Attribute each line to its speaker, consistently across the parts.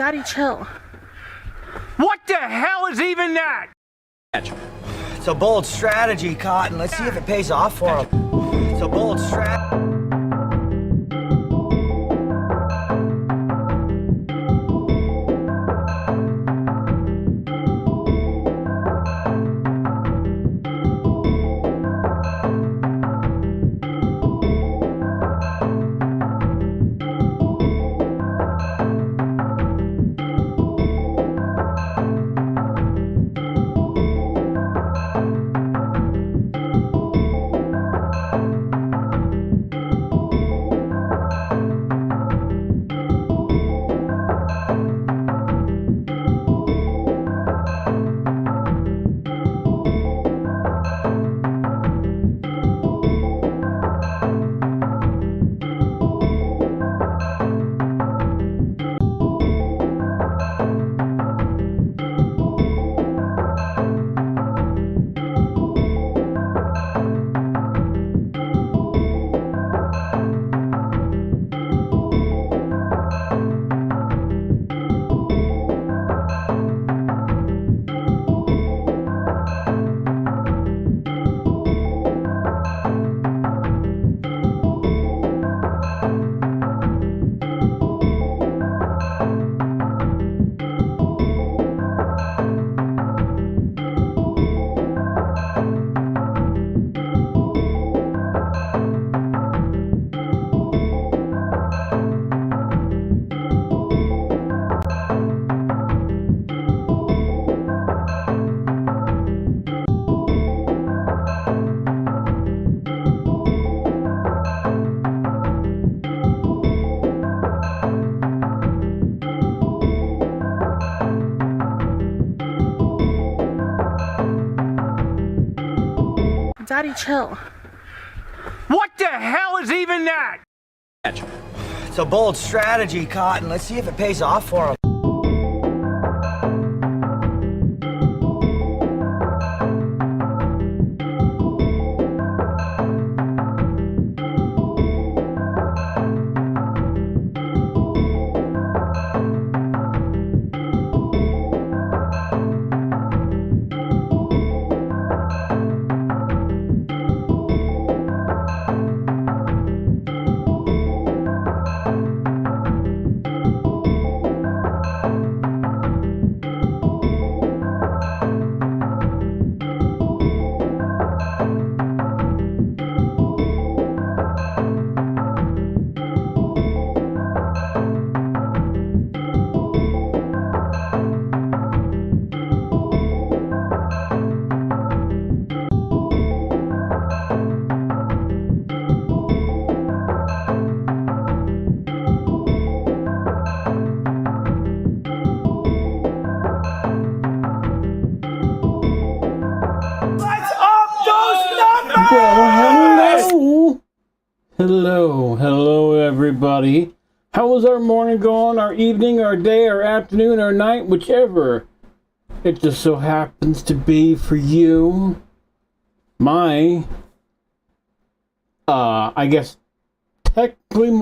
Speaker 1: Daddy, chill.
Speaker 2: What the hell is even that?
Speaker 3: It's a bold strategy, Cotton. Let's see if it pays off for him. It's a bold strategy.
Speaker 1: Daddy, chill.
Speaker 2: What the hell is even that?
Speaker 3: It's a bold strategy, Cotton. Let's see if it pays off for him.
Speaker 4: Well, hello everybody. How was our morning going, our evening, our day, our afternoon, our night, whichever it just so happens to be for you? My, I guess technically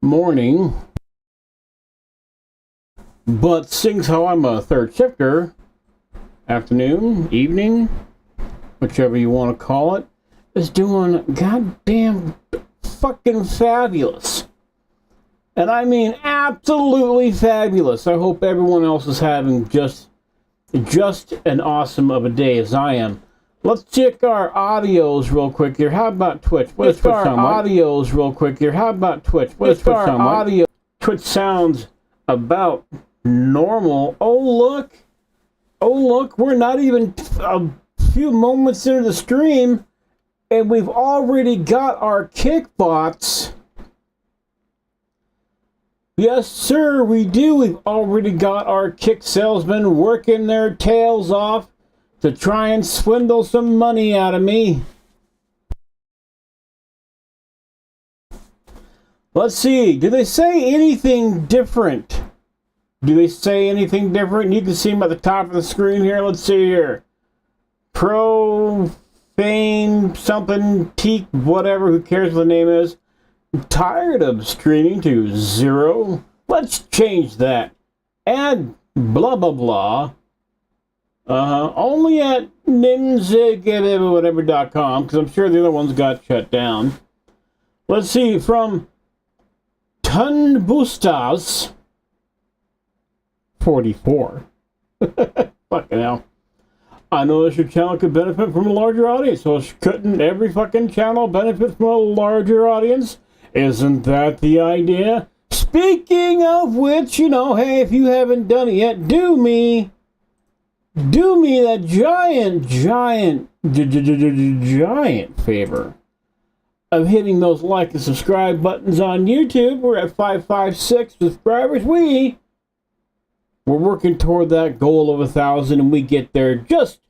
Speaker 4: morning, but seeing how I'm a third shifter, afternoon, evening, whichever you want to call it, is doing goddamn fucking fabulous. And I mean absolutely fabulous. I hope everyone else is having just an awesome of a day as I am. Let's check our audios real quick here. How about Twitch? What does Twitch sound like? Audios real quick here. How about Twitch? What does Twitch sound like? Audio. Twitch sounds about normal. Oh look, we're not even a few moments into the stream, and we've already got our kickbots. Yes, sir, we do. We've already got our kick salesmen working their tails off to try and swindle some money out of me. Let's see. Do they say anything different? You can see them at the top of the screen here. Let's see here. Profane something, teak, whatever, who cares what the name is. I'm tired of streaming to 0 Let's change that. Add blah blah blah. Only at whatever.com, because I'm sure the other ones got shut down. Let's see, from Tunbustas 44. Fucking hell. I noticed your channel could benefit from a larger audience, so couldn't every fucking channel benefit from a larger audience? Isn't that the idea? Speaking of which, you know, hey, if you haven't done it yet, do me that giant favor of hitting those like and subscribe buttons on YouTube. We're at 556 subscribers. We're working toward that goal of 1,000, and we get there just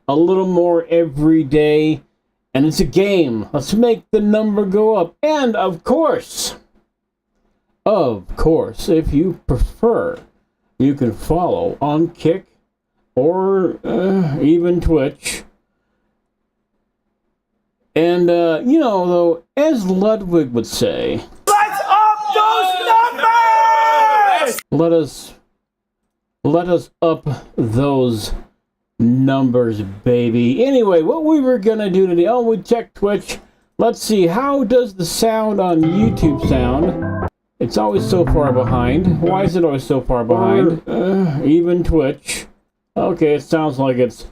Speaker 4: a little more every day. And it's a game. Let's make the number go up. And of course, if you prefer, you can follow on Kick or even Twitch. And, you know, though, as Ludwig would say,
Speaker 2: Let's up those numbers!
Speaker 4: Let us up those numbers, baby. Anyway, what we were gonna do today, we checked Twitch. Let's see, how does the sound on YouTube sound? It's always so far behind. Why is it always so far behind? Even Twitch. Okay, it sounds like it's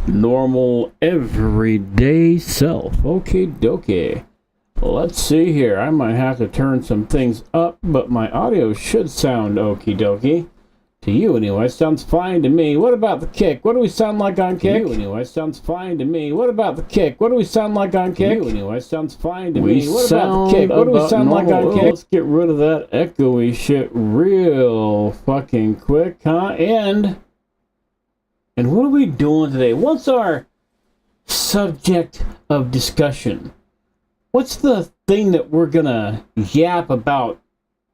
Speaker 4: normal, everyday self. Okay, dokie. Let's see here. I might have to turn some things up, but my audio should sound okie dokie. To you, anyway, sounds fine to me. What about the Kick? What do we sound like on Kick? To you, anyway, sounds fine to me. What about the Kick? What do we sound like on Kick? To you, anyway, sounds fine to me. What about the Kick? What do we sound like on Kick? Let's get rid of that echoey shit real fucking quick, huh? And what are we doing today? What's our subject of discussion? What's the thing that we're gonna yap about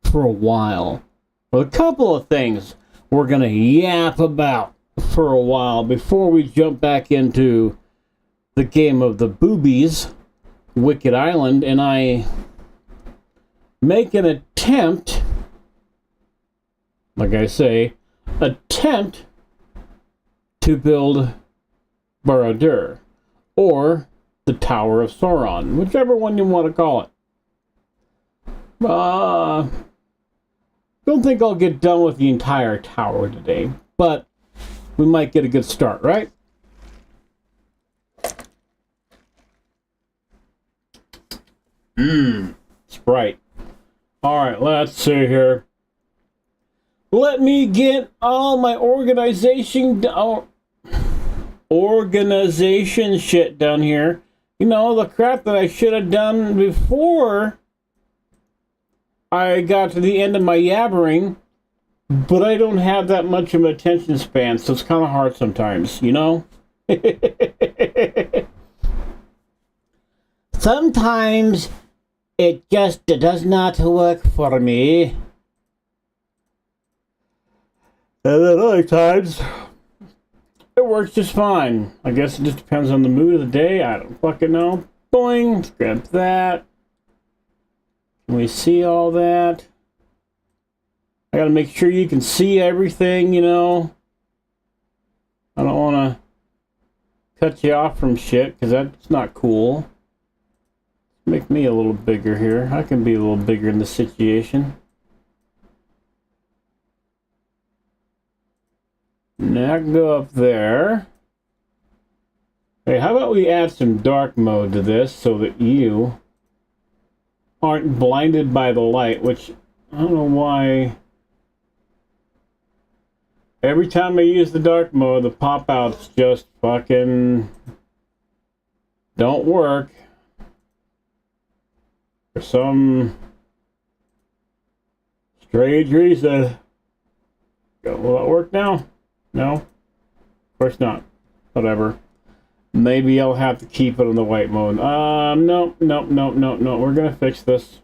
Speaker 4: for a while? Well, a couple of things we're gonna yap about for a while before we jump back into the game of the boobies, Wicked Island, and I make an attempt, like I say, attempt to build Barad-dûr, or the Tower of Sauron, whichever one you want to call it. Don't think I'll get done with the entire tower today, but we might get a good start, right? Sprite. Alright, let's see here. Let me get all my organization shit done here. You know, the crap that I should have done before I got to the end of my yabbering, but I don't have that much of an attention span, so it's kind of hard sometimes, you know? Sometimes it just does not work for me. And then other times, it works just fine. I guess it just depends on the mood of the day. I don't fucking know. Boing, let's grab that. Can we see all that? I gotta make sure you can see everything, you know. I don't want to cut you off from shit, because that's not cool. Make me a little bigger here. I can be a little bigger in this situation. Now I can go up there. Hey, how about we add some dark mode to this so that you aren't blinded by the light, which I don't know why. Every time I use the dark mode, the pop-outs just fucking don't work. For some strange reason. Will that work now? No? Of course not. Whatever. Maybe I'll have to keep it on the white mode. No. We're gonna fix this.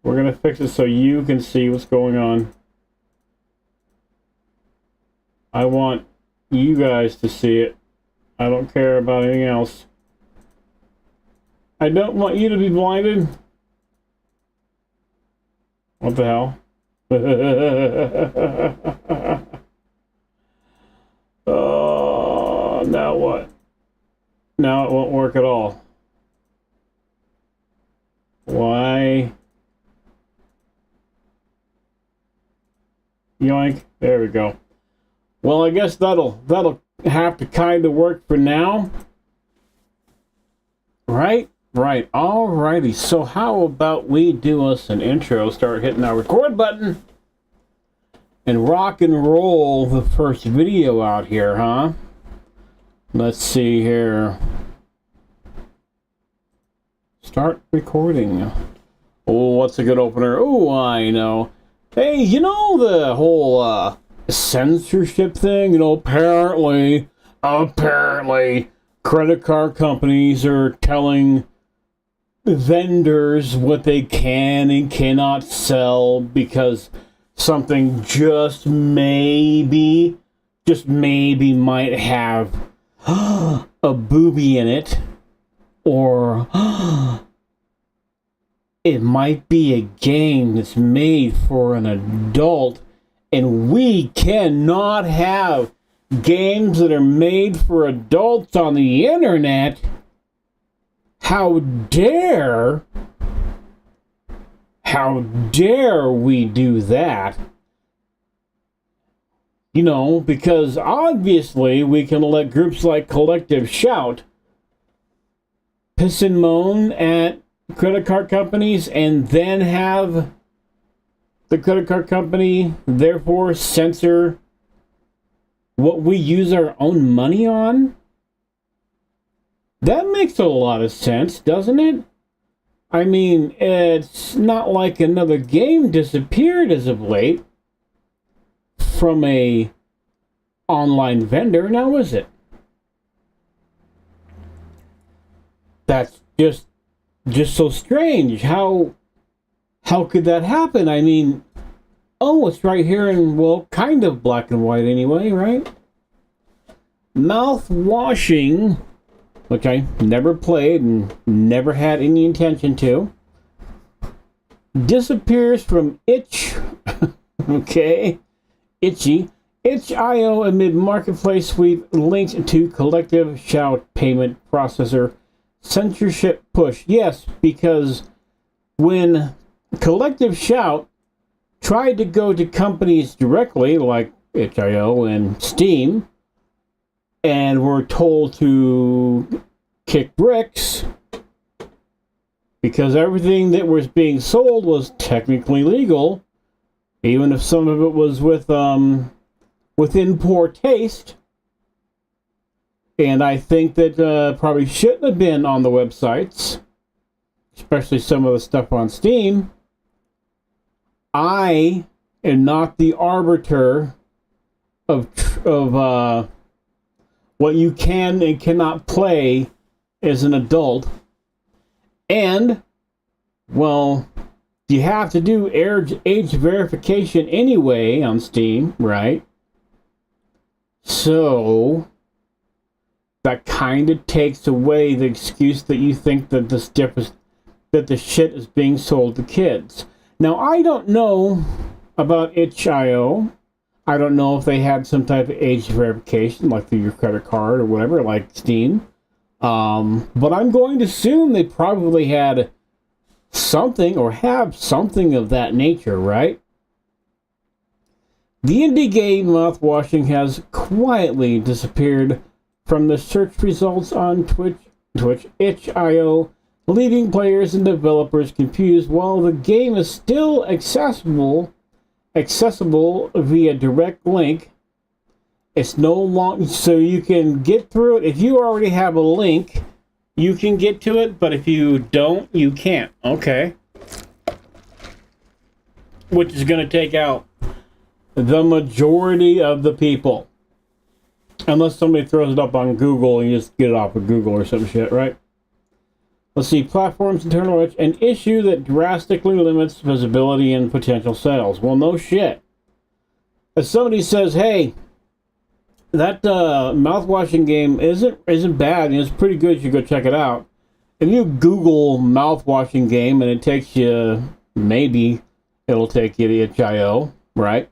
Speaker 4: We're gonna fix it so you can see what's going on. I want you guys to see it. I don't care about anything else. I don't want you to be blinded. What the hell? Oh, now what? Now it won't work at all. Why? Yoink. There we go. Well, I guess that'll have to kind of work for now. Right? Right. Alrighty. So how about we do us an intro, start hitting our record button, and rock and roll the first video out here, huh? Let's see here. Start recording. Oh, what's a good opener? Oh, I know. Hey, you know the whole censorship thing? You know, apparently, credit card companies are telling vendors what they can and cannot sell because something just maybe might have a booby in it, or it might be a game that's made for an adult, and we cannot have games that are made for adults on the internet. How dare we do that? You know, because obviously we can let groups like Collective Shout piss and moan at credit card companies and then have the credit card company therefore censor what we use our own money on? That makes a lot of sense, doesn't it? I mean, it's not like another game disappeared as of late from a online vendor, now is it? That's just so strange. How could that happen? I mean, oh, it's right here in, well, kind of black and white anyway, right? Mouthwashing, which I never played and never had any intention to, disappears from itch. Okay, itchy. Itch.io amid marketplace sweep linked to Collective Shout payment processor censorship push. Yes, because when Collective Shout tried to go to companies directly, like itch.io and Steam, and were told to kick bricks because everything that was being sold was technically legal, even if some of it was within poor taste. And I think that probably shouldn't have been on the websites, especially some of the stuff on Steam. I am not the arbiter of what you can and cannot play as an adult. And, well, you have to do age verification anyway on Steam, right? So that kind of takes away the excuse that you think that the shit is being sold to kids. Now, I don't know about itch.io. I don't know if they had some type of age verification, like through your credit card or whatever, like Steam. But I'm going to assume they probably had something or have something of that nature, right? The indie game Mouthwashing has quietly disappeared from the search results on Twitch itch.io, leaving players and developers confused. While the game is still accessible via direct link, it's no longer, so you can get through it. If you already have a link, you can get to it, but if you don't, you can't. Okay. Which is going to take out the majority of the people. Unless somebody throws it up on Google and you just get it off of Google or some shit, right? Let's see, platforms internal reach, an issue that drastically limits visibility and potential sales. Well, no shit. If somebody says, hey, that mouthwashing game isn't bad and it's pretty good, you should go check it out. If you Google mouthwashing game and it takes you maybe it'll take you to itch.io, right?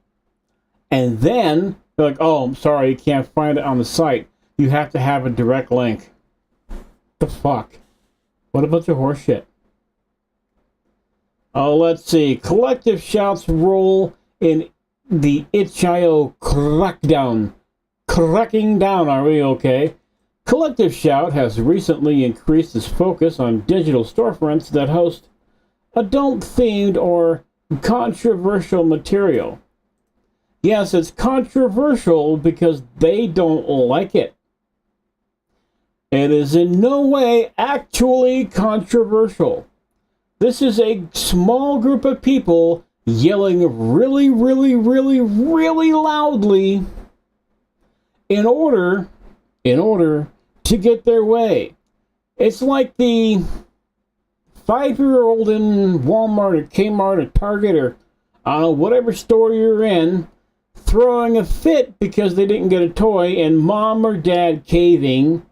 Speaker 4: And then they're like, oh, I'm sorry, you can't find it on the site. You have to have a direct link. The fuck? What a bunch of horseshit. Oh, let's see. Collective shouts roll in the itch.io crackdown. Cracking down, are we okay? Collective Shout has recently increased its focus on digital storefronts that host adult-themed or controversial material. Yes, it's controversial because they don't like it. It is in no way actually controversial. This is a small group of people yelling really, really, really, really loudly in order to get their way. It's like the 5-year-old in Walmart or Kmart or Target or whatever store you're in throwing a fit because they didn't get a toy, and mom or dad caving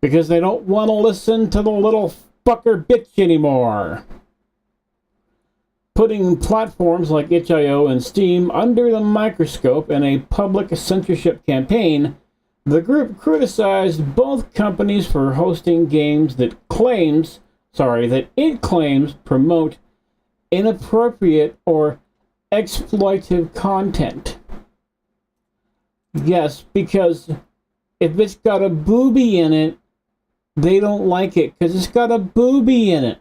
Speaker 4: because they don't want to listen to the little fucker bitch anymore. Putting platforms like itch.io and Steam under the microscope in a public censorship campaign, the group criticized both companies for hosting games that it claims promote inappropriate or exploitive content. Yes, because if it's got a booby in it, they don't like it because it's got a booby in it.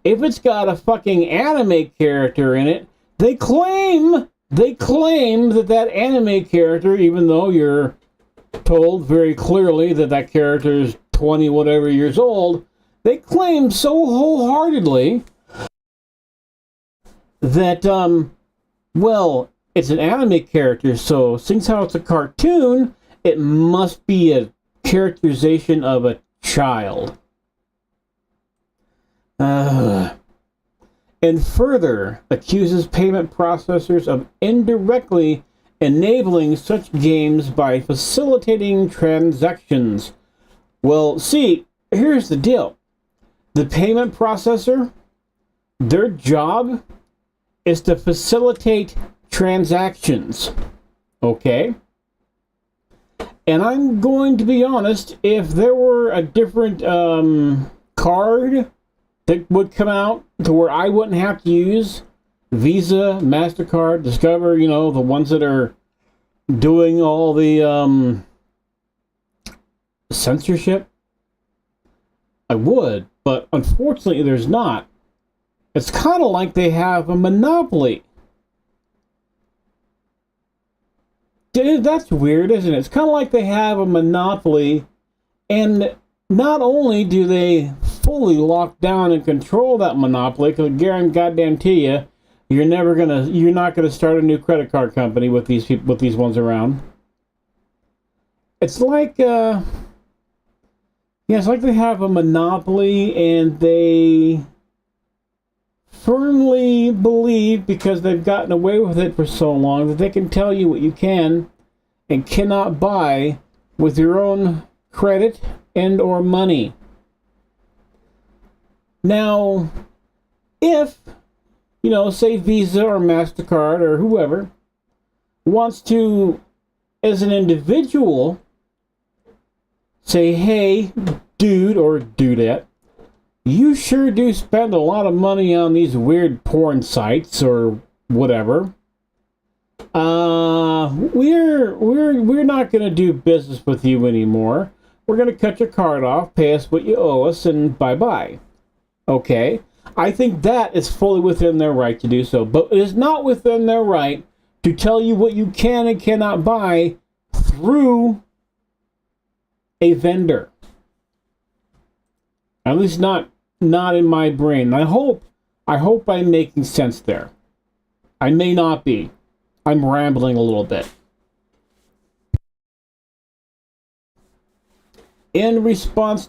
Speaker 4: If it's got a fucking anime character in it, they claim that anime character, even though you're told very clearly that character is 20 whatever years old, they claim so wholeheartedly that, well, it's an anime character, so since how it's a cartoon, it must be a characterization of a child. And further accuses payment processors of indirectly enabling such games by facilitating transactions. Well, see, here's the deal. The payment processor, their job is to facilitate transactions. Okay? And I'm going to be honest, if there were a different card that would come out to where I wouldn't have to use Visa, MasterCard, Discover, the ones that are doing all the censorship, I would, but unfortunately there's not. It's kind of like they have a monopoly. Dude, that's weird, isn't it? It's kind of like they have a monopoly, and not only do they fully lock down and control that monopoly, because I guarantee you, you're not gonna start a new credit card company with these people, with these ones around. It's like, it's like they have a monopoly, and they firmly believe, because they've gotten away with it for so long, that they can tell you what you can and cannot buy with your own credit and or money. Now, if, say Visa or MasterCard or whoever wants to, as an individual, say, hey, dude or dudette, you sure do spend a lot of money on these weird porn sites or whatever. We're not going to do business with you anymore. We're going to cut your card off, pay us what you owe us, and bye-bye. Okay? I think that is fully within their right to do so, but it is not within their right to tell you what you can and cannot buy through a vendor. At least not in my brain. I hope I'm making sense there. I may not be. I'm rambling a little bit. In response,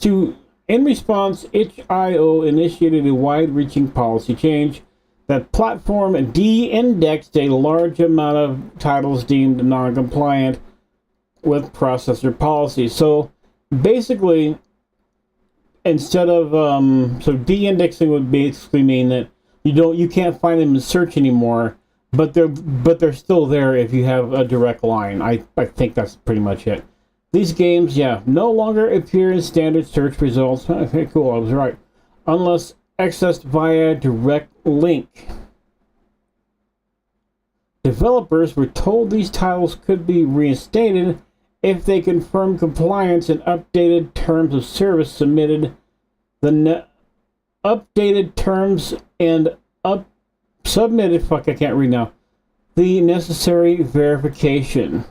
Speaker 4: itch.io initiated a wide-reaching policy change. That platform de-indexed a large amount of titles deemed non-compliant with processor policy. So basically, instead of so de-indexing would basically mean that You can't find them in search anymore, but they're still there if you have a direct line. I think that's pretty much it. These games, yeah, no longer appear in standard search results. Okay, cool, I was right. Unless accessed via direct link. Developers were told these titles could be reinstated if they confirmed compliance and updated terms of service submitted. Updated terms and submitted. Fuck, I can't read now. The necessary verification.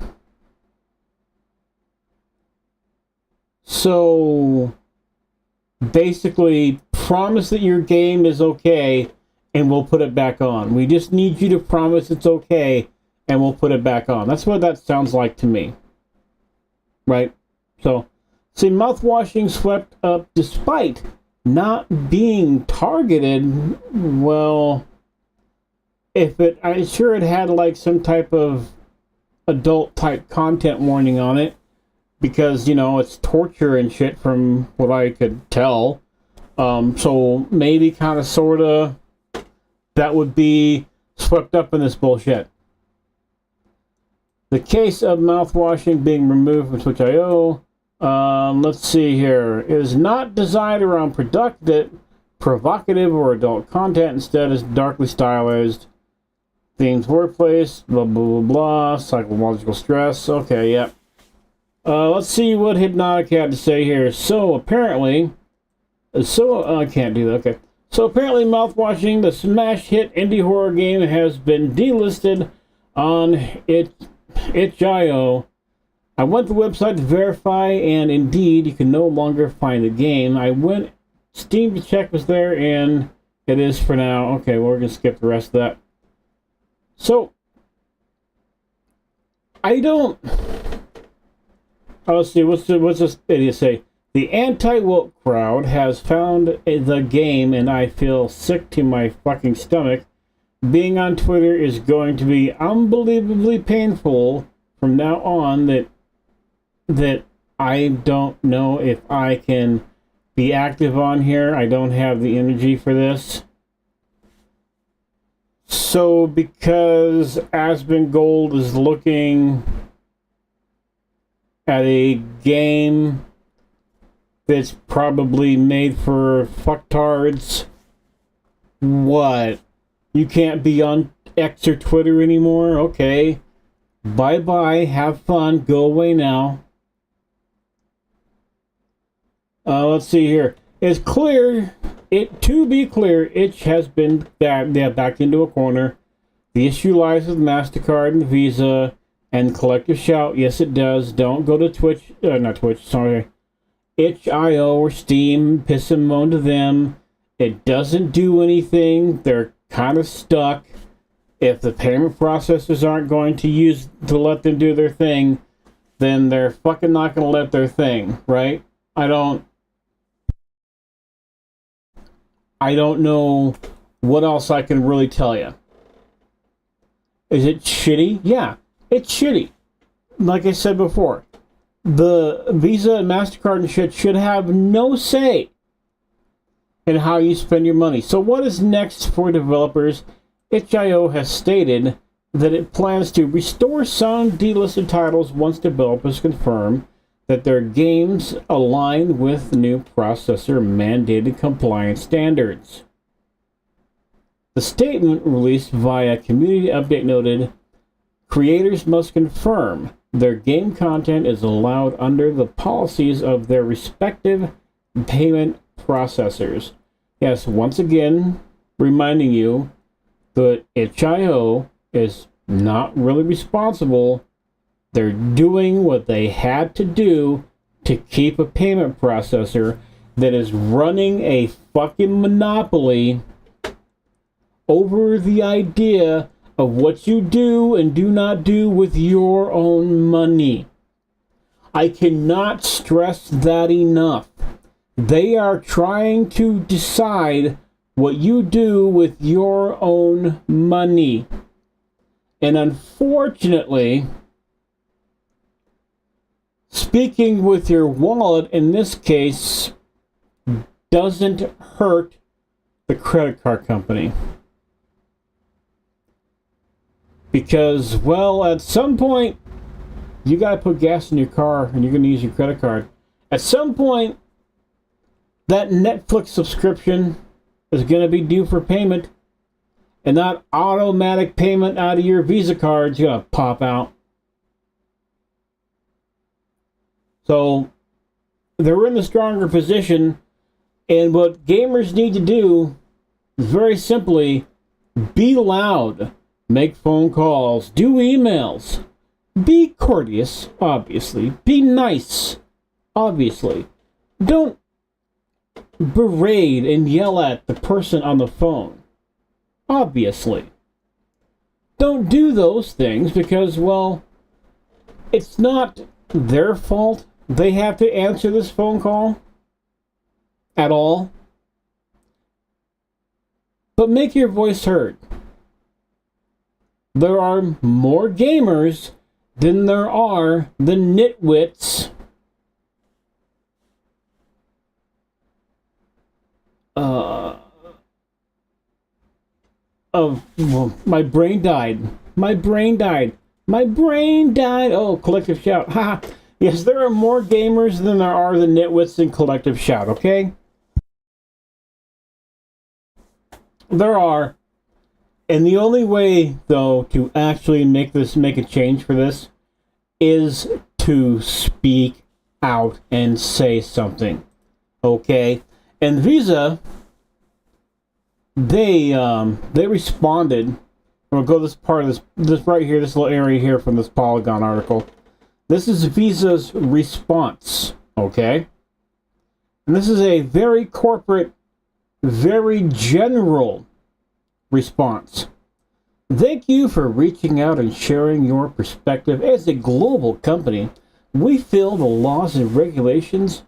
Speaker 4: So basically, promise that your game is okay, and we'll put it back on. We just need you to promise it's okay, and we'll put it back on. That's what that sounds like to me. Right? So, see, Mouthwashing swept up despite not being targeted. Well, I'm sure it had like some type of adult type content warning on it, because, you know, it's torture and shit from what I could tell. So maybe kind of sort of that would be swept up in this bullshit. The case of Mouthwashing being removed from Twitch.io, let's see here, is not designed around provocative or adult content. Instead, is darkly stylized themes, workplace, blah blah blah blah, psychological stress. Okay, yeah. Let's see what Hypnotic had to say here. So apparently, I can't do that. Okay. So apparently, Mouthwashing, the smash hit indie horror game, has been delisted on itch.io. I went to the website to verify, and indeed, you can no longer find the game. I went Steam to check was there, and it is for now. Okay, well, we're gonna skip the rest of that. So I don't. Let's see, what's this idiot say? The anti-woke crowd has found the game, and I feel sick to my fucking stomach. Being on Twitter is going to be unbelievably painful from now on. That I don't know if I can be active on here. I don't have the energy for this. So because Aspen Gold is looking at a game that's probably made for fucktards. What? You can't be on X or Twitter anymore? Okay. Bye-bye. Have fun. Go away now. Let's see here. It's clear. To be clear, Itch has been backed into a corner. The issue lies with MasterCard and Visa and Collective Shout. Yes, it does. Don't go to Twitch. Not Twitch, sorry. itch.io or Steam. Piss and moan to them. It doesn't do anything. They're kind of stuck. If the payment processors aren't going to let them do their thing, then they're fucking not going to let their thing, right? I don't know what else I can really tell you. Is it shitty? Yeah, it's shitty. Like I said before, the Visa and MasterCard and shit should have no say in how you spend your money. So what is next for developers? itch.io has stated that it plans to restore some delisted titles once developers confirm that their games align with new processor mandated compliance standards. The statement released via community update noted, creators must confirm their game content is allowed under the policies of their respective payment processors. Yes, once again, reminding you that itch.io is not really responsible. They're doing what they had to do to keep a payment processor that is running a fucking monopoly over the idea of what you do and do not do with your own money. I cannot stress that enough. They are trying to decide what you do with your own money. And unfortunately, speaking with your wallet in this case doesn't hurt the credit card company. Because, well, at some point, you gotta put gas in your car and you're gonna use your credit card. At some point, that Netflix subscription is gonna be due for payment, and that automatic payment out of your Visa card is gonna pop out. So, they're in the stronger position, and what gamers need to do is very simply be loud, make phone calls, do emails, be courteous, obviously, be nice, obviously. Don't berate and yell at the person on the phone, obviously. Don't do those things because, well, it's not their fault they have to answer this phone call at all. But make your voice heard. There are more gamers than there are the nitwits well, my brain died. Oh, collective shout. Haha. Yes, there are more gamers than there are the nitwits in collective shout, okay? There are. And the only way, though, to actually make a change for this is to speak out and say something, okay? And Visa, they responded. We'll go this part of this right here, this little area here from this Polygon article. This is Visa's response, okay? And this is a very corporate, very general response. Thank you for reaching out and sharing your perspective. As a global company, we follow the laws and regulations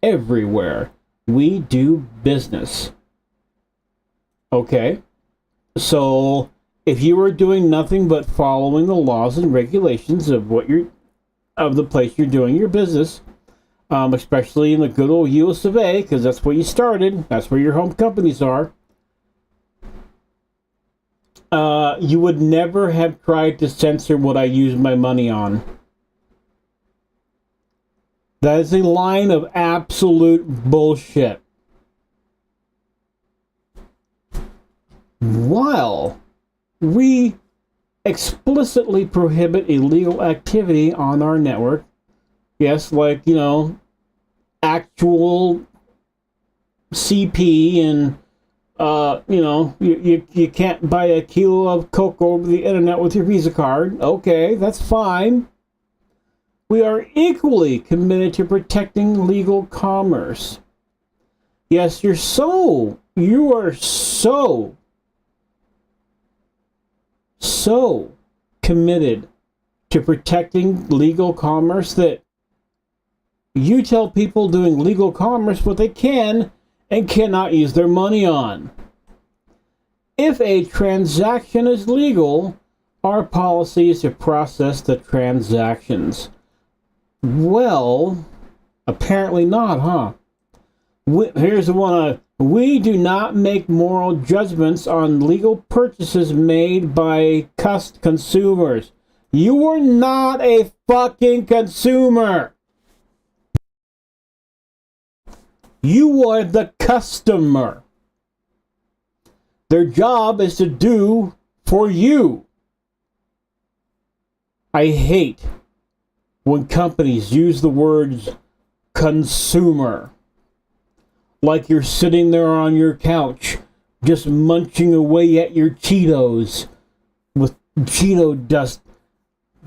Speaker 4: everywhere we do business. Okay? So, if you are doing nothing but following the laws and regulations of the place you're doing your business, especially in the good old US of A, because that's where you started, that's where your home companies are, you would never have tried to censor what I use my money on. That is a line of absolute bullshit. While we explicitly prohibit illegal activity on our network, yes, like, actual CP and, you can't buy a kilo of Coke over the internet with your Visa card. Okay, that's fine. We are equally committed to protecting legal commerce. Yes, you are so committed to protecting legal commerce that you tell people doing legal commerce what they can and cannot use their money on. If a transaction is legal, our policy is to process the transactions. Well, apparently not, huh? Here's the one. We do not make moral judgments on legal purchases made by consumers. You are not a fucking consumer. You are the customer. Their job is to do for you. I hate when companies use the words consumer. Like you're sitting there on your couch, just munching away at your Cheetos, with Cheeto dust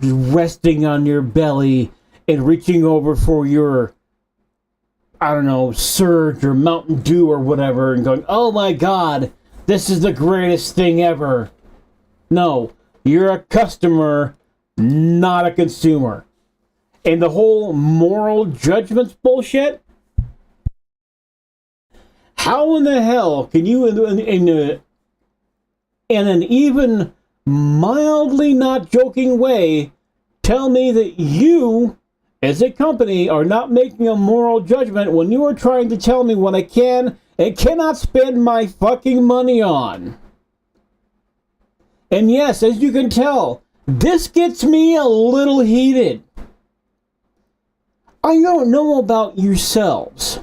Speaker 4: resting on your belly, and reaching over for your, Surge or Mountain Dew or whatever, and going, oh my God, this is the greatest thing ever. No, you're a customer, not a consumer. And the whole moral judgments bullshit? How in the hell can you, in an even mildly not joking way, tell me that you, as a company, are not making a moral judgment when you are trying to tell me what I can and cannot spend my fucking money on. And yes, as you can tell, this gets me a little heated. I don't know about yourselves,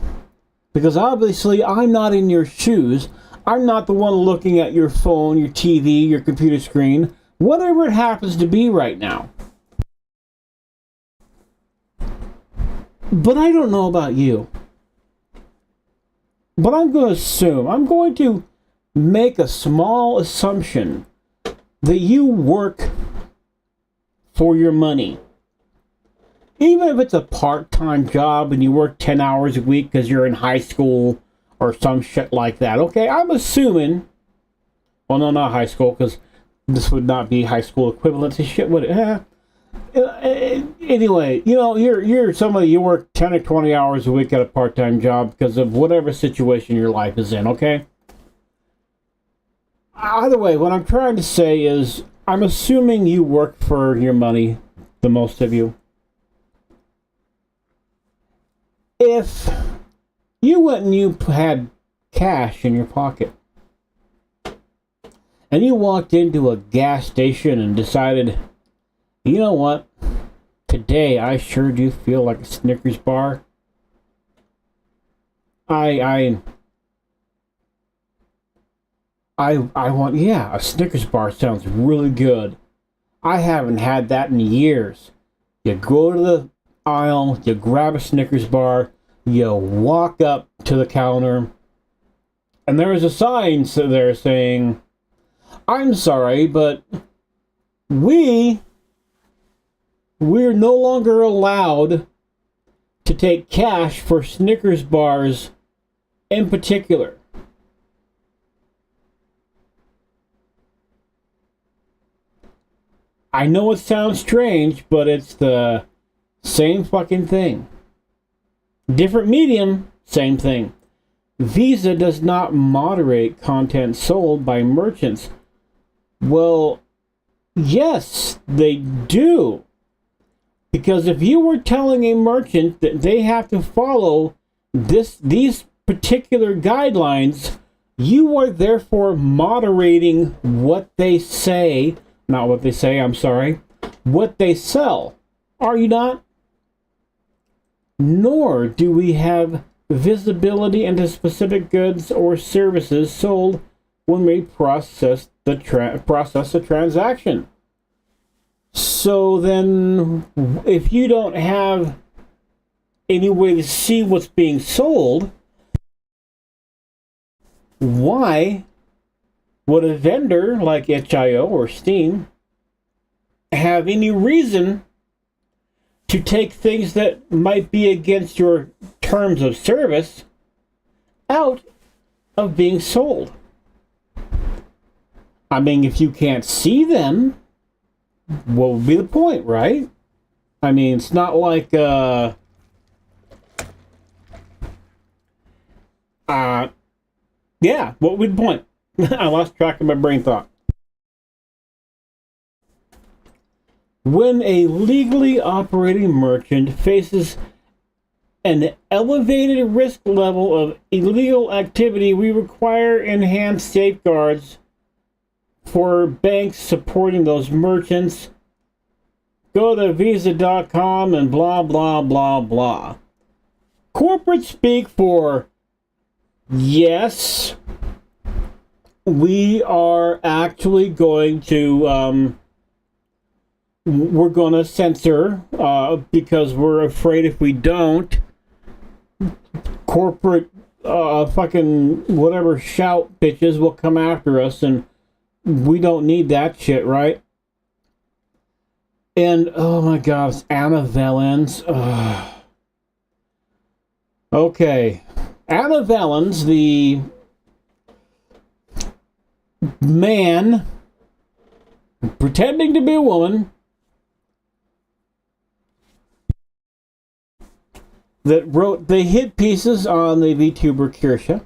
Speaker 4: because obviously I'm not in your shoes. I'm not the one looking at your phone, your TV, your computer screen, whatever it happens to be right now. But I don't know about you. But I'm going to make a small assumption that you work for your money. Even if it's a part-time job and you work 10 hours a week because you're in high school or some shit like that. Okay, I'm assuming... Well, no, not high school, because this would not be high school equivalency shit, would it? Anyway, you know, you're somebody, you work 10 or 20 hours a week at a part-time job because of whatever situation your life is in, okay? Either way, what I'm trying to say is, I'm assuming you work for your money, the most of you. If you went and you had cash in your pocket, and you walked into a gas station and decided, you know what, today I sure do feel like a Snickers bar. I want, yeah, a Snickers bar sounds really good. I haven't had that in years. You go to the aisle, you grab a Snickers bar, you walk up to the counter, and there is a sign there saying, I'm sorry, but we're no longer allowed to take cash for Snickers bars in particular. I know it sounds strange, but it's the same fucking thing. Different medium, same thing. Visa does not moderate content sold by merchants. Well, yes, they do. Because if you were telling a merchant that they have to follow these particular guidelines, you are therefore moderating what they say, not what they say, I'm sorry, what they sell. Are you not? Nor do we have visibility into specific goods or services sold when we process the transaction. So then, if you don't have any way to see what's being sold, why would a vendor like itch.io or Steam have any reason to take things that might be against your terms of service out of being sold? I mean, if you can't see them, what would be the point, right? I mean, it's not like, yeah, what would be the point? I lost track of my brain thought. When a legally operating merchant faces an elevated risk level of illegal activity, we require enhanced safeguards for banks supporting those merchants. Go to visa.com and blah, blah, blah, blah. Corporate speak for, yes, we are actually going to, we're going to censor, because we're afraid if we don't, corporate, fucking whatever shout bitches will come after us, and we don't need that shit, right? And, oh my god, it's Anna Valens. Okay. Anna Valens, the man pretending to be a woman that wrote the hit pieces on the VTuber Kirsha,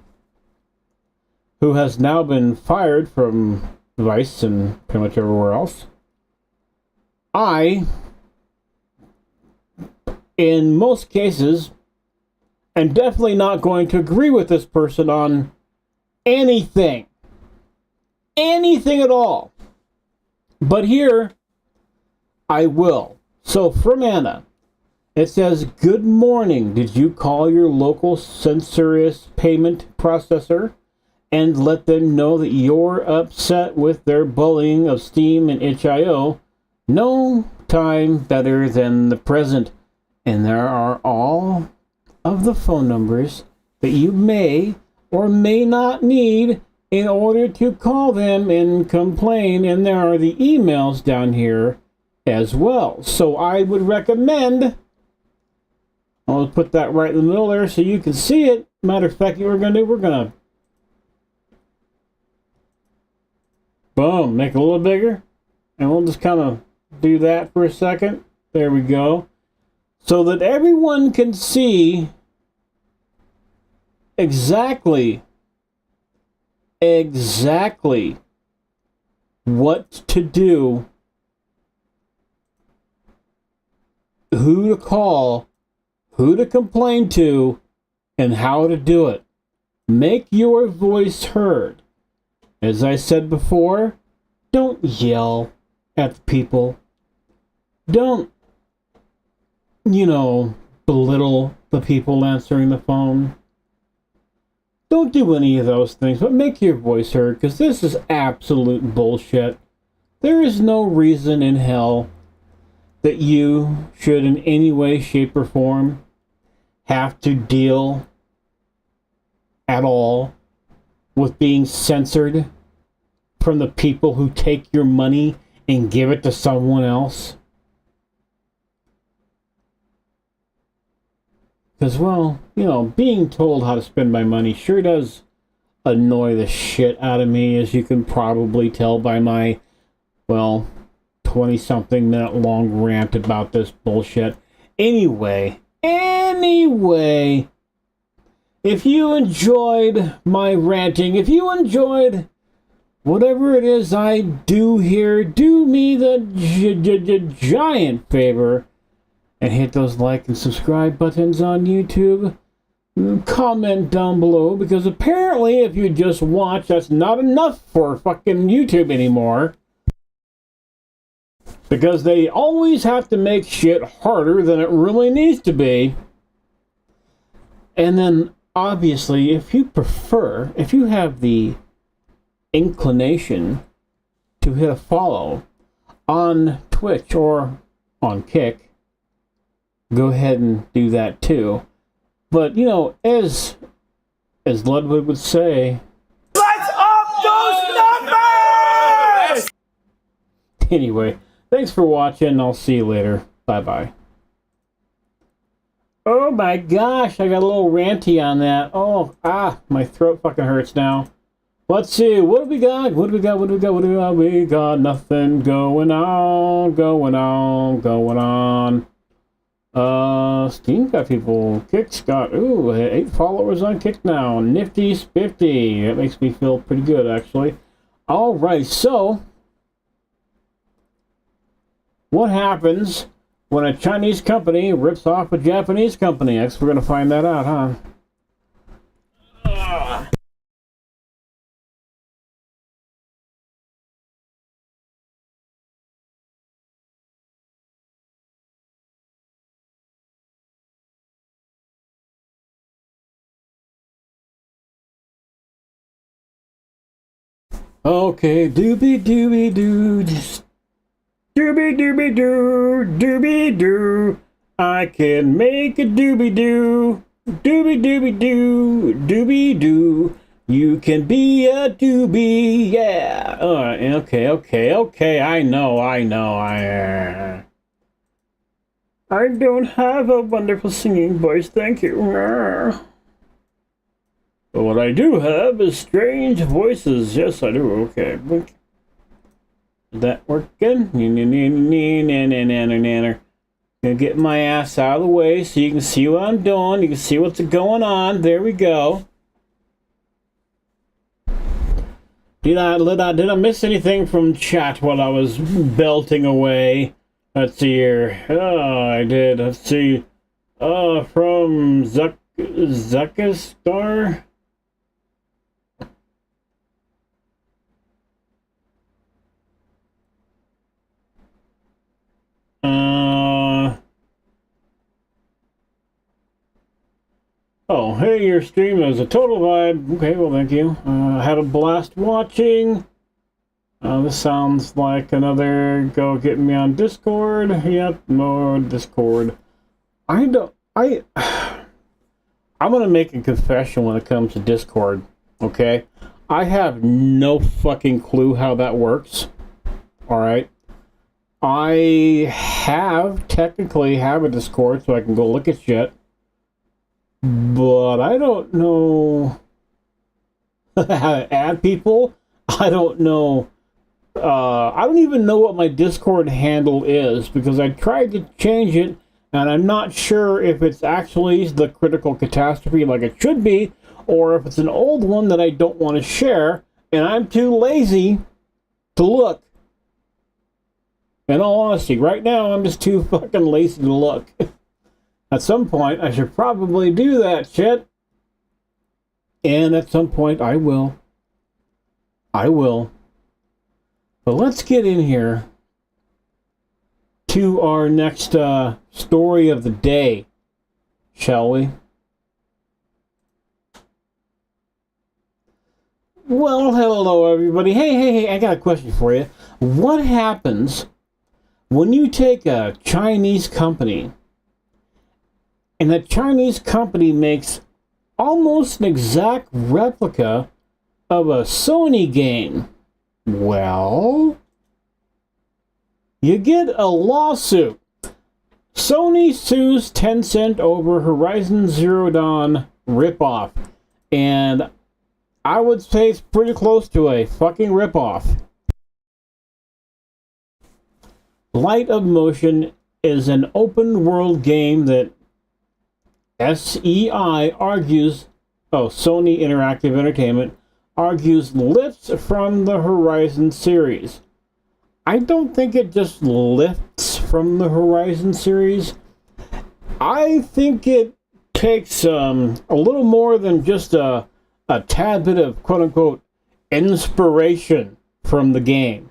Speaker 4: who has now been fired from Vice and pretty much everywhere else. I, in most cases, and definitely not going to agree with this person on anything. Anything at all. But here, I will. So from Anna, it says, "Good morning. Did you call your local censorious payment processor and let them know that you're upset with their bullying of Steam and itch.io? No time better than the present. And there are all of the phone numbers that you may or may not need in order to call them and complain. And there are the emails down here as well. So I would recommend," I'll put that right in the middle there so you can see it. Matter of fact, what we're going to do, we're going to boom, make it a little bigger. And we'll just kind of do that for a second. There we go. So that everyone can see exactly what to do, who to call, who to complain to, and how to do it. Make your voice heard. As I said before, don't yell at the people. Don't, belittle the people answering the phone. Don't do any of those things, but make your voice heard, because this is absolute bullshit. There is no reason in hell that you should in any way, shape, or form have to deal at all with being censored from the people who take your money and give it to someone else. Because, well, being told how to spend my money sure does annoy the shit out of me, as you can probably tell by my, 20-something minute long rant about this bullshit. Anyway, if you enjoyed my ranting, if you enjoyed whatever it is I do here, do me the giant favor and hit those like and subscribe buttons on YouTube. Comment down below, because apparently if you just watch, that's not enough for fucking YouTube anymore. Because they always have to make shit harder than it really needs to be. And then, obviously, if you have the inclination to hit a follow on Twitch or on Kick, go ahead and do that too. But, as Ludwig would say,
Speaker 3: Let's up those numbers!
Speaker 4: Anyway, thanks for watching. I'll see you later. Bye-bye. Oh my gosh, I got a little ranty on that. My throat fucking hurts now. Let's see, what do we got? We got nothing going on. Steam got people. Kick's got, 8 followers on Kick now. Nifty spiffy. That makes me feel pretty good, actually. Alright, so what happens when a Chinese company rips off a Japanese company? I guess we're going to find that out, huh? Okay, doobie doobie doo, just doobie doobie doo. I can make a doobie doo, doobie doo. You can be a doobie, yeah. Okay. I know. I don't have a wonderful singing voice, thank you. But what I do have is strange voices. Yes, I do. Okay. Is that working? Gonna get my ass out of the way so you can see what I'm doing. You can see what's going on. There we go. Did I miss anything from chat while I was belting away? Let's see here. Oh, I did. Let's see. From Zekastar? Oh, hey, your stream is a total vibe. Okay, well, thank you. Had a blast watching. This sounds like another go get me on Discord. Yep, more Discord. I'm gonna make a confession when it comes to Discord, okay? I have no fucking clue how that works. Alright? I technically have a Discord so I can go look at shit. But I don't know how to add people. I don't know. I don't even know what my Discord handle is because I tried to change it and I'm not sure if it's actually the critical catastrophe like it should be or if it's an old one that I don't want to share and I'm too lazy to look. In all honesty, right now I'm just too fucking lazy to look. At some point, I should probably do that shit. And at some point, I will. I will. But let's get in here to our next story of the day, shall we? Well, hello everybody. Hey, I got a question for you. What happens when you take a Chinese company and that Chinese company makes almost an exact replica of a Sony game? Well, you get a lawsuit. Sony sues Tencent over Horizon Zero Dawn ripoff. And I would say it's pretty close to a fucking ripoff. Light of Motion is an open world game that SEI argues, Sony Interactive Entertainment, argues lifts from the Horizon series. I don't think it just lifts from the Horizon series. I think it takes a little more than just a tad bit of quote-unquote inspiration from the game.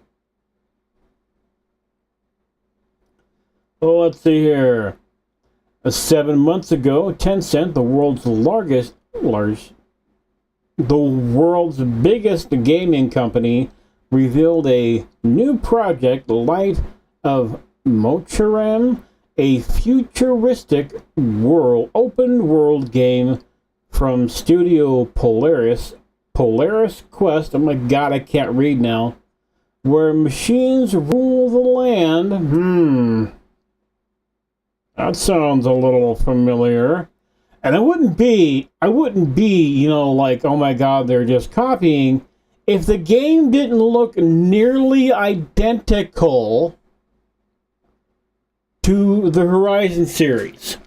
Speaker 4: Let's see here. 7 months ago, Tencent, the world's biggest gaming company, revealed a new project, Light of Motiram, a futuristic open world game from Studio Polaris Quest. Oh my god, I can't read now. Where machines rule the land. That sounds a little familiar. And I wouldn't be, like, oh my god, they're just copying, if the game didn't look nearly identical to the Horizon series.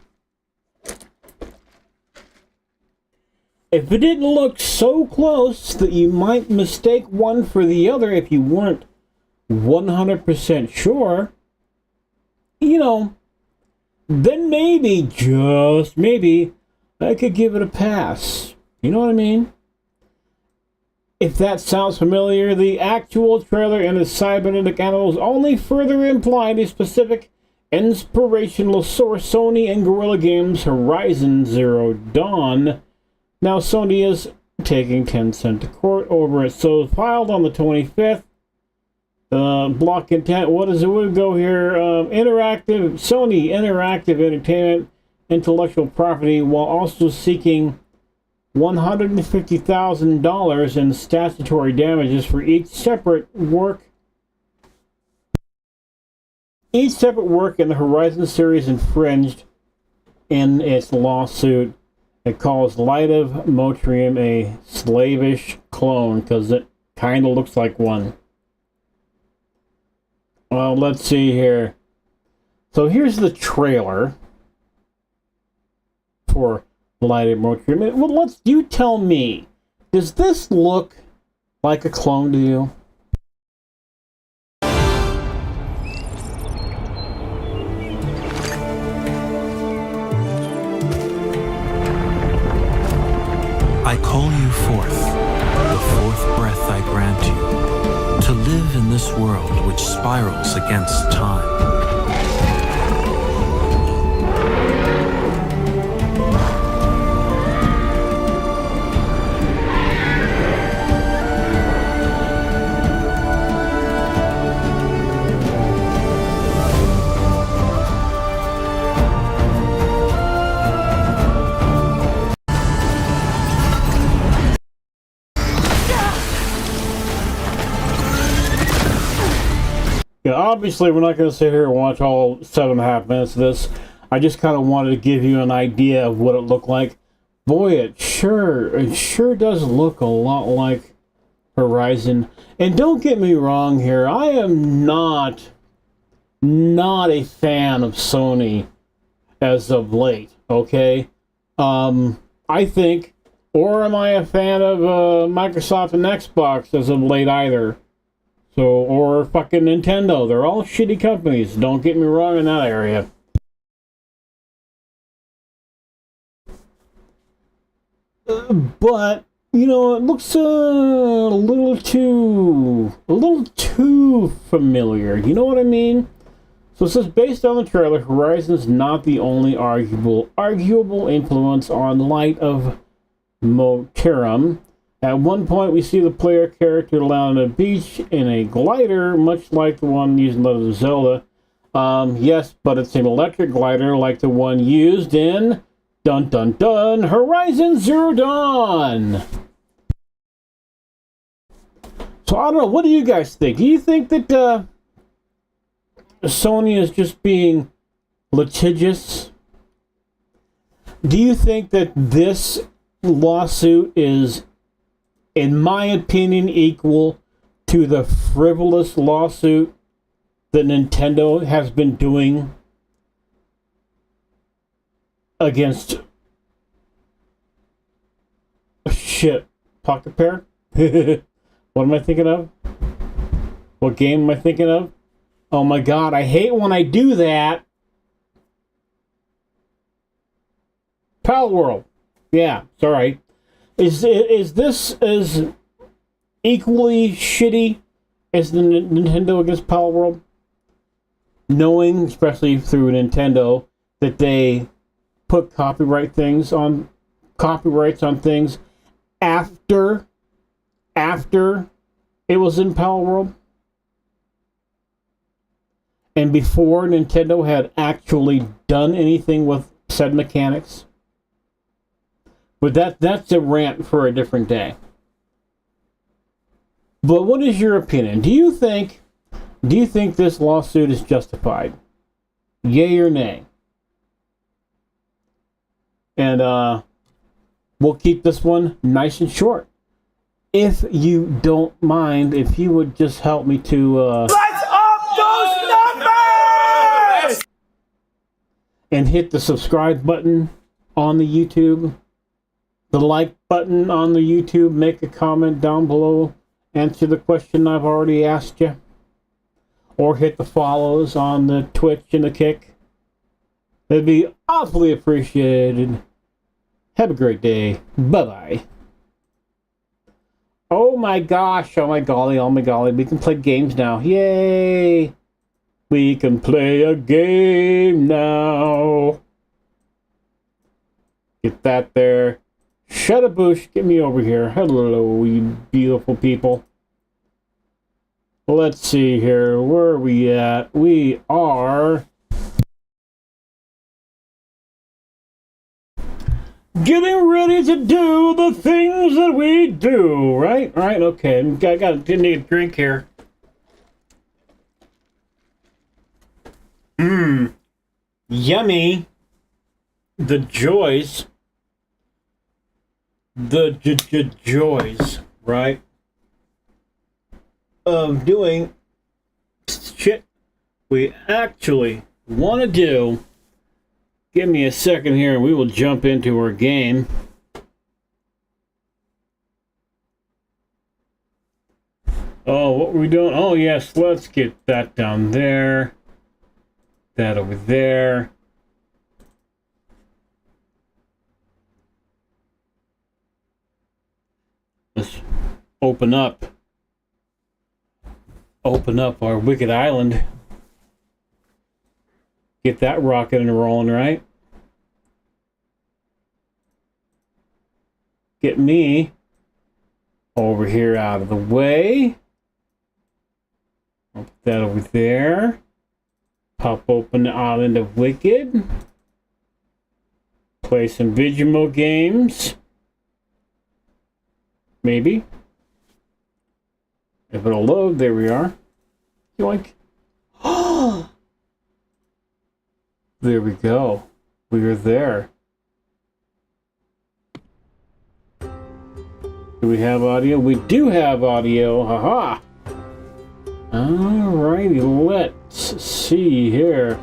Speaker 4: If it didn't look so close that you might mistake one for the other if you weren't 100% sure, then maybe, just maybe, I could give it a pass. You know what I mean? If that sounds familiar, the actual trailer and its cybernetic animals only further imply the specific inspirational source, Sony and Guerrilla Games' Horizon Zero Dawn. Now Sony is taking Tencent to court over it. So filed on the 25th. Block intent. What does it would go here? Sony Interactive Entertainment intellectual property, while also seeking $150,000 in statutory damages for each separate work. Each separate work in the Horizon series infringed in its lawsuit. It calls Light of Motiram a slavish clone because it kind of looks like one. Well, let's see here. So here's the trailer for Light of Motiram. Well, you tell me, does this look like a clone to you?
Speaker 5: I call you forth, the fourth breath I grant you, to live in this world which spirals against time.
Speaker 4: Yeah, obviously, we're not going to sit here and watch all 7.5 minutes of this. I just kind of wanted to give you an idea of what it looked like. Boy, it sure does look a lot like Horizon. And don't get me wrong here, I am not a fan of Sony as of late, okay? I think, or am I a fan of Microsoft and Xbox as of late either? So, or fucking Nintendo. They're all shitty companies. Don't get me wrong in that area. But, you know, it looks a little too familiar. You know what I mean? So it says, based on the trailer, Horizon's not the only arguable influence on Light of Motiram. At one point, we see the player character land on a beach in a glider, much like the one used in Legend of Zelda. Yes, but it's an electric glider like the one used in dun dun dun Horizon Zero Dawn. So I don't know. What do you guys think? Do you think that Sony is just being litigious? Do you think that this lawsuit is, in my opinion, equal to the frivolous lawsuit that Nintendo has been doing against Pocket Pair? What am I thinking of? What game am I thinking of? Oh my god, I hate when I do that. Pal World. Yeah, it's alright. Is this as equally shitty as the Nintendo against Pal World? Knowing, especially through Nintendo, that they put copyrights on things after it was in Pal World, and before Nintendo had actually done anything with said mechanics. But that's a rant for a different day. But what is your opinion? Do you think this lawsuit is justified? Yay or nay? And we'll keep this one nice and short. If you don't mind, if you would just help me to
Speaker 3: Let's up those numbers!
Speaker 4: And hit the subscribe button on the YouTube, the like button on the YouTube, make a comment down below, answer the question I've already asked you, or hit the follows on the Twitch and the Kick. That'd be awfully appreciated. Have a great day. Bye-bye. Oh my gosh, oh my golly, we can play games now. Yay! We can play a game now. Get that there. Shut-a-boosh, get me over here. Hello, you beautiful people. Let's see here, where are we at? We are getting ready to do the things that we do, right? Right, okay, I got need a drink here. Yummy. The joys. The joys, right? Of doing shit we actually want to do. Give me a second here and we will jump into our game. Oh, what were we doing? Oh, yes, let's get that down there. That over there. Let's open up our wicked island. Get that rocket and rolling, right? Get me over here out of the way. I'll put that over there. Pop open the island of Wicked. Play some Vigimo games. Maybe. If it'll load, there we are. Yoink. There we go. We are there. Do we have audio? We do have audio. Haha. Alrighty, let's see here.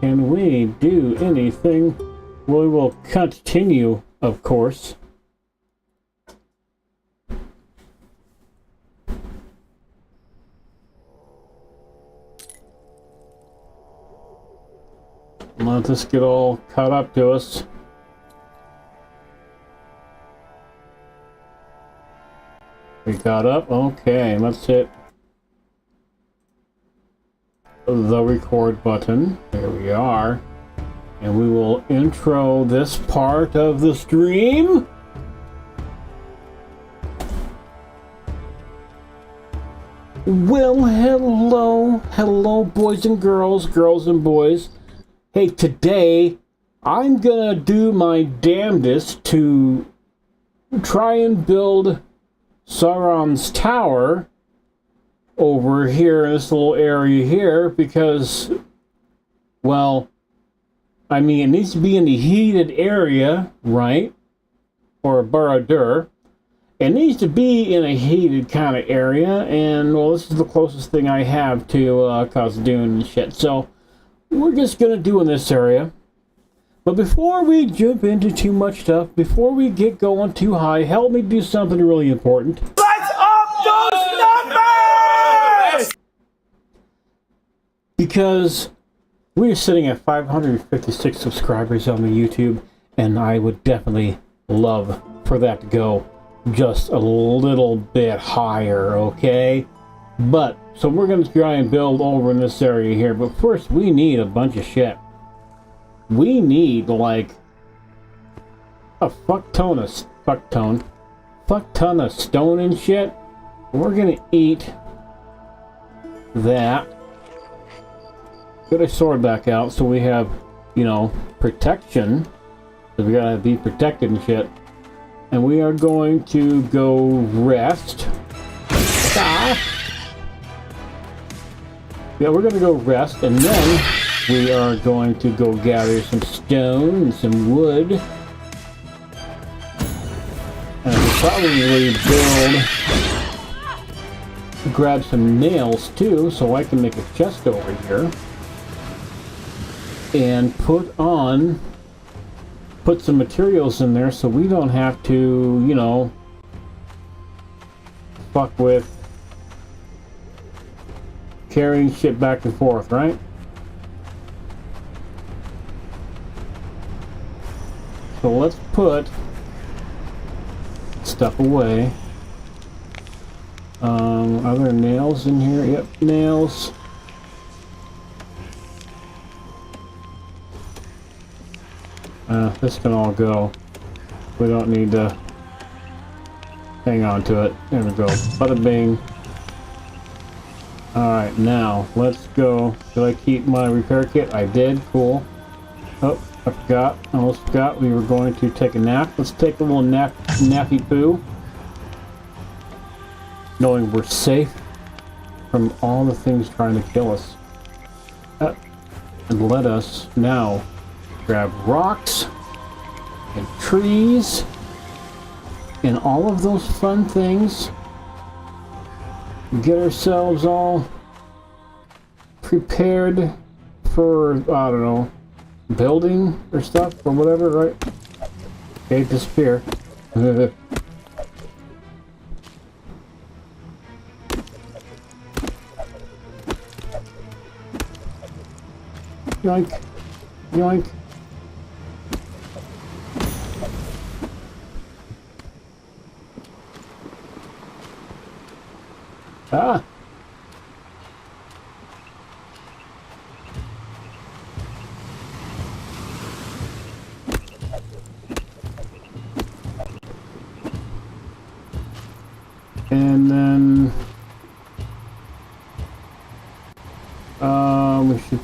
Speaker 4: Can we do anything? We will continue, of course. Let this get all caught up to us. We got up. Okay, let's hit the record button. There we are. And we will intro this part of the stream. Well, hello, boys and girls and boys. Hey, today I'm gonna do my damnedest to try and build Sauron's tower over here in this little area here because, well, I mean, it needs to be in the heated area, right? Or Barad-dûr. It needs to be in a heated kind of area, and, well, this is the closest thing I have to Khazad-dûr and shit. So, we're just going to do in this area. But before we jump into too much stuff, before we get going too high, help me do something really important.
Speaker 2: Let's up those numbers!
Speaker 4: Because we are sitting at 556 subscribers on the YouTube, and I would definitely love for that to go just a little bit higher, okay? But, so we're going to try and build over in this area here, but first we need a bunch of shit. We need, like, a fuck ton of stone and shit. We're going to eat that. Get our sword back out so we have, you know, protection. So we gotta be protected and shit. And we are going to go rest. Yeah, we're gonna go rest, and then we are going to go gather some stone and some wood. And we'll probably grab some nails too, so I can make a chest over here. And put some materials in there so we don't have to, you know, fuck with carrying shit back and forth, right? So let's put stuff away. Are there nails in here? Yep, nails. This can all go. We don't need to hang on to it. There we go. Bada bing. Alright, now let's go. Did I keep my repair kit? I did. Cool. Oh, I forgot. Almost forgot. We were going to take a nap. Let's take a little nappy poo. Knowing we're safe from all the things trying to kill us. And let us now grab rocks and trees and all of those fun things. Get ourselves all prepared for, I don't know, building or stuff or whatever, right? Okay, disappear. Yoink. Yoink. Ah! And then we should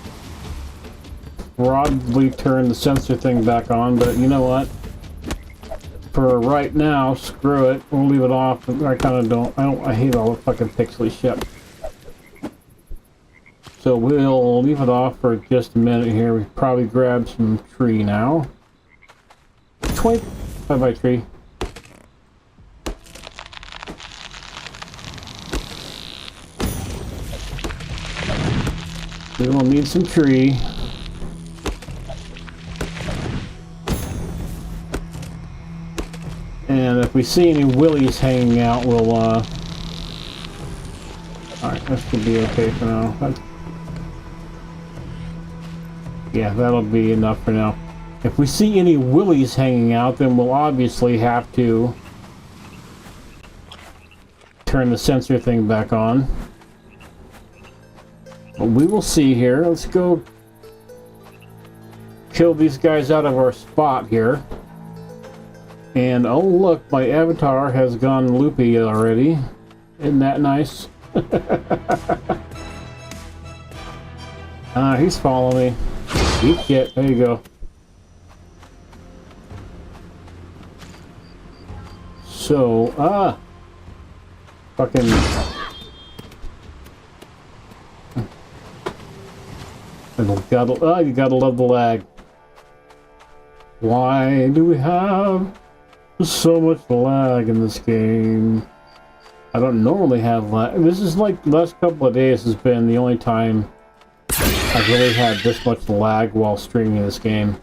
Speaker 4: probably turn the sensor thing back on, but you know what? For right now, screw it. We'll leave it off. I kind of don't. I hate all the fucking pixely shit. So we'll leave it off for just a minute here. We probably grab some tree now. 25 by tree. We will need some tree. And if we see any willies hanging out, we'll, alright, this should be okay for now. Yeah, that'll be enough for now. If we see any willies hanging out, then we'll obviously have to turn the sensor thing back on. But we will see here. Let's go kill these guys out of our spot here. And oh look, my avatar has gone loopy already. Isn't that nice? He's following me. Eat shit. There you go. So, fucking... you gotta love the lag. Why do we have so much lag in this game? I don't normally have lag. This is like the last couple of days has been the only time I've really had this much lag while streaming this game.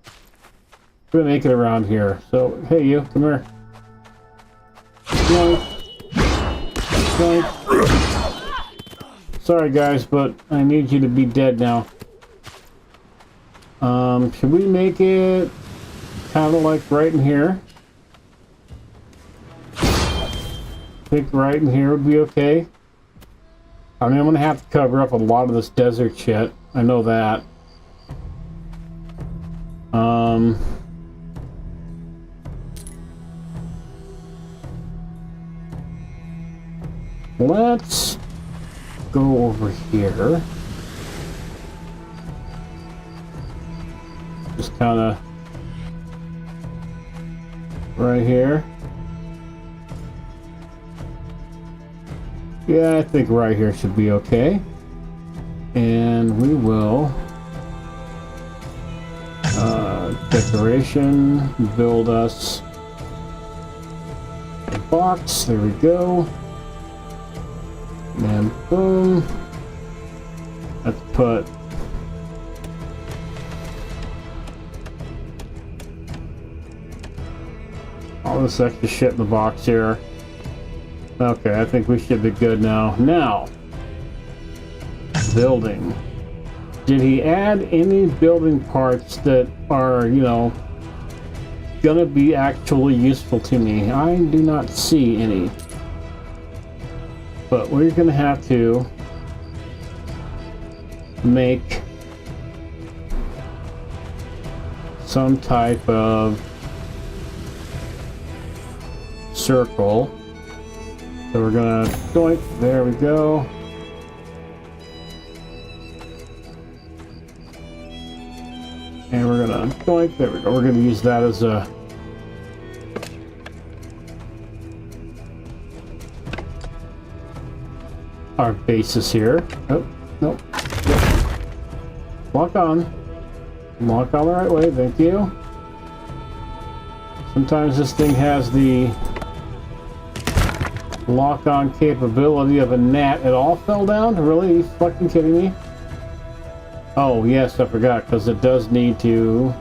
Speaker 4: I'm gonna make it around here. So, hey you, come here. Yoink. Yoink. Sorry guys, but I need you to be dead now. Should we make it kind of like right in here? I think right in here would be okay. I mean, I'm gonna have to cover up a lot of this desert shit. I know that. Let's go over here. Just kind of right here. Yeah, I think right here should be okay. And we will decoration, build us a box. There we go. And boom. Let's put all this extra shit in the box here. Okay, I think we should be good now. Now, building. Did he add any building parts that are, you know, gonna be actually useful to me? I do not see any. But we're gonna have to make some type of circle. So we're gonna doink, there we go. And we're gonna doink, there we go. We're gonna use that as a our basis here. Oh, nope. Yep. Lock on. Lock on the right way, thank you. Sometimes this thing has the lock-on capability of a gnat. It all fell down? Really? Are you fucking kidding me? Oh, yes, I forgot, because it does need to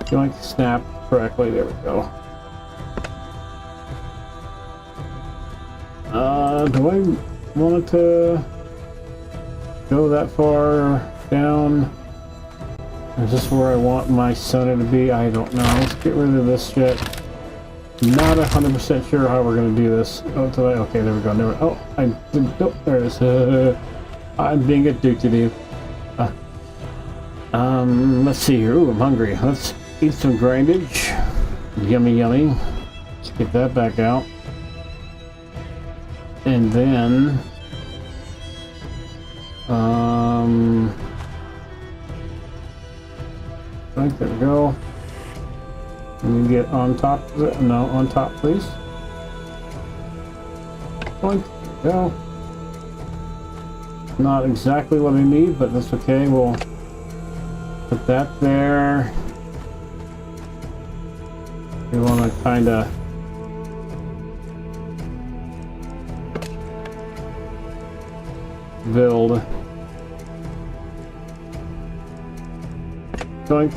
Speaker 4: joint snap correctly. There we go. Do I want it to go that far down? Is this where I want my center to be? I don't know. Let's get rid of this shit. Not 100% sure how we're gonna do this. Oh, did I? Okay, there we go. Never. Oh, I didn't. Nope, there it is. I'm being a doo-doo. Let's see here. Ooh, I'm hungry. Let's eat some grindage. Yummy, yummy. Let's get that back out. And then, right, there we go. Can you get on top of it? No, on top, please. Point. There we go. Not exactly what I need, but that's okay. We'll put that there. We want to kind of build. Doink.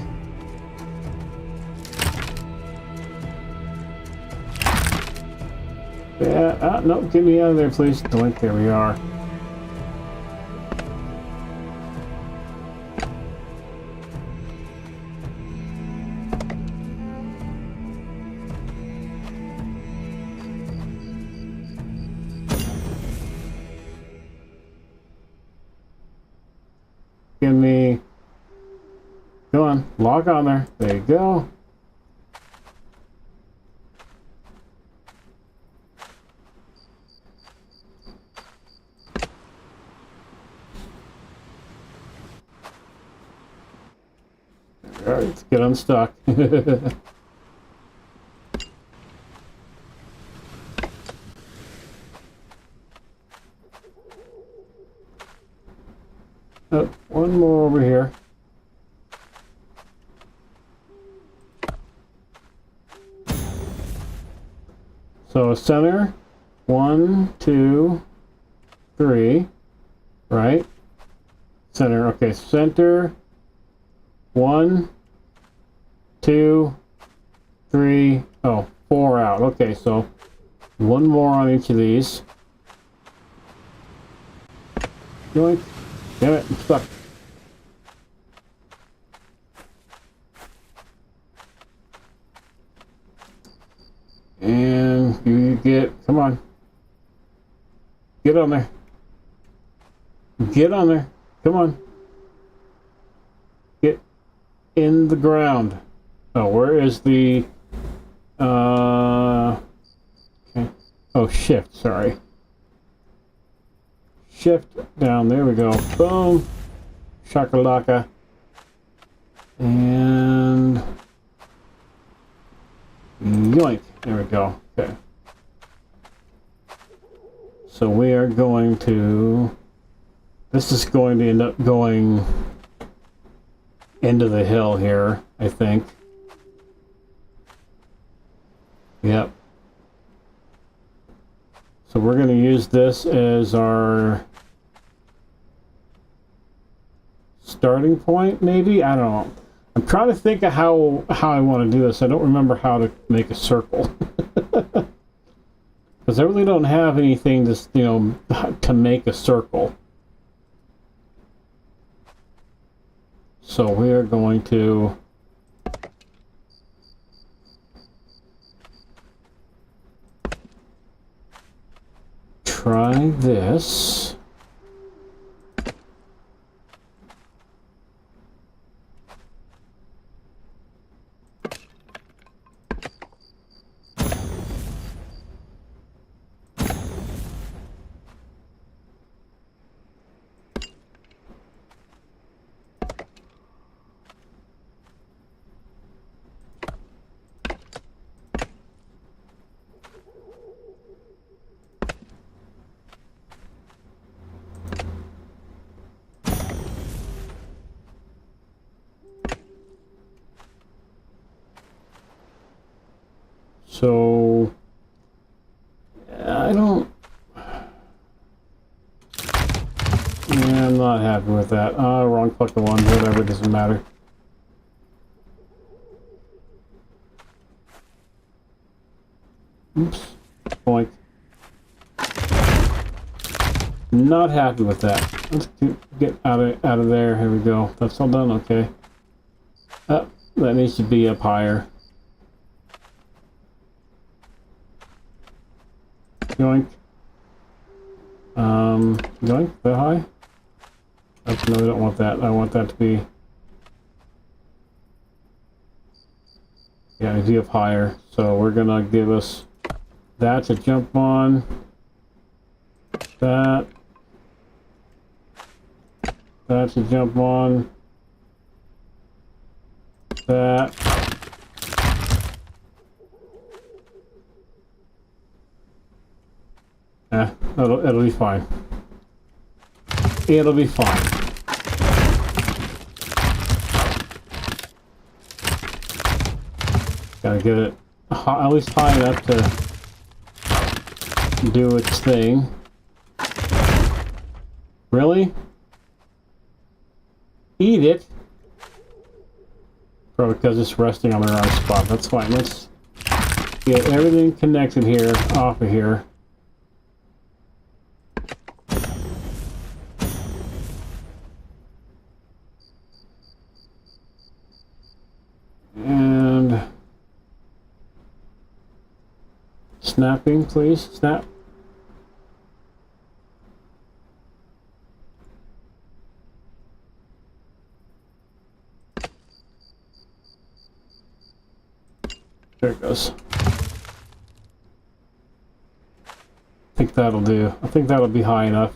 Speaker 4: Yeah, no, get me out of there, please. Doink, there we are. Give me... Go on, log on there. There you go. Alright, let's get unstuck. Oh, one more over here. So center, 1, 2, 3, right? Center, okay, center, 1, 2, 3, oh, 4 out. Okay, so one more on each of these. Yoink. Damn it, I'm stuck. And you get, come on. Get on there. Get on there. Come on. Get in the ground. Oh, where is the, okay. Oh, shift, sorry. Shift down, there we go. Boom. Shakalaka. And yoink. There we go. Okay. So we are going to... This is going to end up going into the hill here, I think. Yep. So we're going to use this as our starting point, maybe? I don't know. I'm trying to think of how I want to do this. I don't remember how to make a circle. Because I really don't have anything to, you know, to make a circle. So we're going to try this. So I don't. Yeah, I'm not happy with that. Wrong fucking one. Whatever, doesn't matter. Oops. Boink. Not happy with that. Let's get out of there. Here we go. That's all done. Okay. That needs to be up higher. Yoink. Yoink, that high? No, I don't want that. I want that to be... Yeah, I do have higher. So we're gonna give us that to jump on. That. That to jump on. That. It'll be fine. It'll be fine. Gotta get it at least high enough to do its thing. Really? Eat it? Probably because it's resting on the wrong spot. That's fine. Let's get everything connected here, off of here. And snapping, please. Snap. There it goes. I think that'll do. I think that'll be high enough.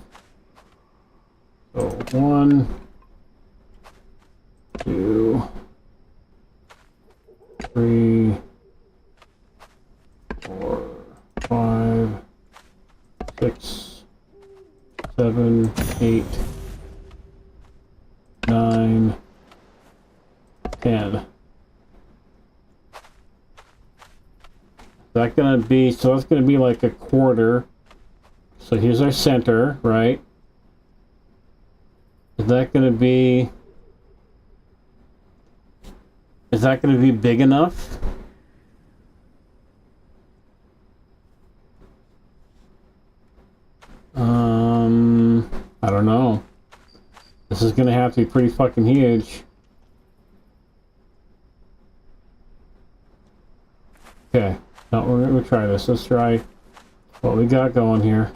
Speaker 4: So 1, 2, 3, 4, 5, 6, 7, 8, 9, 10. That's gonna be, so that's gonna be like a quarter. So here's our center, right? Is that gonna be big enough? I don't know. This is gonna have to be pretty fucking huge. Okay, now we're gonna try this. Let's try what we got going here.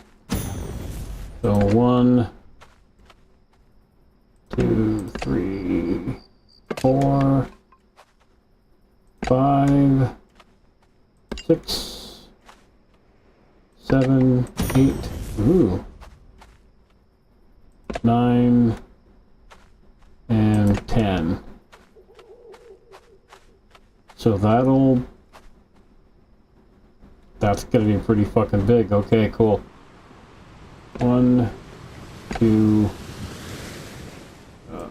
Speaker 4: So 1, 2, 3, 4, 5, 6, 7, 8, ooh, 9, and 10. So that's gonna be pretty fucking big. Okay, cool. 1, 2, 4,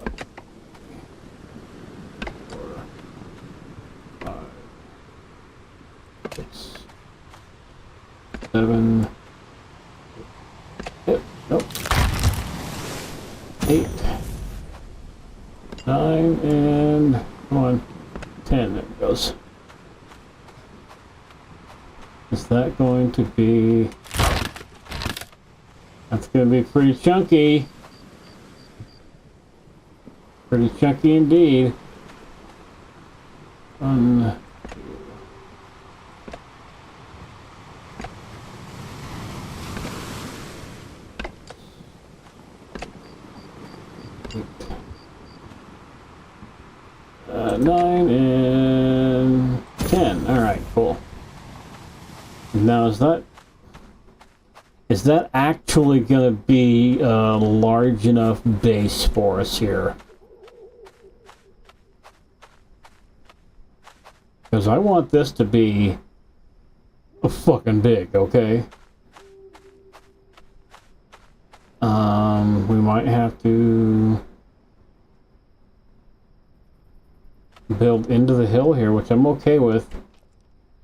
Speaker 4: 5, 6, 7, nope, 8, 9, and come on, 10. There it goes. Is that going to be... That's going to be pretty chunky. Pretty chunky indeed. 1, 2, 8, 9 and 10. Alright, cool. Now is that actually going to be a large enough base for us here? Because I want this to be fucking big, okay? We might have to build into the hill here, which I'm okay with.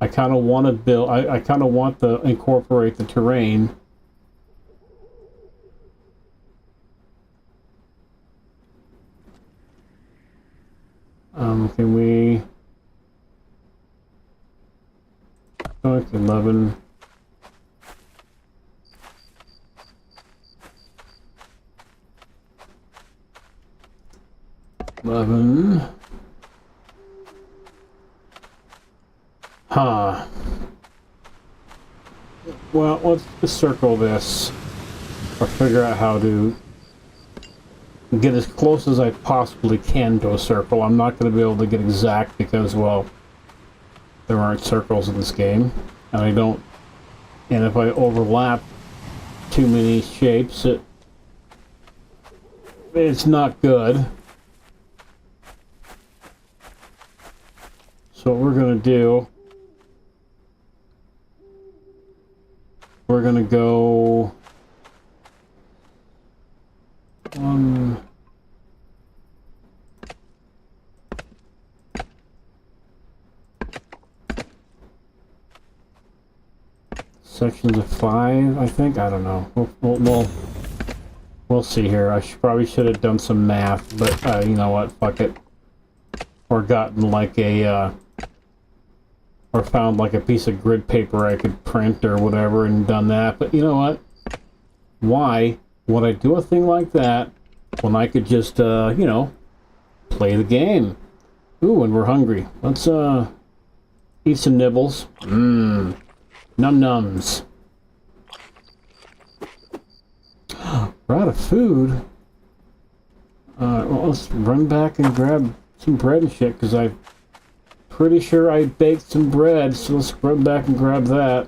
Speaker 4: I kind of want to build, I kind of want to incorporate the terrain. Can we... Oh, it's 11. 11. Huh. Well, let's just circle this. Or figure out how to get as close as I possibly can to a circle. I'm not going to be able to get exact because, well, there aren't circles in this game. And I don't... And if I overlap too many shapes, it's not good. So what we're going to do... We're going to go... sections of 5, I think. I don't know. We'll see here. I probably should have done some math, but you know what? Fuck it. Or gotten like a or found like a piece of grid paper I could print or whatever and done that. But you know what? Why would I do a thing like that when I could just you know, play the game? Ooh, and we're hungry. Let's eat some nibbles. Num-nums. We're out of food. Well, let's run back and grab some bread and shit, because I'm pretty sure I baked some bread, so let's run back and grab that.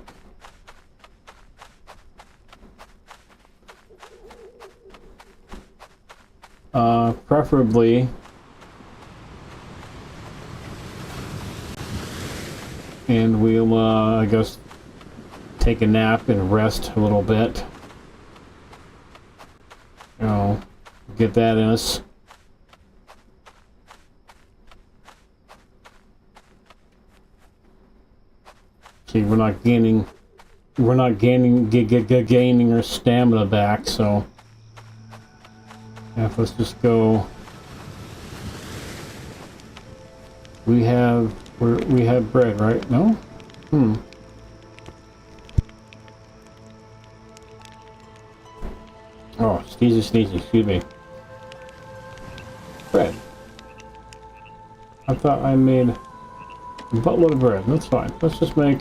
Speaker 4: Preferably... And we'll, I guess, take a nap and rest a little bit. You know, get that in us. See, we're not gaining our stamina back, so yeah, let's just go. We have bread, right? No? Oh, sneezy, excuse me. Bread. I thought I made a buttload of bread. That's fine. Let's just make...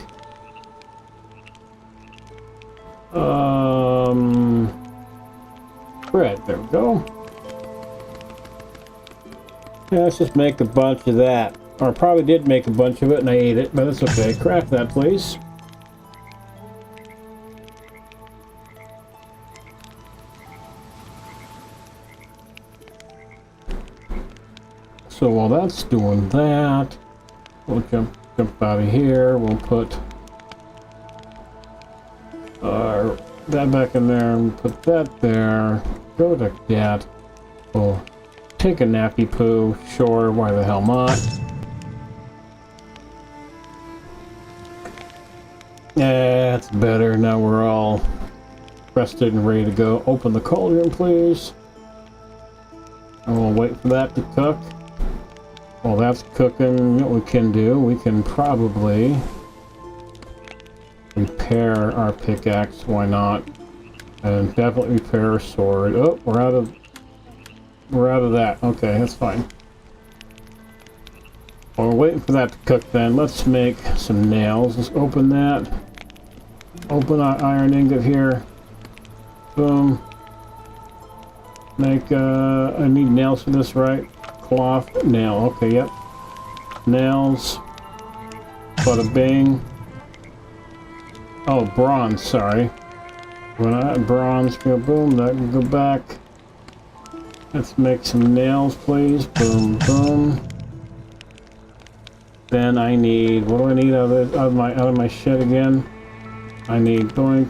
Speaker 4: bread. There we go. Yeah, let's just make a bunch of that. Or I probably did make a bunch of it and I ate it, but that's okay. Craft that, please. So while that's doing that, we'll jump out of here. We'll put that back in there and put that there. Go to that. We'll take a nappy poo. Sure, why the hell not? Yeah, that's better. Now we're all rested and ready to go. Open the cauldron, please. And we'll wait for that to cook. While that's cooking, what we can do, we can probably repair our pickaxe. Why not? And definitely repair our sword. Oh, we're out of that. Okay, that's fine. While we're waiting for that to cook, then let's make some nails. Let's open that. Open our iron ingot here. Boom. Make I need nails for this, right? Cloth, nail. Okay, yep. Nails. Bada bing. Oh, bronze, sorry. When I bronze, go boom, that can go back. Let's make some nails, please. Boom, boom. Then I need, what do I need out of my shit again? I need doink.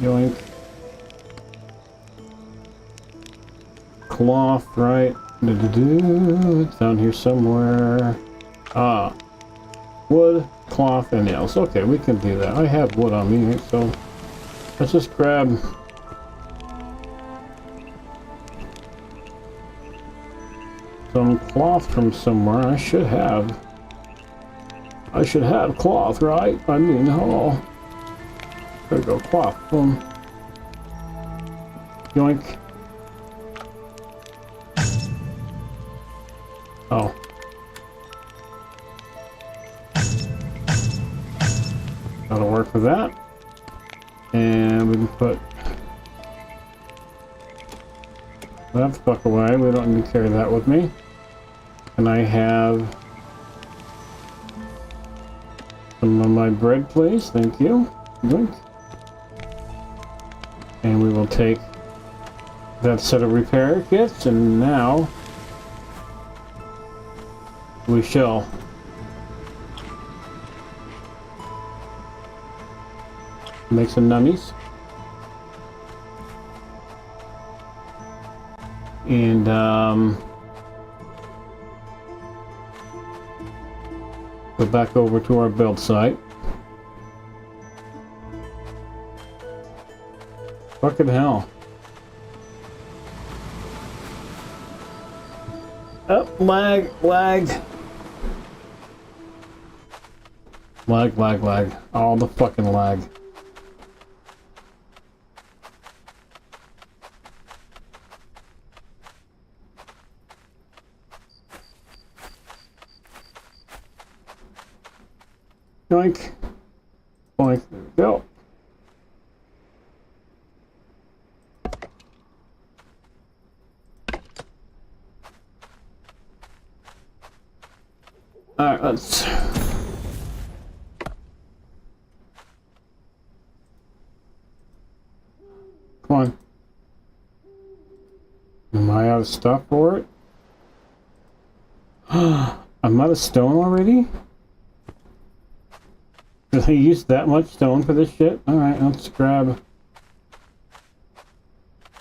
Speaker 4: Yoink. Cloth, right? It's down here somewhere. Ah. Wood, cloth, and nails. Okay, we can do that. I have wood on me, so let's just grab some cloth from somewhere. I should have cloth, right? I mean, oh. There we go, cloth. Boom. Yoink. Oh. That'll work for that. And we can put that fuck away. We don't need to carry that with me. And I have some of my bread, please. Thank you. Drink. And we will take that set of repair kits, and now we shall make some nummies. And go back over to our build site. Fucking hell. Oh, lag. Lag. All the fucking lag. Boink. Boink. There we go. Alright, let's... Come on. Am I out of stuff for it? I'm out of stone already? Did I use that much stone for this shit? Alright, let's grab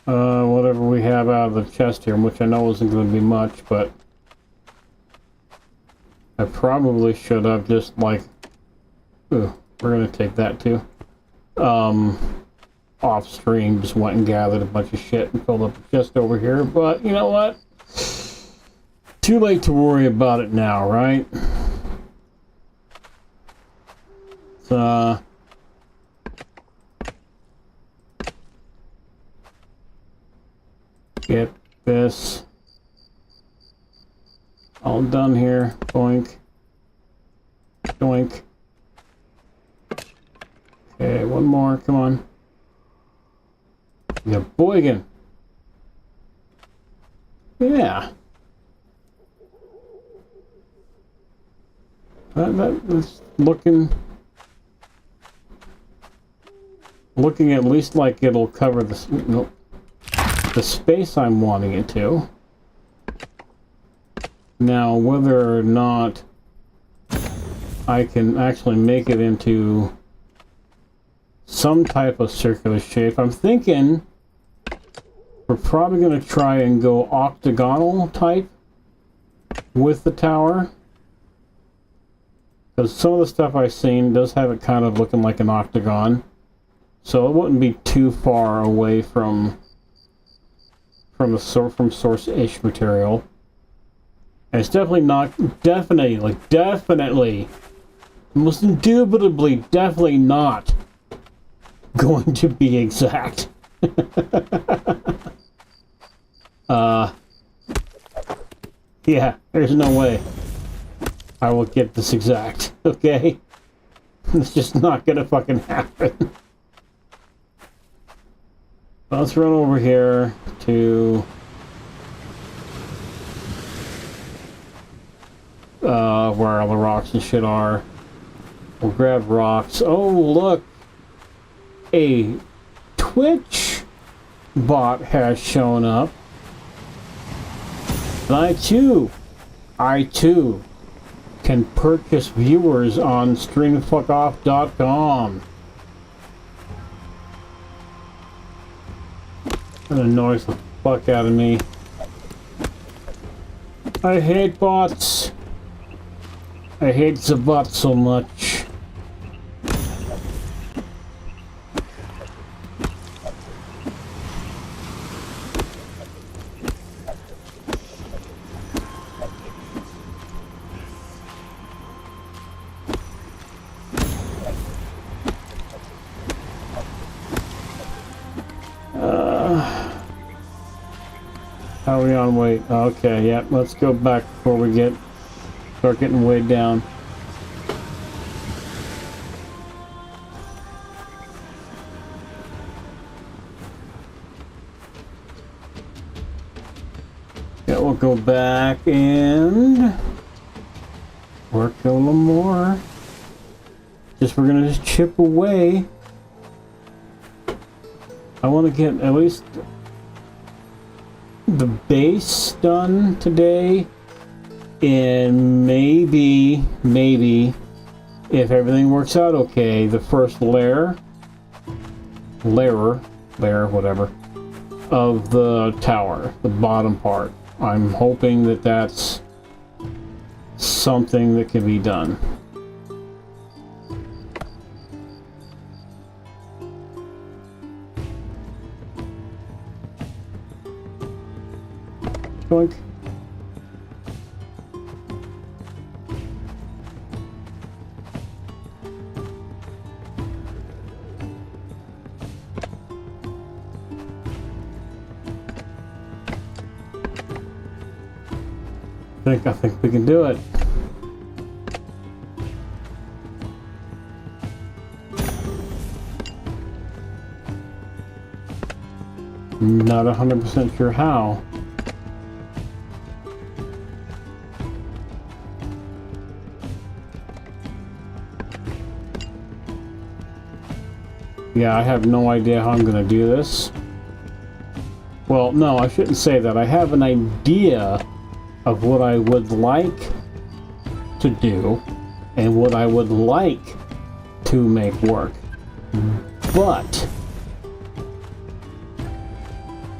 Speaker 4: whatever we have out of the chest here, which I know isn't going to be much, but I probably should have just like... Ooh, we're going to take that too. Off stream, just went and gathered a bunch of shit and filled up the chest over here, but you know what? Too late to worry about it now, right? Get this all done here. Boink. Doink. Okay, one more. Come on. Yeah, boygan. Yeah. That's looking at least like it'll cover the space I'm wanting it to. Now, whether or not I can actually make it into some type of circular shape, I'm thinking we're probably going to try and go octagonal type with the tower. Because some of the stuff I've seen does have it kind of looking like an octagon. So it wouldn't be too far away from source-ish material. And it's definitely not, definitely, most indubitably, definitely not going to be exact. Yeah, there's no way I will get this exact, okay? It's just not gonna fucking happen. Let's run over here to where all the rocks and shit are. We'll grab rocks. Oh, look! A Twitch bot has shown up. And I too can purchase viewers on streamfuckoff.com. That annoys the fuck out of me. I hate bots. I hate the bots so much. How are we on weight? Okay, yeah, let's go back before we start getting weighed down. go back and work a little more. We're gonna just chip away. I want to get at least the base done today, and maybe if everything works out okay, the first layer, whatever, of the tower, the bottom part. I'm hoping that that's something that can be done. Boink. I think we can do it. Not 100% sure how. Yeah, I have no idea how I'm going to do this. Well, no, I shouldn't say that. I have an idea of what I would like to do and what I would like to make work. But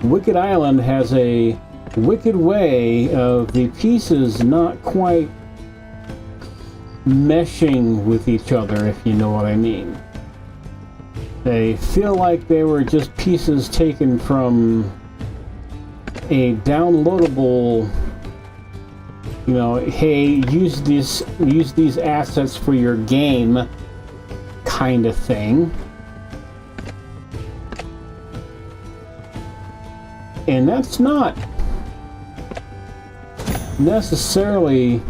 Speaker 4: Wicked Island has a wicked way of the pieces not quite meshing with each other, if you know what I mean. They feel like they were just pieces taken from a downloadable, you know, hey, use these assets for your game kind of thing. And that's not necessarily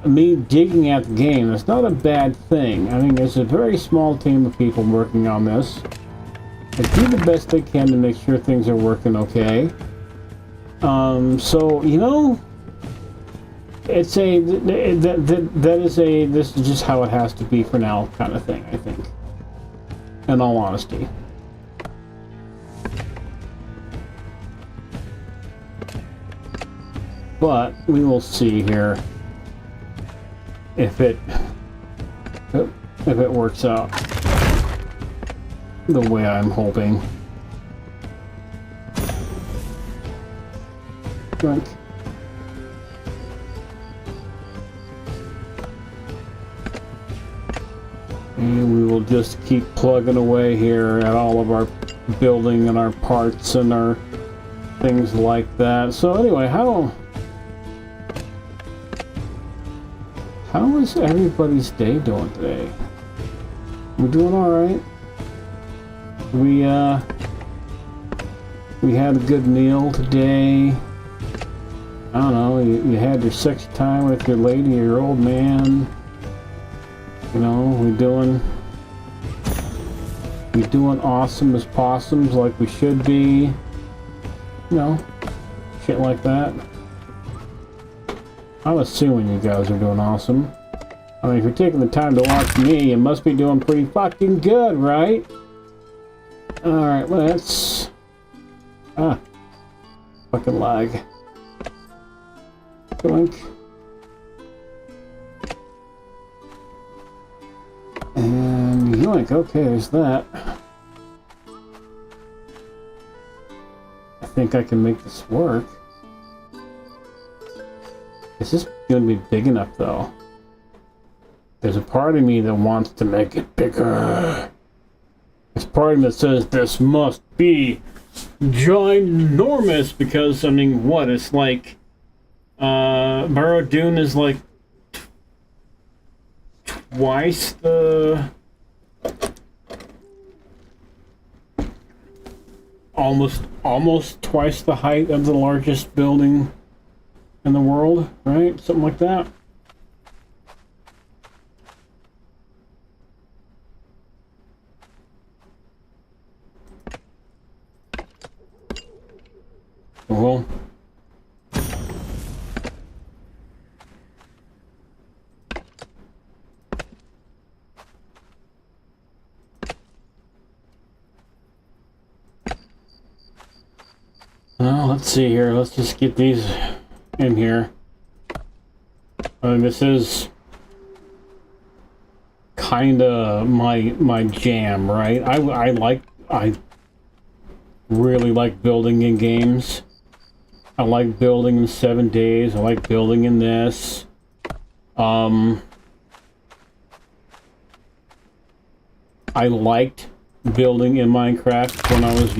Speaker 4: me digging at the game. It's not a bad thing. I mean, there's a very small team of people working on this. They do the best they can to make sure things are working okay. So, you know, it's a, this is just how it has to be for now kind of thing, I think. In all honesty. But we will see here if it works out the way I'm hoping. Drink. And we will just keep plugging away here at all of our building and our parts and our things like that. So anyway, how is everybody's day doing today? We're doing all right. We had a good meal today. I don't know, you had your sexy time with your lady or your old man. You know, we doing awesome as possums like we should be. You know, shit like that. I'm assuming you guys are doing awesome. I mean, if you're taking the time to watch me, you must be doing pretty fucking good, right? Alright, let's... fucking lag. Blink. And yoink, okay, there's that. I think I can make this work. Is this going to be big enough, though? There's a part of me that wants to make it bigger. There's a part of me that says this must be ginormous because, I mean, what? It's like, Barad-dûr is like twice the... Almost twice the height of the largest building in the world, right? Something like that. Well, let's see here. Let's just get these in here. This is kind of my jam, right? I really like building in games. I like building in 7 days. I like building in this. I liked building in Minecraft when I was,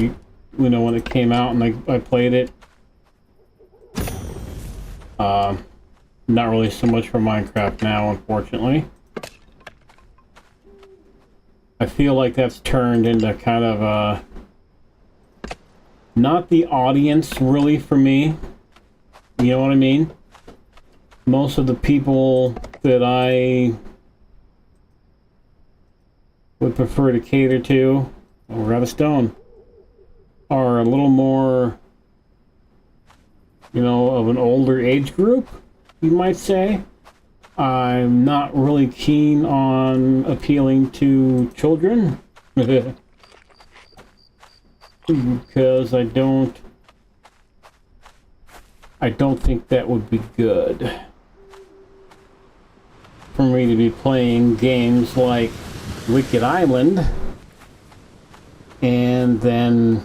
Speaker 4: when it came out and I played it. Not really so much for Minecraft now, unfortunately. I feel like that's turned into kind of not the audience really for me. You know what I mean? Most of the people that I would prefer to cater to, oh, we're out of stone, are a little more, of an older age group, you might say. I'm not really keen on appealing to children because I don't think that would be good for me to be playing games like Wicked Island and then,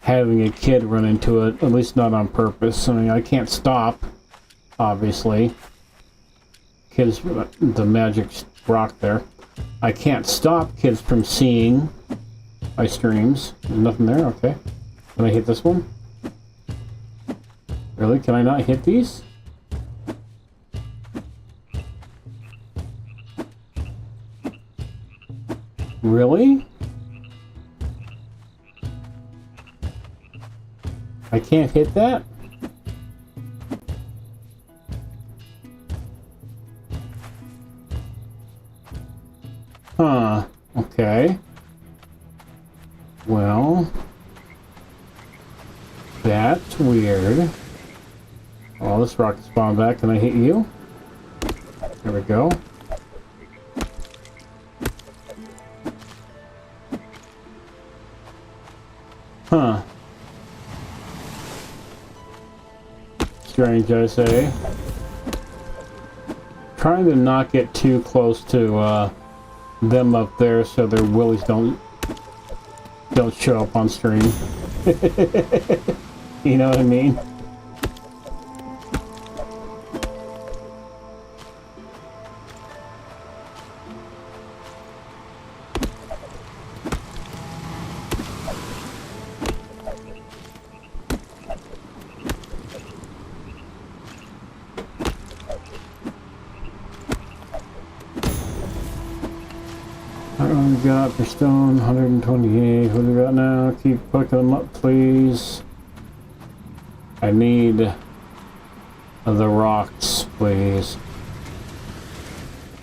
Speaker 4: having a kid run into it, at least not on purpose. I mean, I can't stop, obviously. Kids, the magic rock there. I can't stop kids from seeing my streams. There's nothing there? Okay. Can I hit this one? Really? Can I not hit these? Really? I can't hit that? Huh. Okay. Well, that's weird. Oh, this rocket spawned back. Can I hit you? There we go. Huh. Strange, I say. Trying to not get too close to them up there so their willies don't show up on stream. You know what I mean? We got for stone, 128. What do we got now? Keep picking them up, please. I need the rocks, please.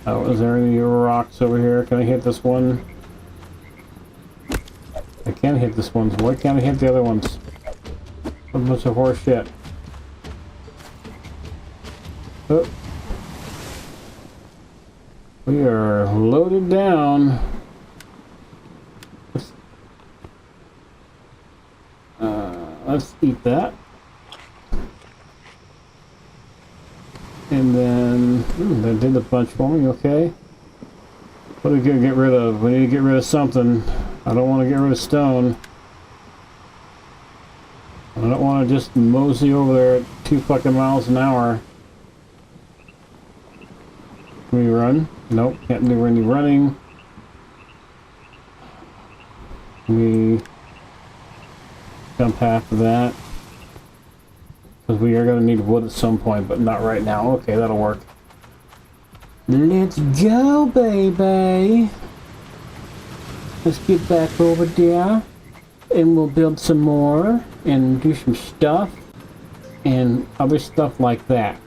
Speaker 4: Oh, is there any rocks over here? Can I hit this one? I can't hit this one, so why can't I hit the other ones? What a bunch of horse shit. Oh. We are loaded down. Let's eat that. And then, that did a bunch for me, okay. What are we gonna get rid of? We need to get rid of something. I don't want to get rid of stone. I don't want to just mosey over there at 2 fucking miles an hour. Can we run? Nope, can't do any running. We jump half of that. Because we are going to need wood at some point, but not right now. Okay, that'll work. Let's go, baby! Let's get back over there. And we'll build some more. And do some stuff. And other stuff like that.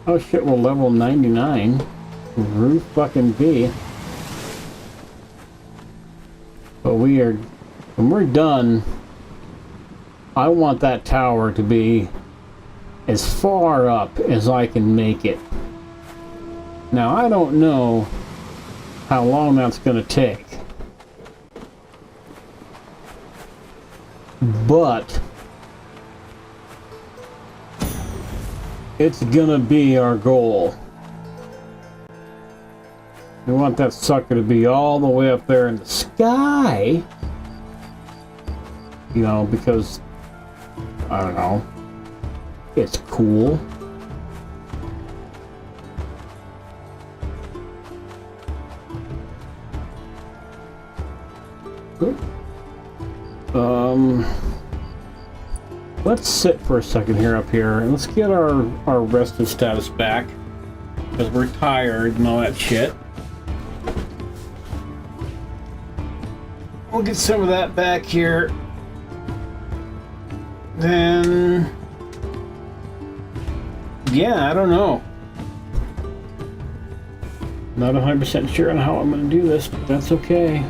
Speaker 4: Oh shit, we're level 99. Roof fucking B. But we are... when we're done, I want that tower to be as far up as I can make it. Now, I don't know how long that's going to take. But it's gonna be our goal. We want that sucker to be all the way up there in the sky. You know, because, I don't know, it's cool. Let's sit for a second here up here and let's get our rested status back because we're tired and all that shit. We'll get some of that back here. Then, yeah, I don't know. Not 100% sure on how I'm going to do this, but that's okay.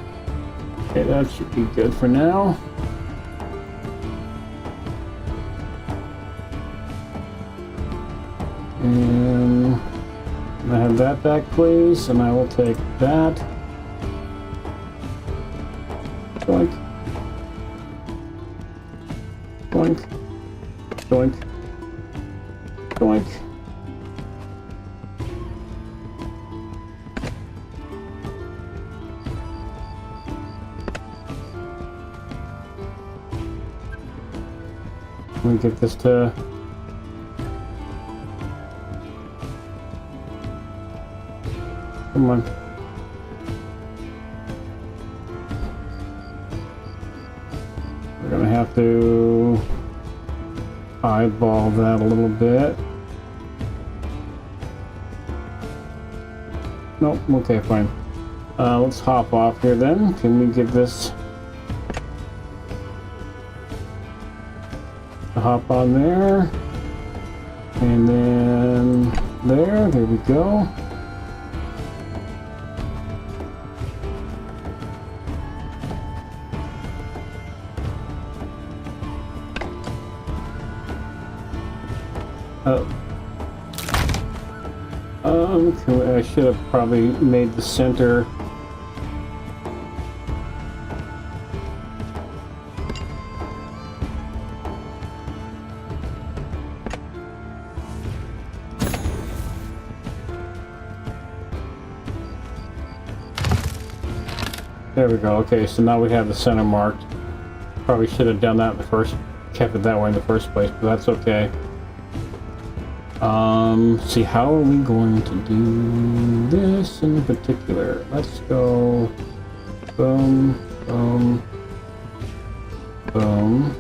Speaker 4: Okay, that should be good for now. And I have that back, please, and I will take that. Doink. Doink. Doink. Doink. Let me get this to... Come on. We're gonna have to eyeball that a little bit. Nope, okay, fine. Let's hop off here then. Can we get this to hop on there? And then there we go. I should have probably made the center. There we go. Okay, so now we have the center marked. Probably should have done that in the first, kept it that way in the first place, but that's okay. See, how are we going to do this in particular? Let's go boom, boom, boom.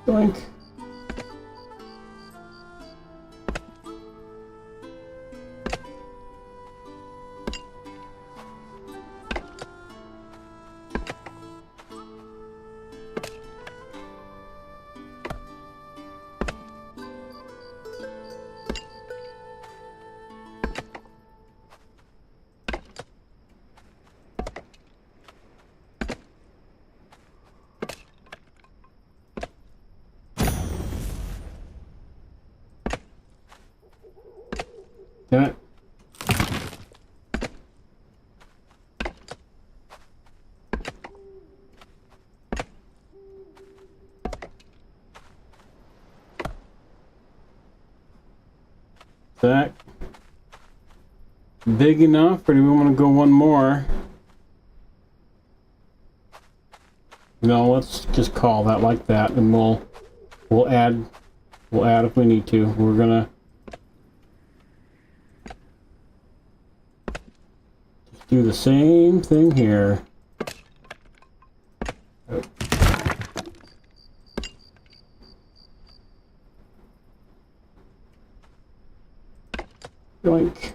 Speaker 4: Doink. That. That big enough, or do we want to go one more? No, let's just call that like that, and we'll add if we need to. We're gonna do the same thing here. Oh. Yoink.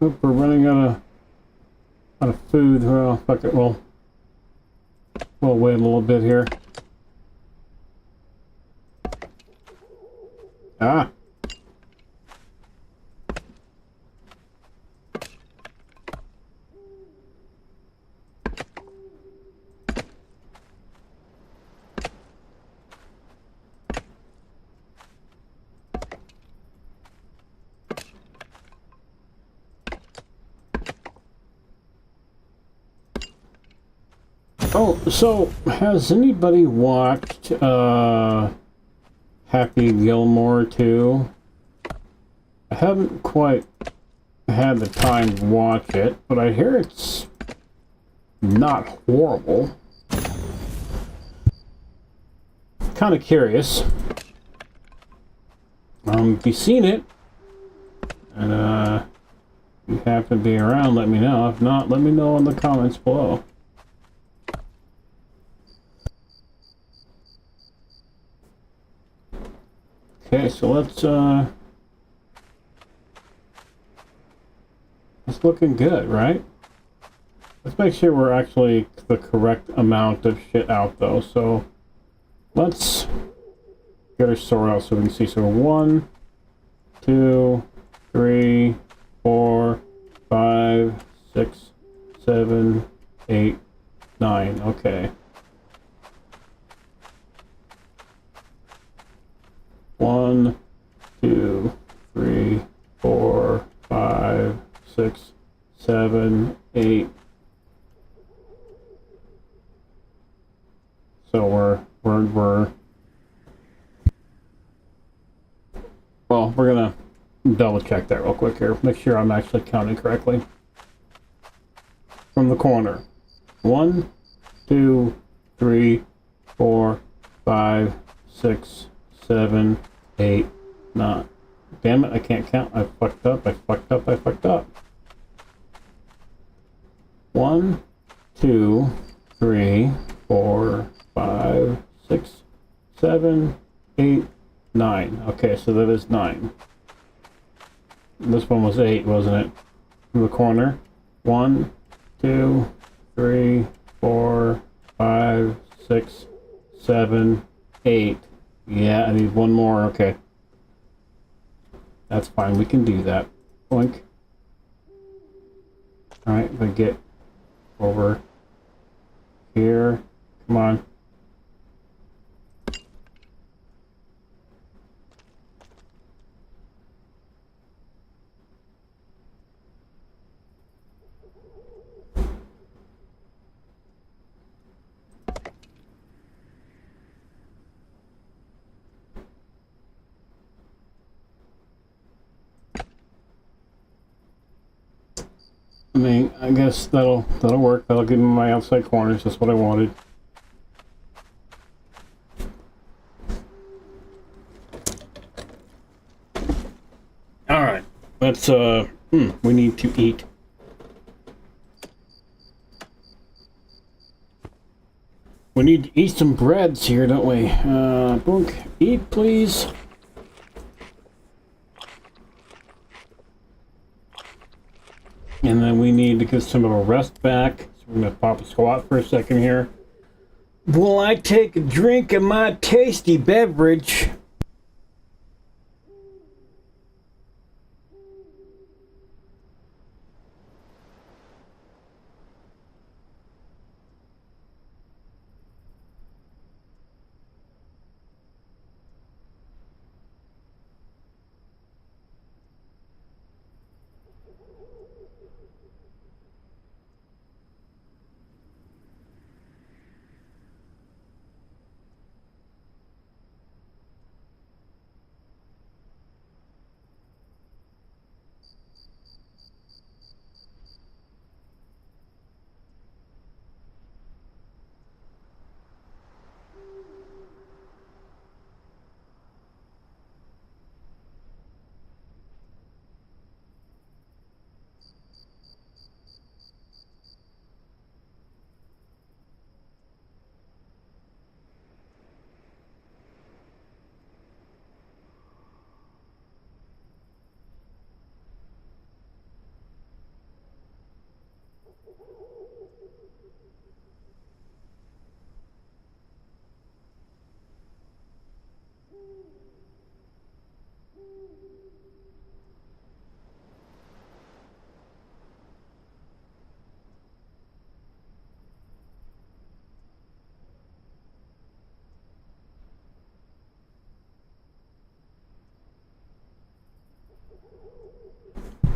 Speaker 4: Oop, we're running out of food. Well, fuck it. We'll wait a little bit here. Ah. Oh, so has anybody watched Happy Gilmore 2? I haven't quite had the time to watch it, but I hear it's not horrible. Kind of curious. If you've seen it, and you happen to be around, let me know. If not, let me know in the comments below. Okay, so it's looking good, right? Let's make sure we're actually the correct amount of shit out, though. So let's get our sword out so we can see. So 1, 2, 3, 4, 5, 6, 7, 8, 9. Okay. 1, 2, 3, 4, 5, 6, 7, 8. So we're well, we're gonna double check that real quick here. Make sure I'm actually counting correctly. From the corner. 1, 2, 3, 4, 5, 6, 7, 8, 9. Damn it, I can't count. I fucked up. 1, 2, 3, 4, 5, 6, 7, 8, 9. Okay, so that is 9. This one was 8, wasn't it? In the corner. 1, 2, 3, 4, 5, 6, 7, 8. Yeah, I need one more. Okay. That's fine. We can do that. Boink. Alright, if I get over here. Come on. I mean, I guess that'll work. That'll give me my outside corners. That's what I wanted. All right. Let's we need to eat. We need to eat some breads here, don't we? Book, eat, please. And then we need to get some of a rest back. So we're going to pop a squat for a second here. Will I take a drink of my tasty beverage?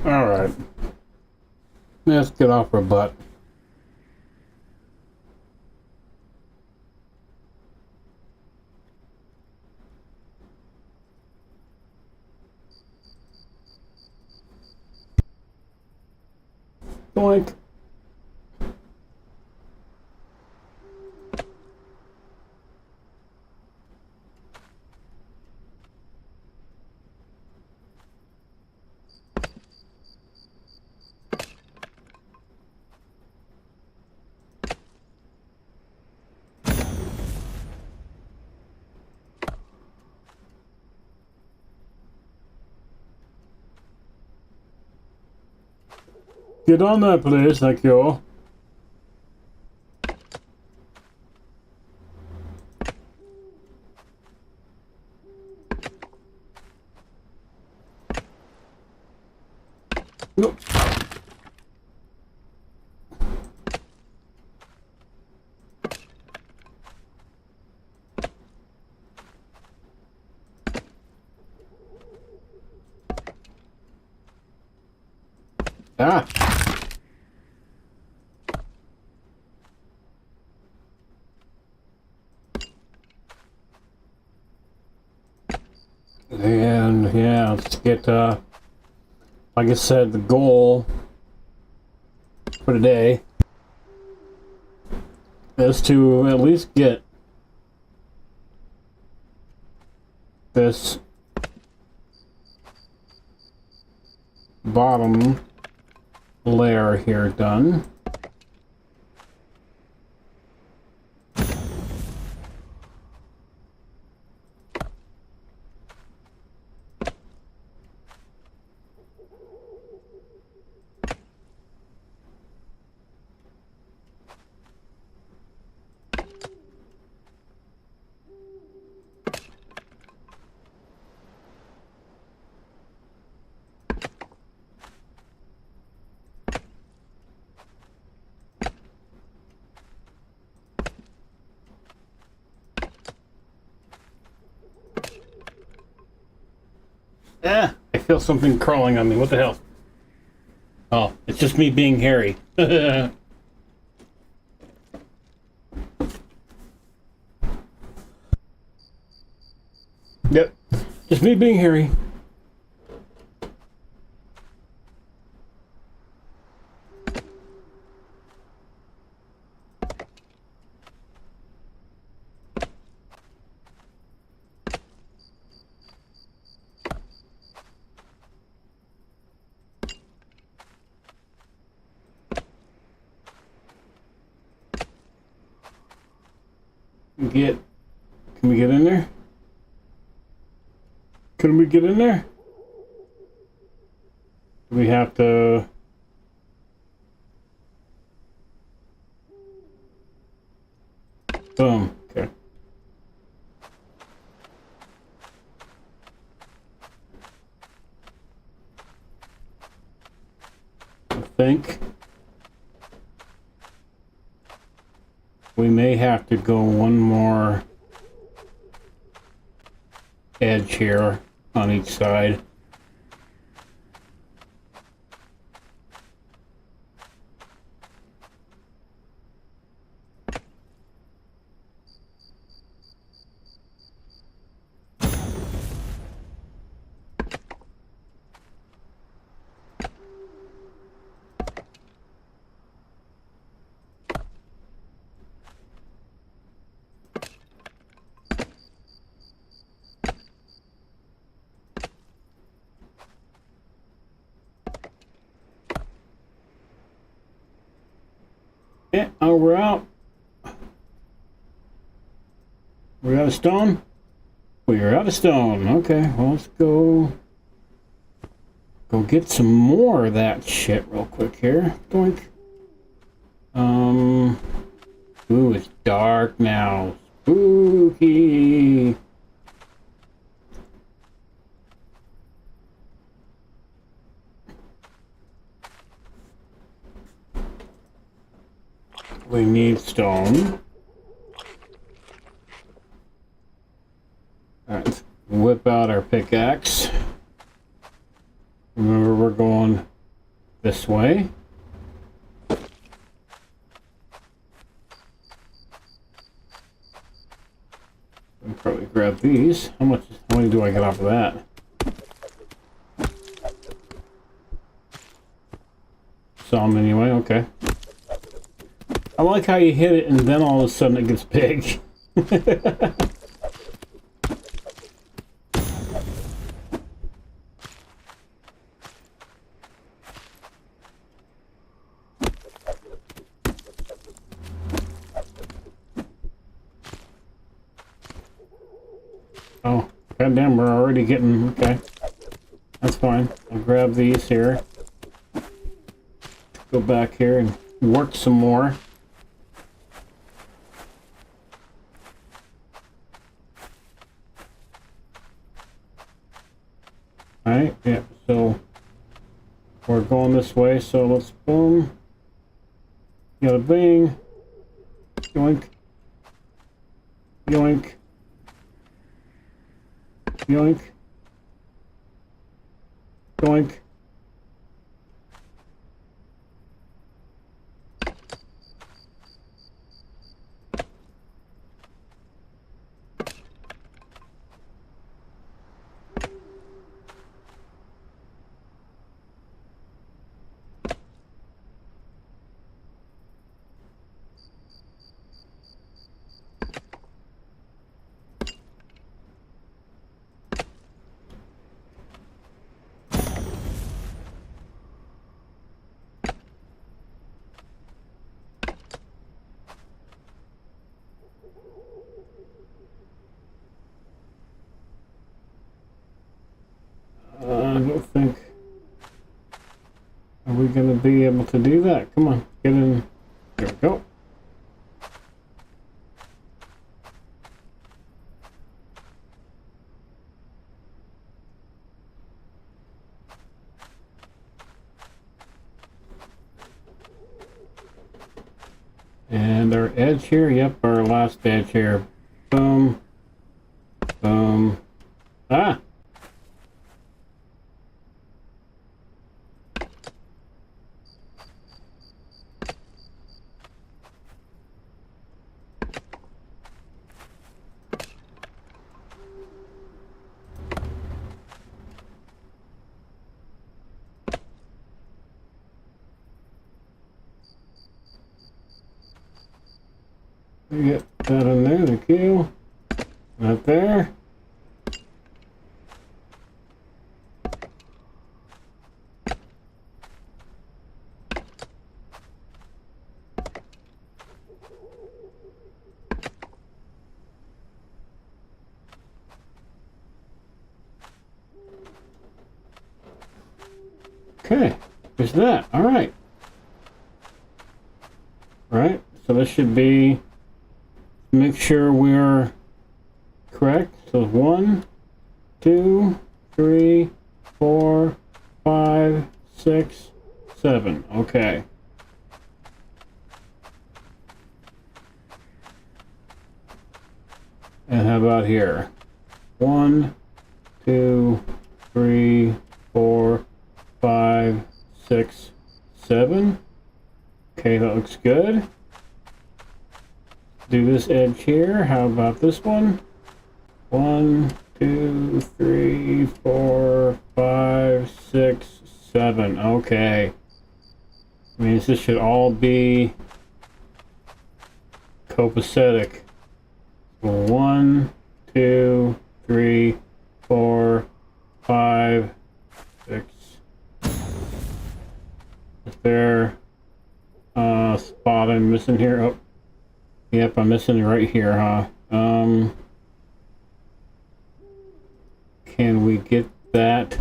Speaker 4: Alright. Let's get off our butt. Boink. Get on that, please, thank you. Nope. Ah. And yeah, let's get like I said, the goal for today is to at least get this bottom layer here done. Ah, I feel something crawling on me. What the hell? Oh, it's just me being hairy. Yep, just me being hairy. Can we get in there? Can we get in there? Do we have to... Boom, okay. I think we may have to go one more edge here on each side. Yeah, oh, we're out. We're out of stone? We're out of stone. Okay, well, let's go get some more of that shit real quick here. Doink. Ooh, it's dark now. Spooky. We need stone. Alright, whip out our pickaxe. Remember, we're going this way. I'll probably grab these. How many do I get off of that? Some anyway, okay. I like how you hit it and then all of a sudden it gets big. Oh, goddamn, we're already getting, okay. That's fine. I'll grab these here. Go back here and work some more. Alright, yeah, so we're going this way, so let's boom. Got a bing. Yoink. Yoink. Yoink. Yoink. I don't think... Are we going to be able to do that? Come on, get in. There we go. And our edge here, yep, our last edge here. Boom. Boom. Ah! Get that in there, thank you. Not there. Okay, there's that. All right. All right, so this should be... Make sure we're correct. So 1, 2, 3, 4, 5, 6, 7. Okay. And how about here? 1, 2, 3, 4, 5, 6, 7. Okay, that looks good. Do this edge here. How about this one? 1, 2, 3, 4, 5, 6, 7. Okay. Means this should all be copacetic. 1, 2, 3, 4, 5, 6. Is there a spot I'm missing here? Oh. Yep, I'm missing it right here, huh? Can we get that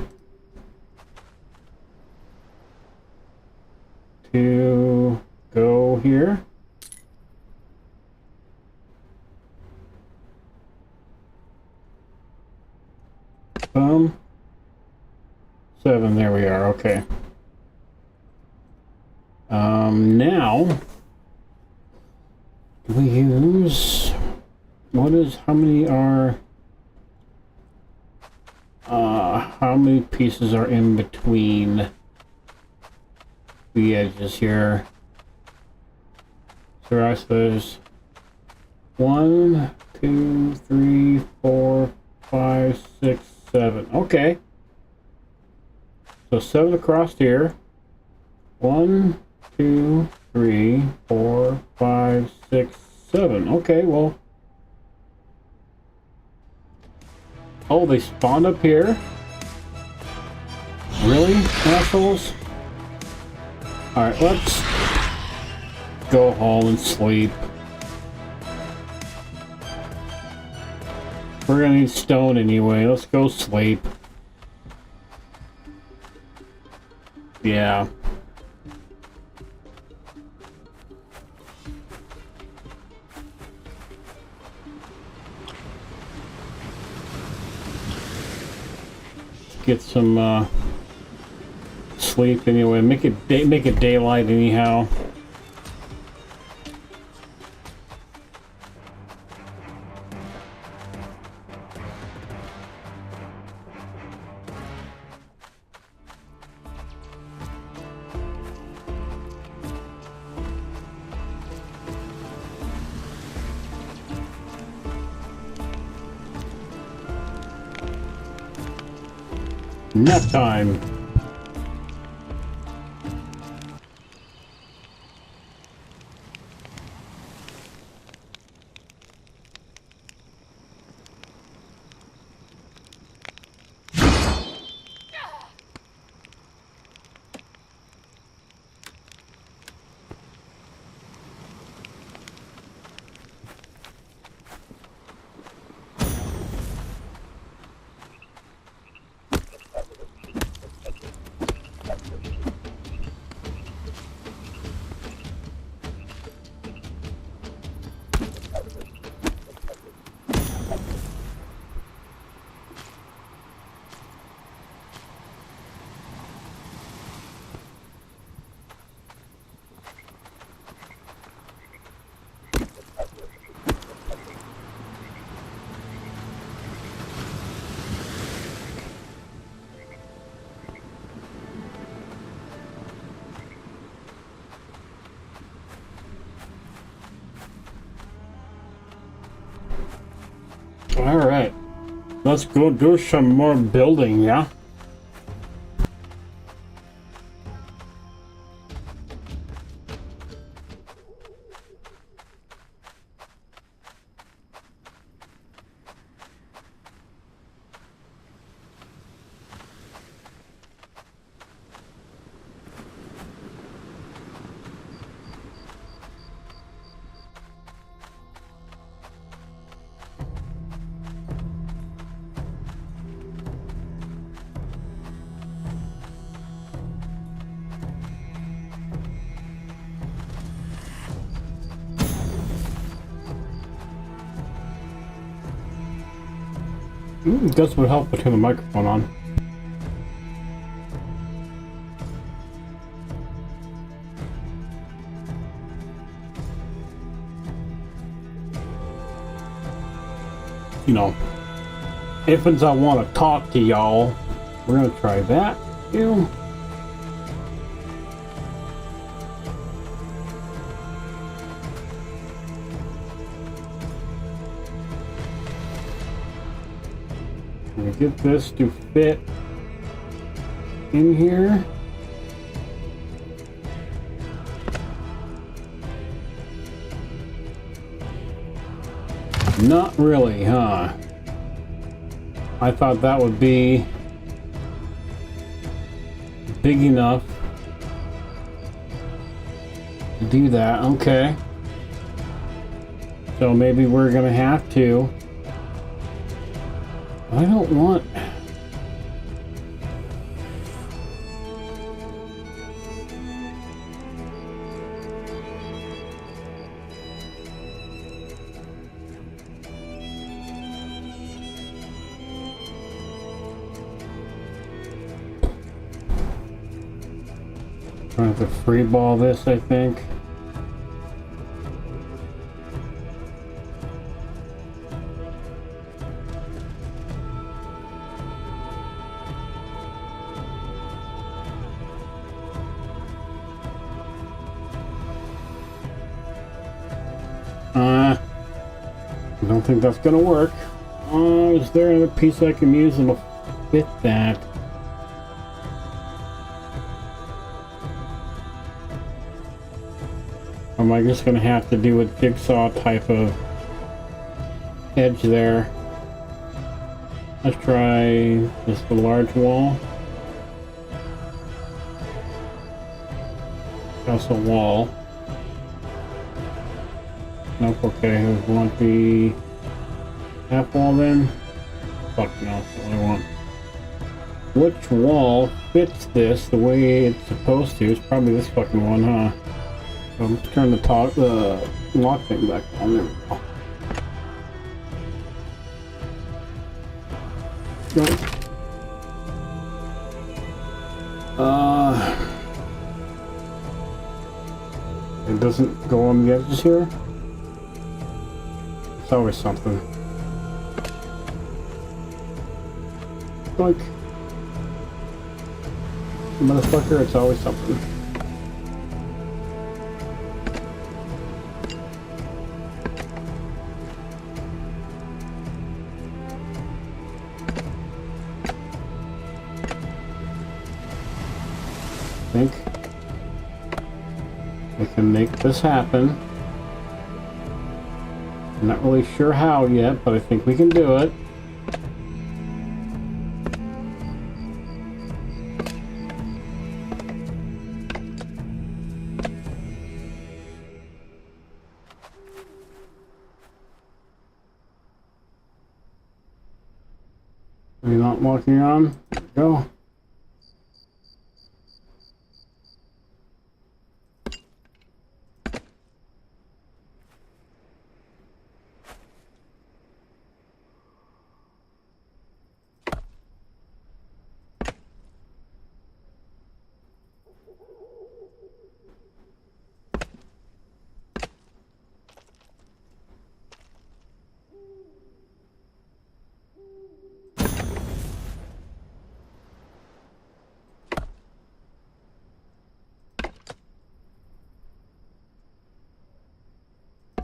Speaker 4: to go here? Boom. 7, there we are, okay. Now... we use, how many pieces are in between? the edges here. So I suppose 1, 2, 3, 4, 5, 6, 7. Okay. So 7 across here. 1, 2, 3, 4, 5, 6, 7. Okay, well. Oh, they spawned up here? Really, assholes? Alright, let's go home and sleep. We're gonna need stone anyway. Let's go sleep. Yeah. Get some sleep anyway. Make it daylight anyhow. Nap time. Alright, let's go do some more building, yeah? This would help to turn the microphone on. You know, if I want to talk to y'all, we're gonna try that. You. Get this to fit in here. Not really, huh? I thought that would be big enough to do that. Okay. So maybe we're gonna have to. I don't want... I have to free ball this, I think. I don't think that's gonna work. Is there another piece I can use that'll fit that? Or am I just gonna have to do a jigsaw type of edge there? Let's try just a large wall. That's a wall. Nope, okay, we want the half wall then? Fuck no, that's what I want. Which wall fits this the way it's supposed to? It's probably this fucking one, huh? So let's turn the lock thing back on. There we go. Right. It doesn't go on the edges here? It's always something. Like, motherfucker, it's always something. I think we can make this happen. I'm not really sure how yet, but I think we can do it. Are you not walking on? There we go.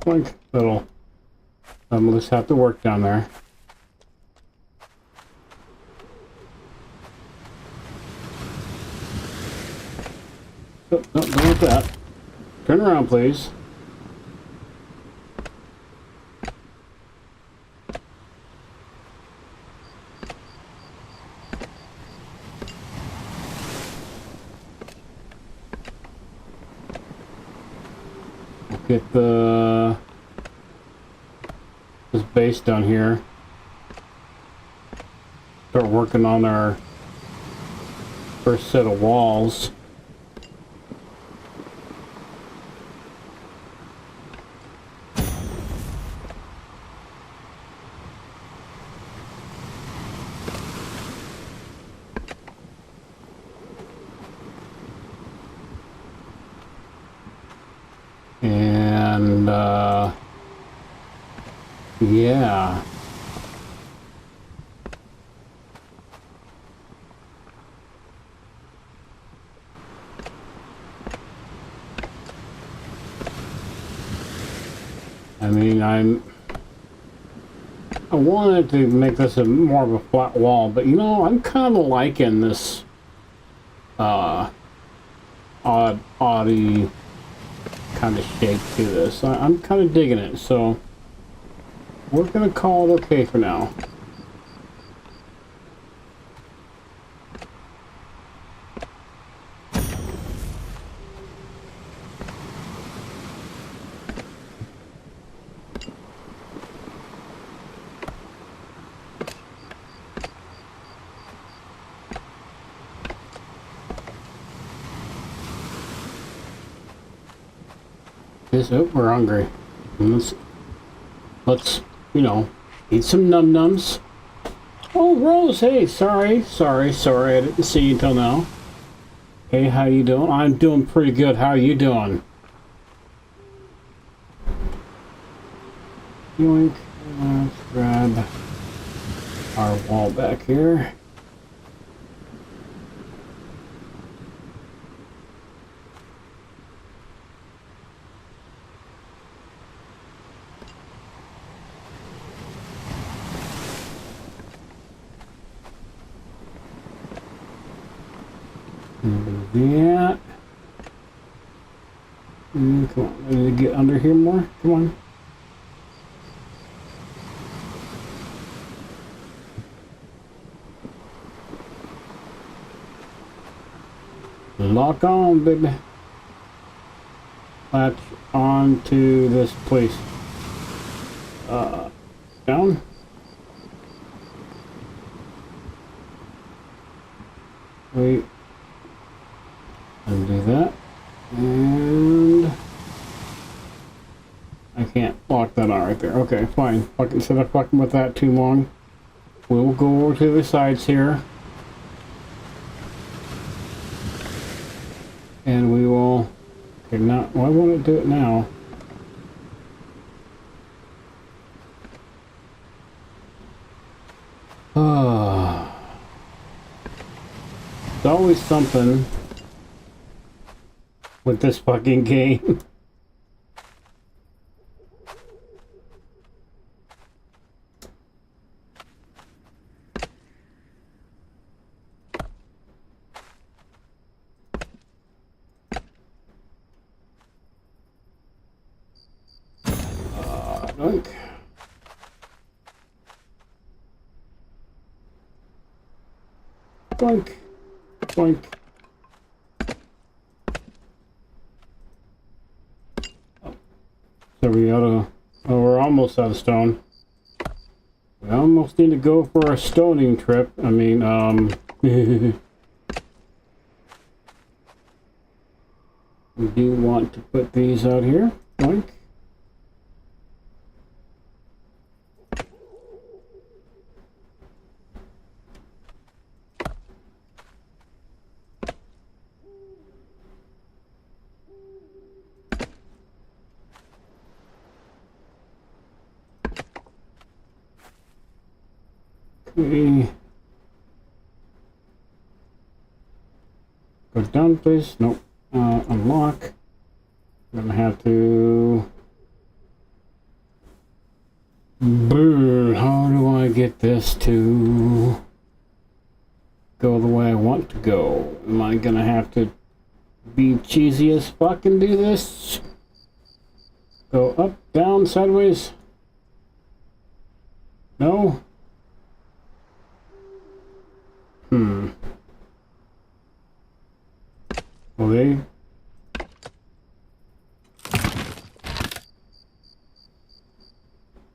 Speaker 4: Like little, we'll just have to work down there. Oh, no, don't want that. Turn around, please. Get this base down here. Start working on our first set of walls. And yeah. I mean, I wanted to make this a more of a flat wall, but you know, I'm kind of liking this oddie kind of shape to this. I'm kind of digging it, so we're gonna call it okay for now. Oh, we're hungry. Let's, you know, eat some num-nums. Oh, Rose, hey, sorry, I didn't see you until now. Hey, how you doing? I'm doing pretty good. How are you doing? Yoink. Let's grab our wall back here. that. Come on, I need to get under here more. Come on. Lock on, baby. Latch on to this place. Down. Wait. Undo that. And I can't lock that on right there. Okay, fine. Instead of fucking with that too long, we'll go over to the sides here. And we will... Okay, now... Why won't it do it now? It's always something with this fucking game. Doink. Doink. Doink. So we gotta... Oh, we're almost out of stone. We almost need to go for a stoning trip. I mean, we do want to put these out here. Doink. Okay. Go down, please. Nope. Unlock. I'm gonna have to... Brr, how do I get this to go the way I want to go? Am I gonna have to be cheesy as fuck and do this? Go up, down, sideways? No? Okay.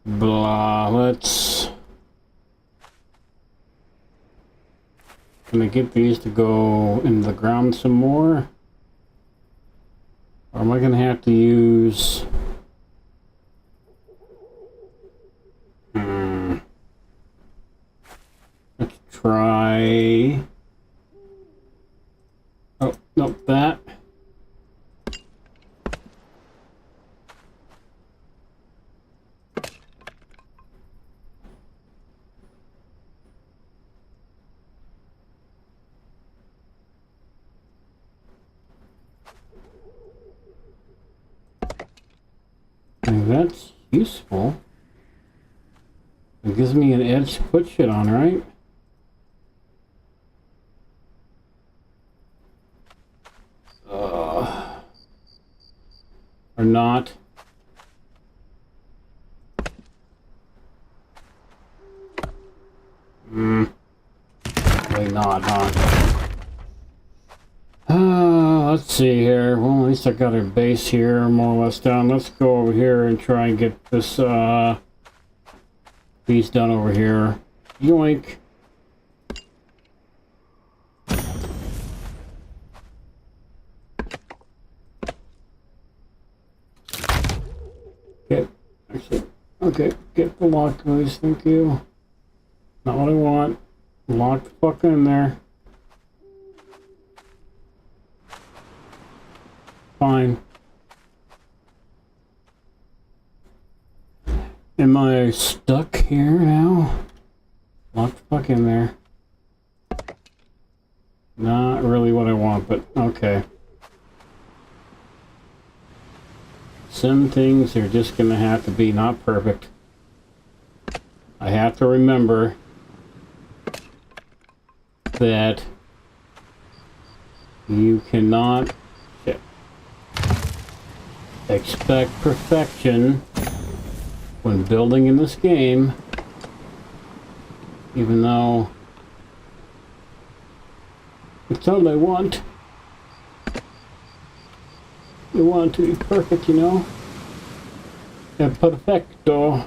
Speaker 4: Blah, let's... Can I get these to go in the ground some more? Or am I gonna have to use... Let's try... Oh, nope, that. And that's useful. It gives me an edge to put shit on, right? Or not. Probably not, huh? Let's see here. Well, at least I got our base here more or less down. Let's go over here and try and get this piece done over here. Yoink. Okay, get the lock, please, thank you. Not what I want. Lock the fuck in there. Fine. Am I stuck here now? Lock the fuck in there. Not really what I want, but okay. Some things are just gonna have to be not perfect. I have to remember that You cannot expect perfection when building in this game, even though it's all I want. You want it to be perfect, you know? Yeah, perfecto.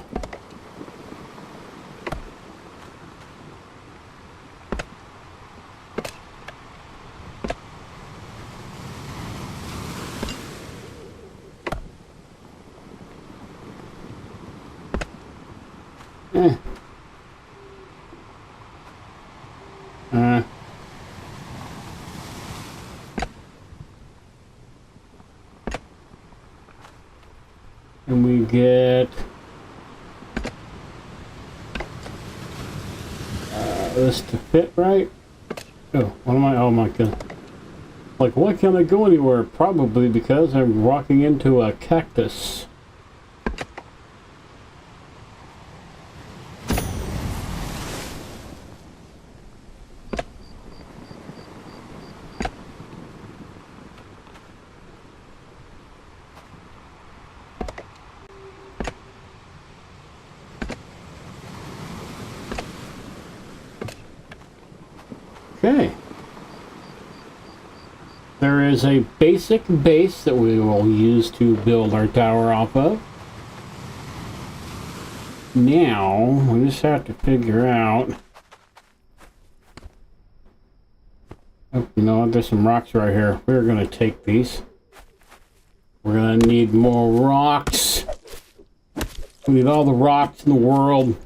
Speaker 4: And we get this to fit, right? Oh, what am I? Oh my god. Like, why can't I go anywhere? Probably because I'm walking into a cactus. Okay. There is a basic base that we will use to build our tower off of. Now, we just have to figure out... Oh, you know what? There's some rocks right here. We're going to take these. We're going to need more rocks. We need all the rocks in the world.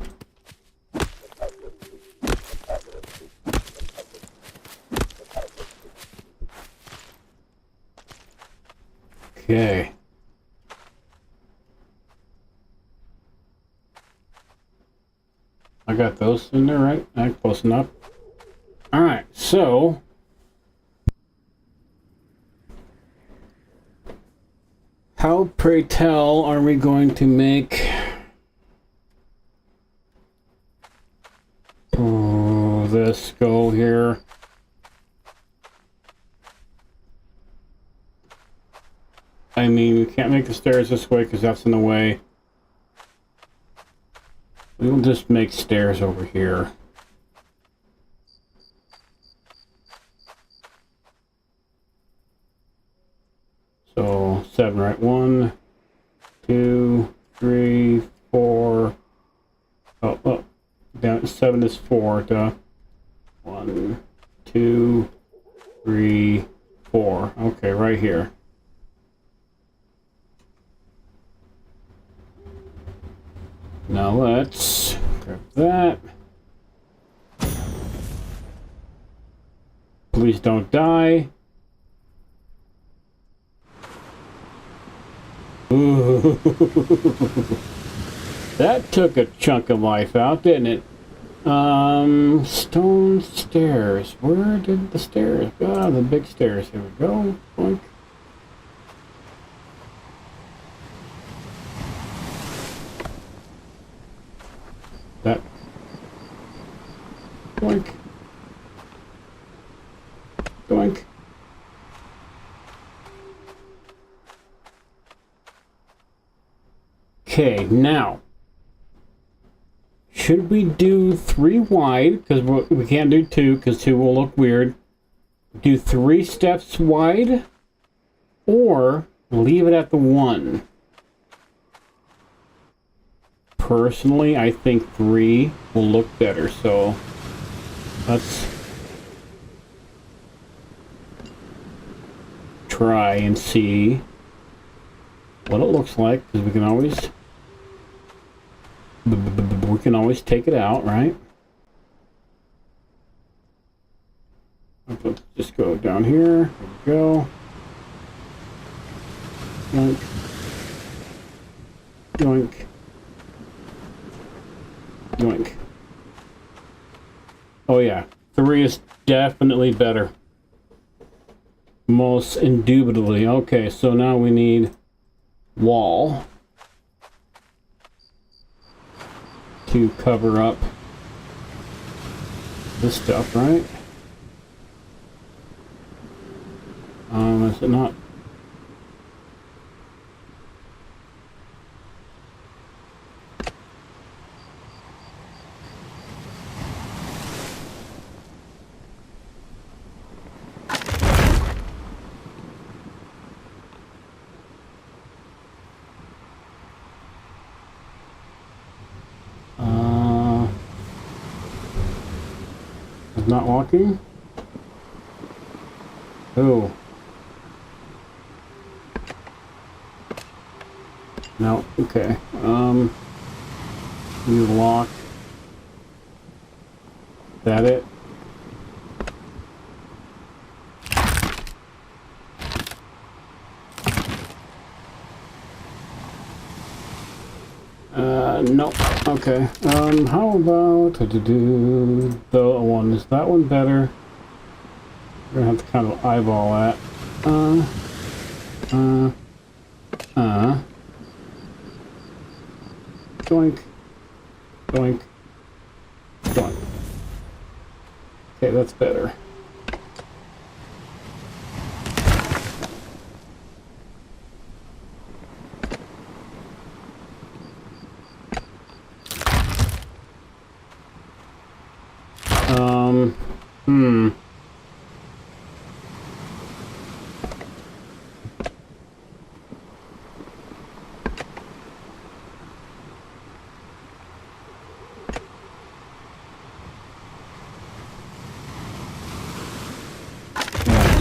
Speaker 4: Okay. I got those in there, right? Close enough. Alright, so... how, pray tell, are we going to make... this go here? I mean, we can't make the stairs this way because that's in the way. We will just make stairs over here. So, 7, right? 1, 2, 3, 4. Oh, down 7 is 4. Duh. 1, 2, 3, 4. Okay, right here. Now let's grab that. Please don't die. Ooh. That took a chunk of life out, didn't it? Stone stairs. Where did the stairs go? Oh, the big stairs. Here we go. Boink. That. Doink. Doink. Okay, now. Should we do 3 wide? Because we can't do 2, because 2 will look weird. Do 3 steps wide? Or leave it at the 1? Personally, I think 3 will look better, so let's try and see what it looks like, because we can always take it out, right? Let's just go down here. Here we go. Yoink. Yoink. Yoink. Oh yeah, 3 is definitely better. Most indubitably. Okay, so now we need wall to cover up this stuff, right? Is it not? It's not walking? Oh. No, okay. You lock. Is that it? No. Okay. How about the one? Is that one better? We're gonna have to kind of eyeball that. Doink. Doink. Doink. Okay, that's better.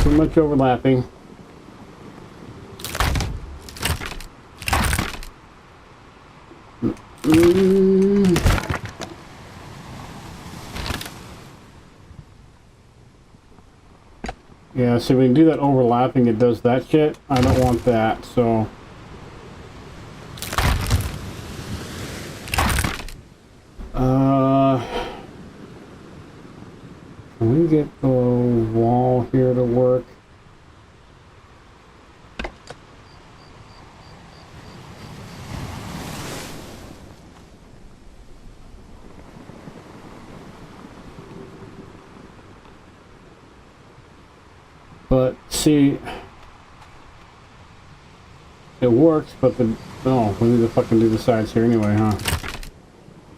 Speaker 4: Too much overlapping. Yeah, so we can do that overlapping, it does that shit. I don't want that, so... Can we get the wall here to work? But see, it works, but the oh, we need to fucking do the sides here anyway, huh?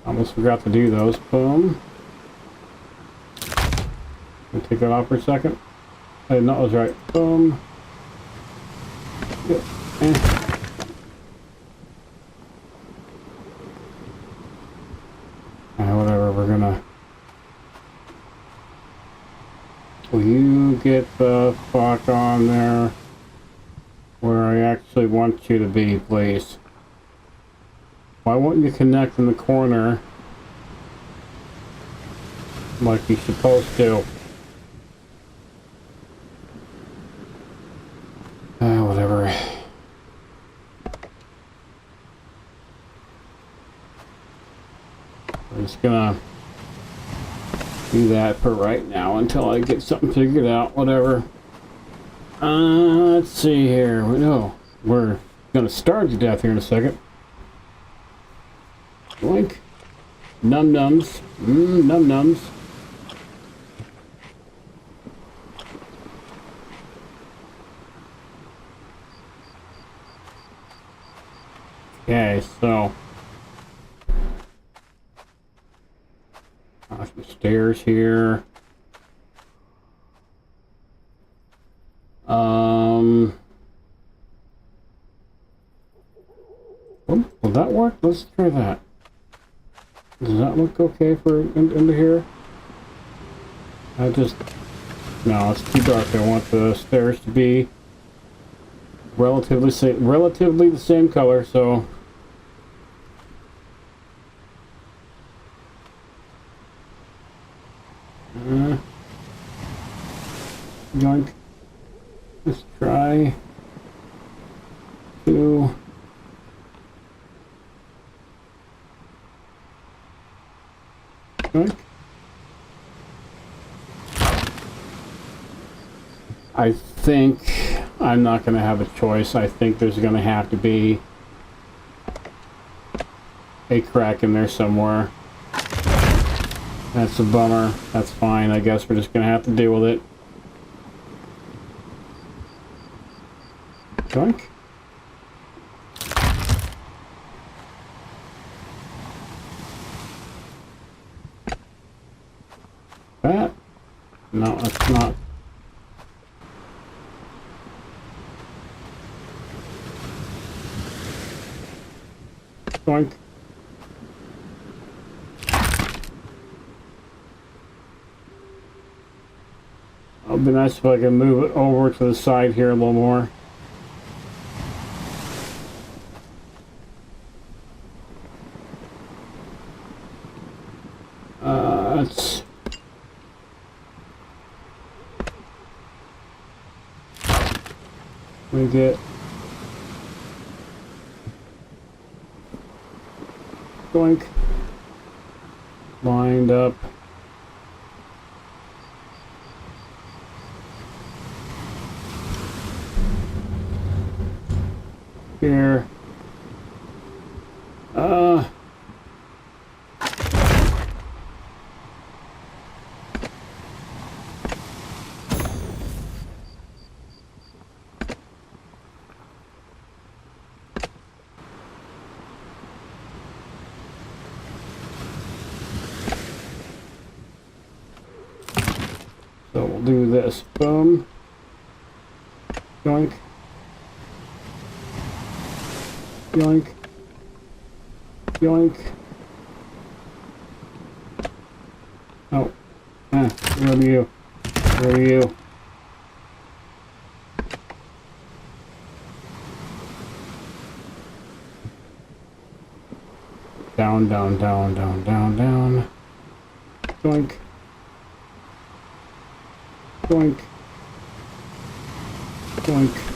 Speaker 4: Almost forgot to do those. Boom. Take that off for a second. I didn't know it was right. Boom. Yep. Whatever, we're gonna... Will you get the fuck on there where I actually want you to be, please? Why won't you connect in the corner like you're supposed to? Whatever. I'm just gonna do that for right now until I get something figured out. Whatever. Let's see here. No, we're gonna starve to death here in a second. Blink. Num nums. Num nums. Okay, so some stairs here. Will that work? Let's try that. Does that look okay for into here? No, it's too dark. I want the stairs to be relatively the same color, so yoink. Let's try to yoink. I think I'm not going to have a choice. I think there's going to have to be a crack in there somewhere. That's a bummer. That's fine. I guess we're just going to have to deal with it. Joink. That? No, it's not. Joink. It'll be nice if I can move it over to the side here a little more. Let's... We get... Boink. Lined up. Here. So we'll do this. Boom. Yoink. Yoink. Yoink. Oh. Where are you? Where are you? Down, down, down, down, down, down. Yoink. Yoink. Yoink.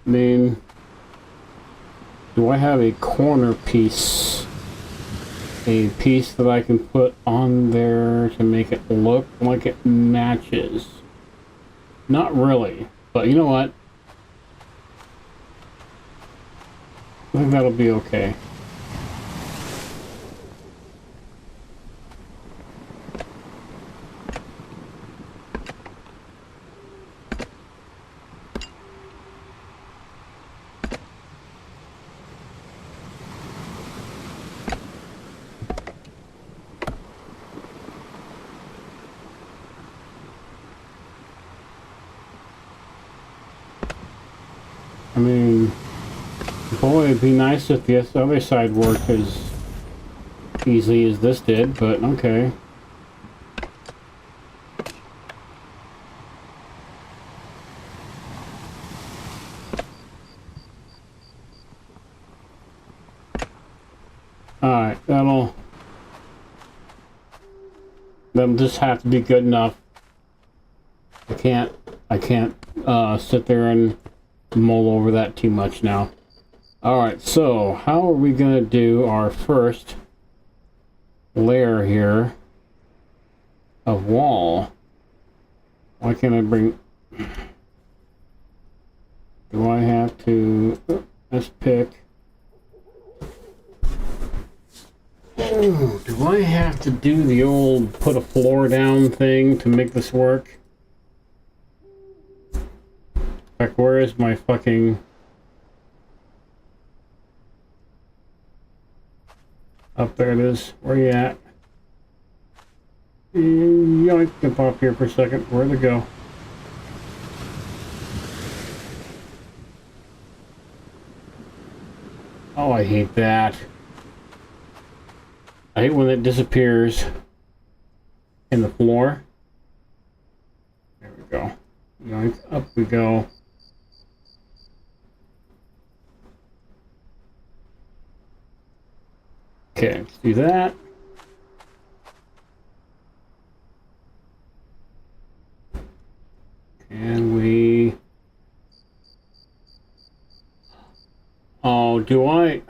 Speaker 4: I mean, do I have a corner piece? A piece that I can put on there to make it look like it matches? Not really, but you know what? I think that'll be okay. I mean, boy, it'd be nice if the other side worked as easily as this did, but okay. Alright, that'll just have to be good enough. I can't sit there and mull over that too much now. Alright, so how are we gonna do our first layer here of wall? Why can't I bring... Do I have to... Let's pick... Oh, do I have to do the old put a floor down thing to make this work? Like, where is my fucking... Up there it is. Where you at? Yoink, can pop here for a second. Where'd it go? Oh, I hate that. I hate when it disappears in the floor. There we go. Yoink, up we go. Okay, let's do that. And we... Oh, do I...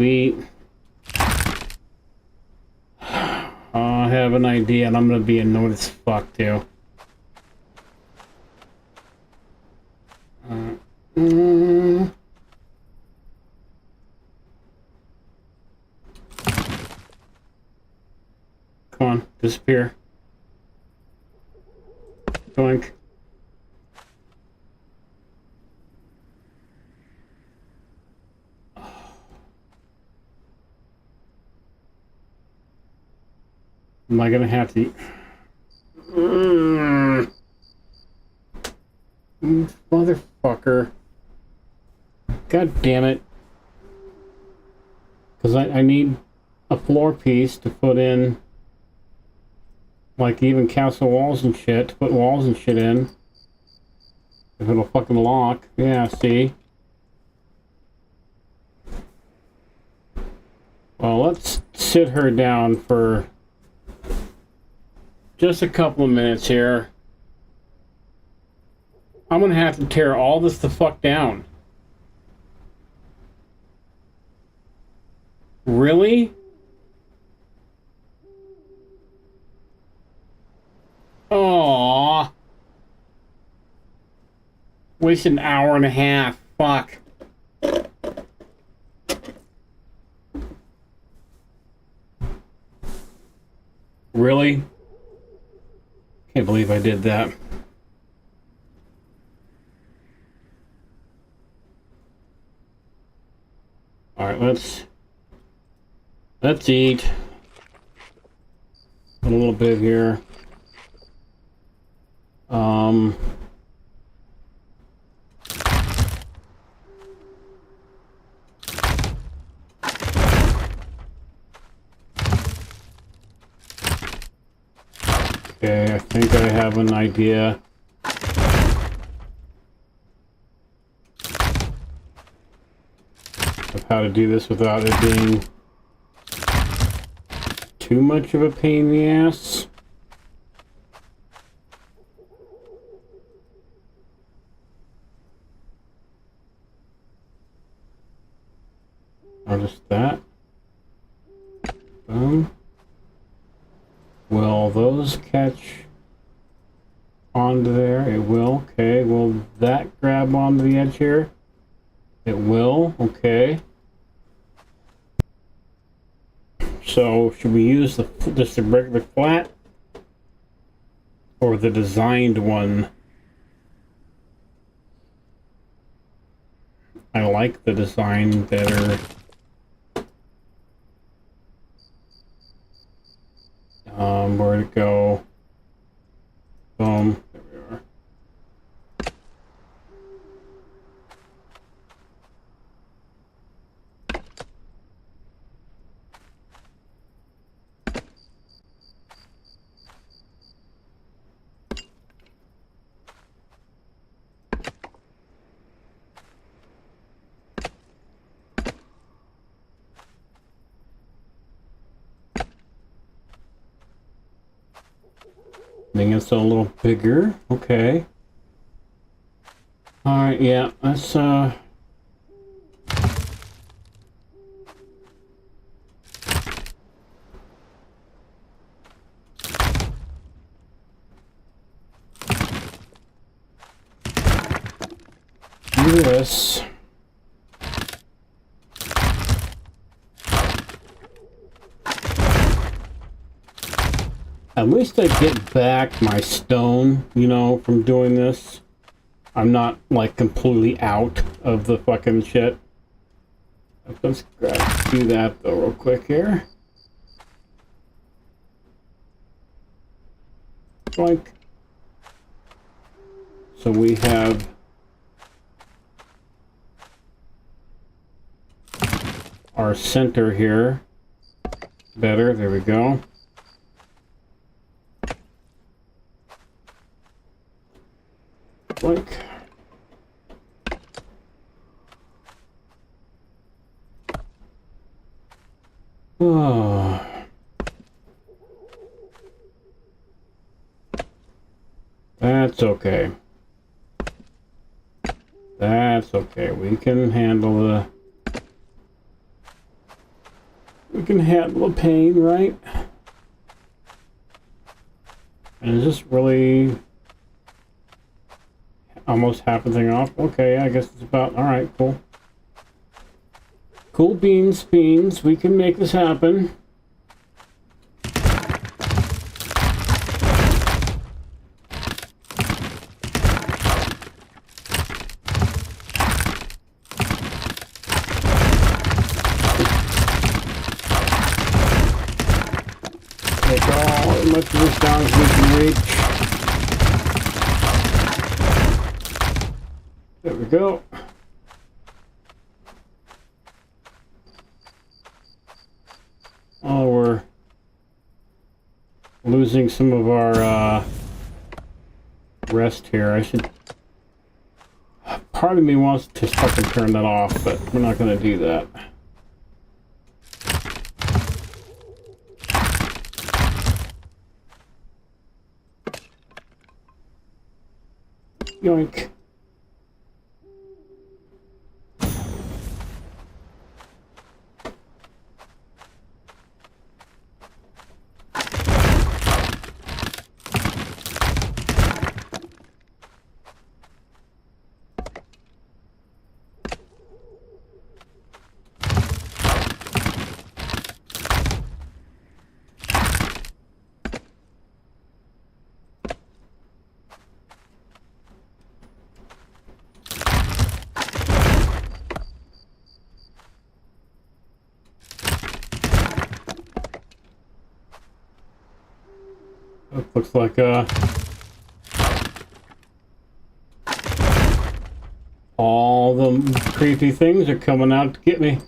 Speaker 4: I have an idea, and I'm gonna be annoyed as fuck too. Come on, disappear. Doink. Am I gonna have to... Motherfucker. God damn it. Because I need a floor piece to put in, like even castle walls and shit, to put walls and shit in. If it'll fucking lock. Yeah, see? Well, let's sit her down for just a couple of minutes here. I'm gonna have to tear all this the fuck down. Really? Aww. Wasted an hour and a half. Fuck. Really? Can't believe I did that. Alright, let's eat. A little bit here. Okay, I think I have an idea. Of how to do this without it being too much of a pain in the ass. Or just that. Boom. Will those catch onto there? It will. Okay. Will that grab onto the edge here? It will. Okay. So should we use just the regular flat or the designed one? I like the design better. Where'd it go? Boom. There we are. I think it's a little bigger. Okay. Alright, yeah, let's do this. At least I get back my stone, you know, from doing this. I'm not, like, completely out of the fucking shit. Let's do that, though, real quick here. Like. So we have our center here. Better, there we go. Like. Oh. That's okay. That's okay. We can handle We can handle the pain, right? And is this really almost half the thing off? Okay, I guess it's about, alright, cool. Cool beans, beans. We can make this happen. Take all as much of this down as we can reach. There we go. Oh, we're losing some of our rest here. I should... Part of me wants to fucking turn that off, but we're not going to do that. Yoink. Looks like all the creepy things are coming out to get me.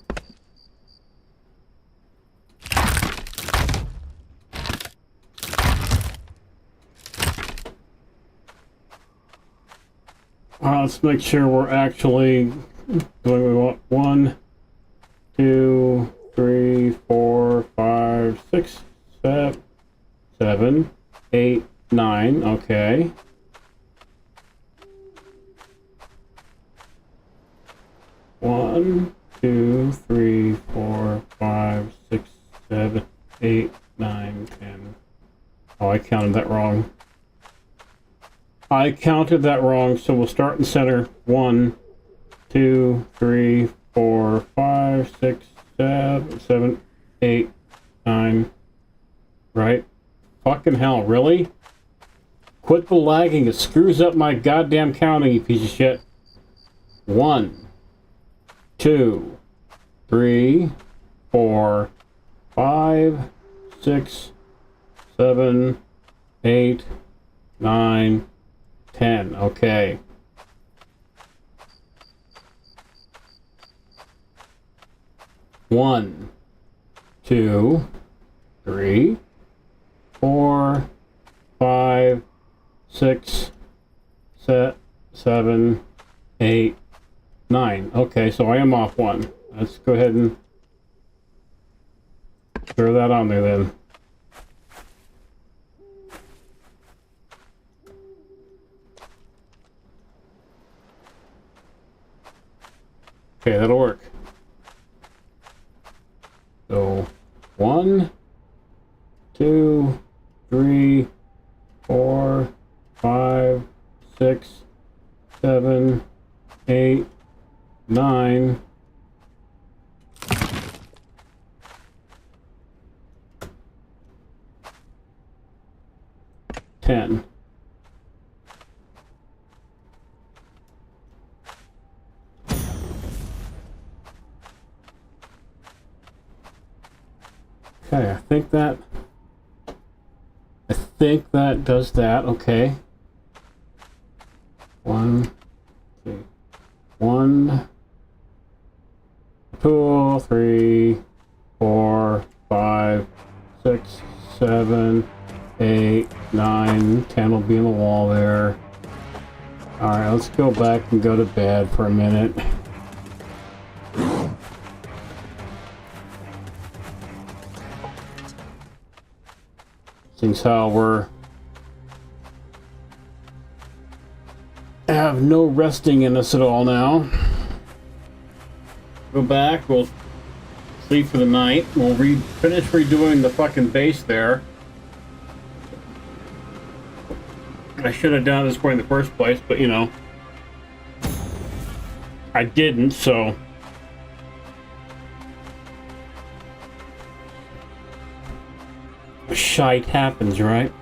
Speaker 4: Let's make sure we're actually doing what we want. 1, 2, 3, 4, 5, 6, 7, 8, 9, okay. One, 2, 3, 4, 5, 6, 7, 8, 9, 10. Oh, I counted that wrong. I counted that wrong, so we'll start in center. 1, 2, 3, 4, 5, 6, 7, 8, 9. Right? Fucking hell, really? Quit the lagging, it screws up my goddamn counting, you piece of shit. 1, 2, 3, 4, 5, 6, 7, 8, 9, 10. Okay. One, 2, 3, 4, 5, 6, 7, 8, 9. Okay, so I am off 1. Let's go ahead and throw that on there then. Okay, that'll work. So 1, 2, 3, 4, 5, 6, 7, 8, 9. 10. Okay, I think that does that. Okay. 1, 2, 1, 2, 3, 4, 5, 6, 7, 8, 9, 10 will be in the wall there. Alright, let's go back and go to bed for a minute. Seems how we're have no resting in us at all now. Go back, we'll sleep for the night. We'll finish redoing the fucking base there. I should have done this way in the first place, but you know, I didn't, so. Shite happens, right?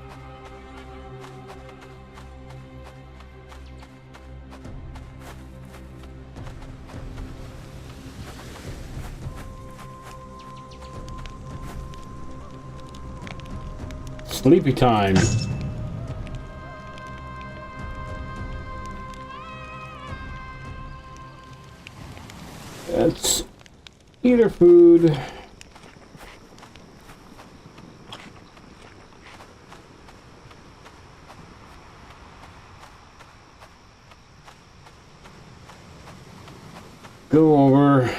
Speaker 4: Sleepy time. That's either food. Go over.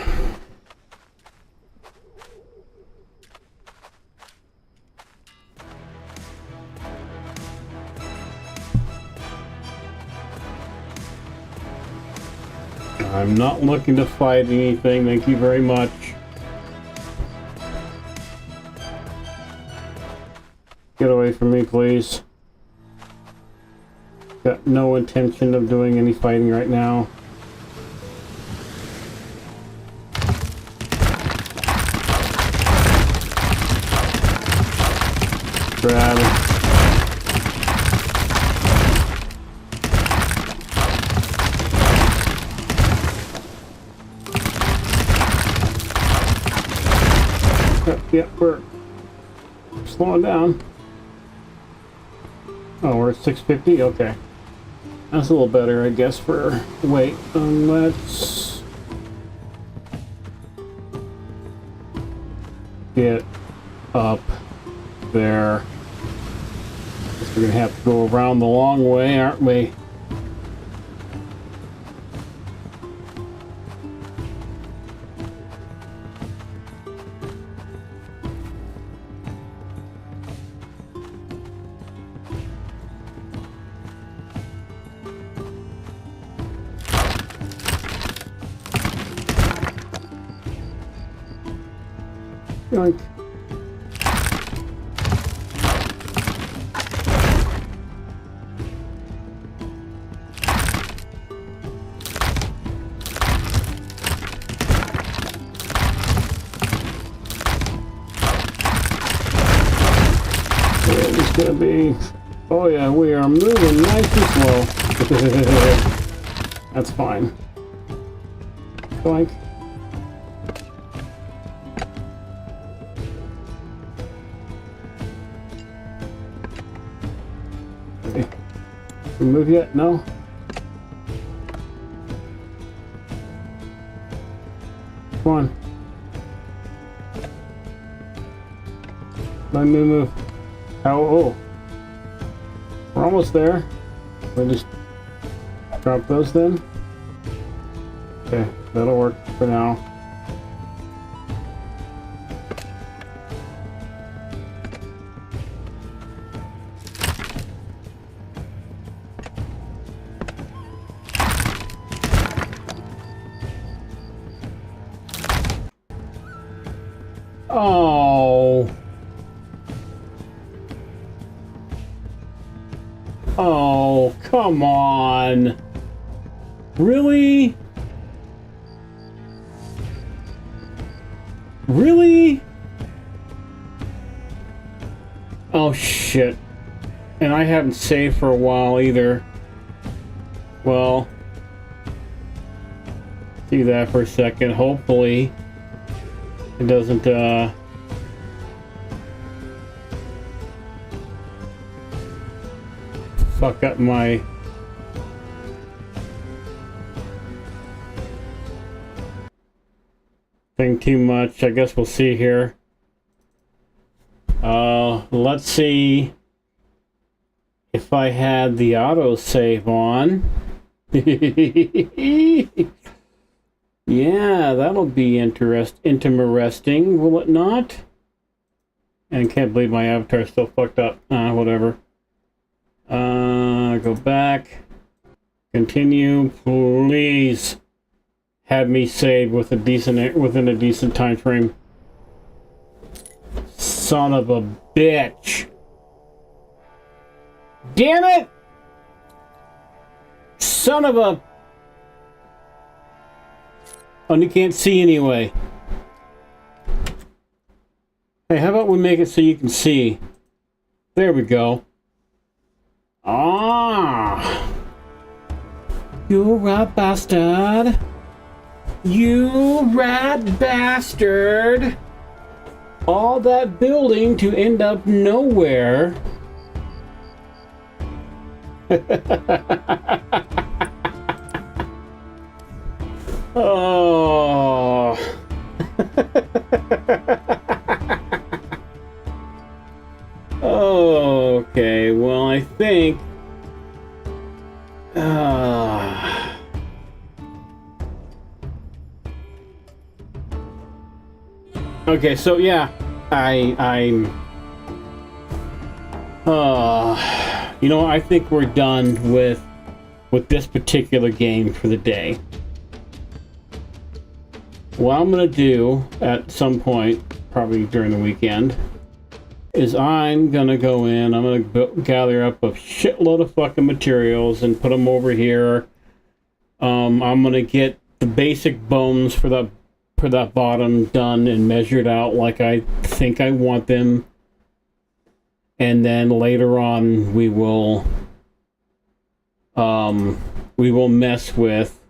Speaker 4: I'm not looking to fight anything, thank you very much. Get away from me, please. Got no intention of doing any fighting right now. Grab it. Yeah, we're slowing down. Oh, we're at 650? Okay. That's a little better, I guess, for weight. Let's get up there. Guess we're gonna have to go around the long way, aren't we? Yoink. It's gonna be. Oh yeah, we are moving nice and slow. That's fine. Yoink. Move yet? No? Come on. Let me move. Oh. We're almost there. We'll just drop those then. Okay, that'll work for now. Oh. Oh, come on. Really? Really? Oh, shit. And I haven't saved for a while either. Well, see that for a second. Hopefully it doesn't, fuck up my thing too much. I guess we'll see here. Let's see if I had the autosave on. Yeah, that'll be interesting, will it not? And I can't believe my avatar's still fucked up. Whatever. Go back. Continue. Please have me saved with within a decent time frame. Son of a bitch. Damn it! Son of a... Oh, and you can't see anyway. Hey, how about we make it so you can see? There we go. Ah! You rat bastard! You rat bastard! All that building to end up nowhere. Oh. Okay, well, I think okay, so yeah, I'm you know, I think we're done with this particular game for the day. What I'm gonna do at some point, probably during the weekend, is I'm gonna go in, I'm gonna gather up a shitload of fucking materials and put them over here. I'm gonna get the basic bones for that bottom done and measured out like I think I want them. And then later on we will mess with,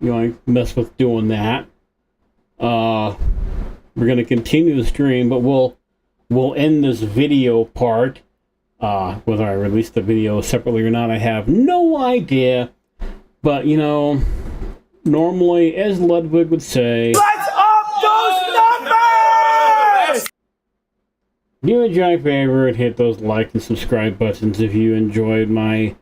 Speaker 4: you know, mess with doing that. We're gonna continue the stream, but we'll end this video part. Whether I release the video separately or not, I have no idea. But you know, normally, as Ludwig would say,
Speaker 2: Let's up those numbers!
Speaker 4: if you enjoy my favorite, hit those like and subscribe buttons if you enjoyed my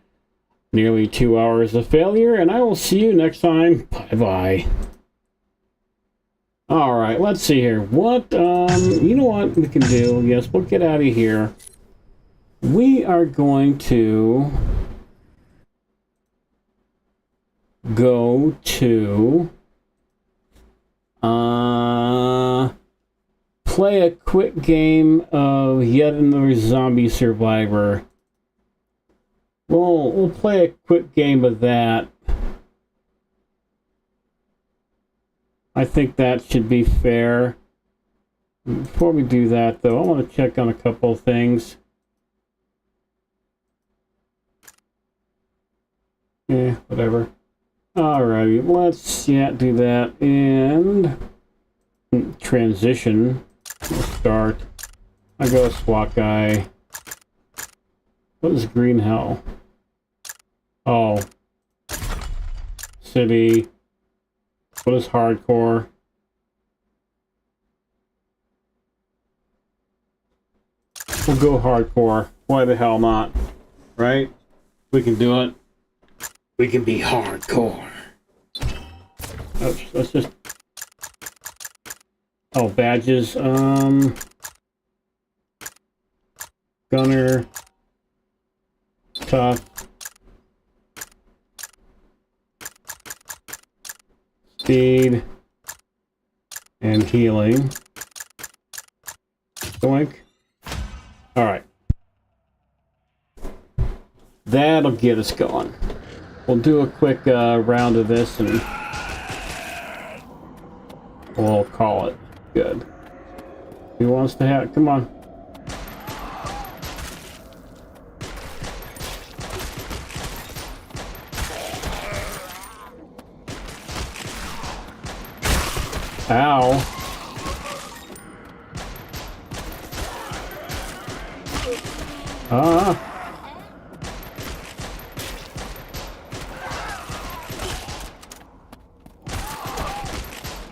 Speaker 4: nearly 2 hours of failure, and I will see you next time. Bye bye. Alright, let's see here. What, you know what we can do? Yes, we'll get out of here. We are going to go to play a quick game of yet another zombie survivor. We'll play a quick game of that. I think that should be fair. Before we do that, though, I want to check on a couple of things. Yeah, whatever. Alrighty, let's do that. And transition. We'll start. I go SWAT guy. What is green hell? Oh. City. What is hardcore? We'll go hardcore. Why the hell not? Right? We can do it. We can be hardcore. Let's just... Oh, badges. Gunner. Tough. Speed. And healing. Doink. Alright. That'll get us going. We'll do a quick round of this and we'll call it good. Who wants to have... Come on. Ow. Ah.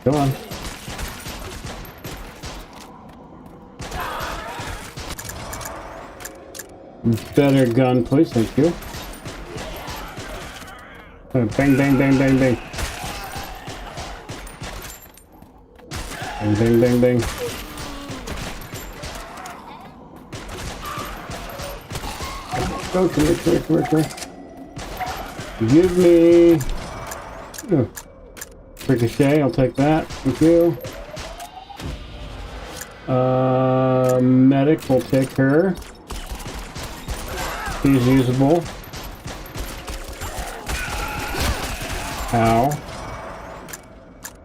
Speaker 4: Come on. Better gun, please. Thank you. Bang, bang, bang, bang, bang. Bang, bang, bang, bang. Go, come here, come here, come here, come here. Give me... Oh. Ricochet, I'll take that. Thank you. Medic will take her. She's usable. Ow.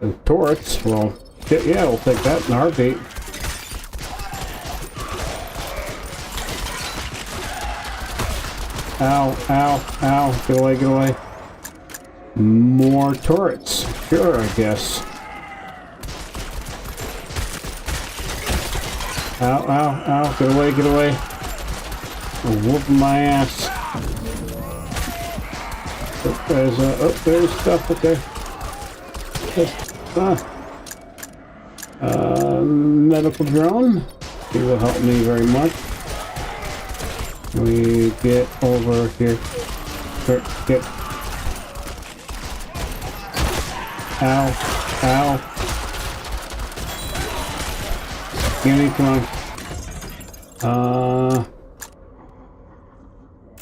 Speaker 4: And turrets, well, shit, yeah, we'll take that in a heartbeat. Ow, ow, ow, get away, get away. More turrets, sure, I guess. Ow, ow, ow, get away, get away. I'm whooping my ass. Oh, there's stuff, okay. Medical drone. He will help me very much. We get over here. Get. Ow. Ow. Gimme, come on.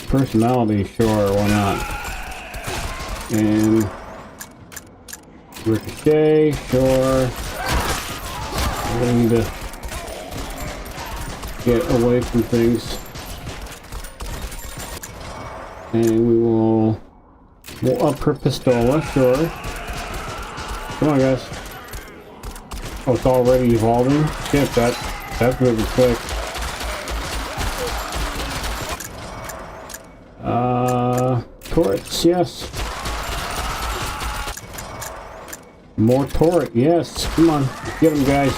Speaker 4: Personality, sure, why not? And ricochet, sure. I need to get away from things. And we'll up her pistola, sure. Come on, guys. Oh, it's already evolving? Shit, that's moving quick. Turrets, yes. More turret, yes. Come on, get them, guys.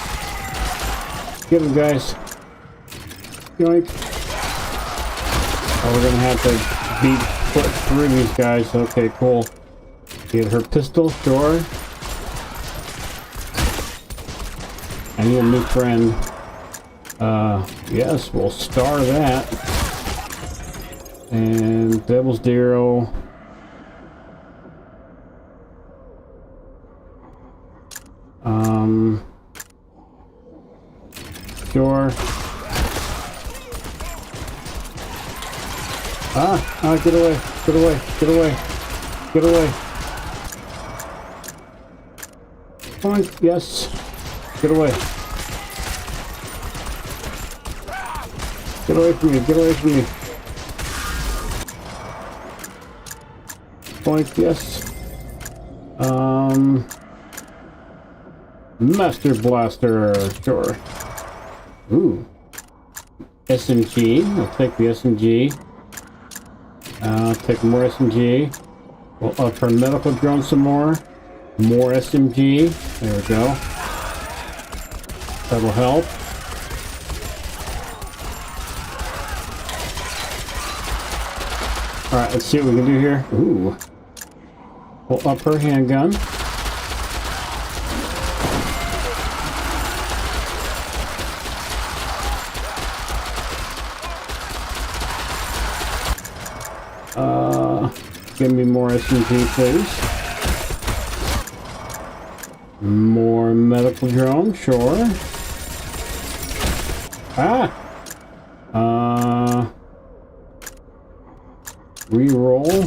Speaker 4: Get them, guys. Yoink. Oh, we're gonna have to put through these guys. Okay, cool. Get her pistol, sure. I need a new friend. Yes, we'll star that. And Devil's Darrow. Sure. Get away, get away, get away, get away. Come on, yes. Get away. Get away from me, get away from me. Point, yes. Master Blaster, sure. Ooh. SMG, I'll take the SMG. I'll take more SMG. We'll up our medical drone some more. More SMG. There we go. That'll help. Alright, let's see what we can do here. Ooh. We'll up her handgun. Give me more SMG, please. More medical drone, sure. Reroll.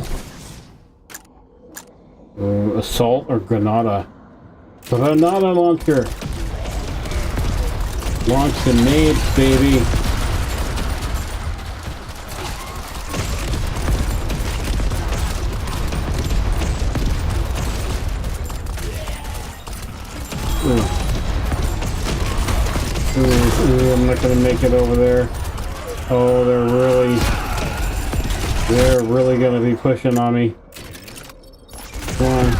Speaker 4: Assault or Granada. Granada launcher. Launch the nades, baby. I'm not gonna make it over there. Oh, they're really gonna be pushing on me. Come on.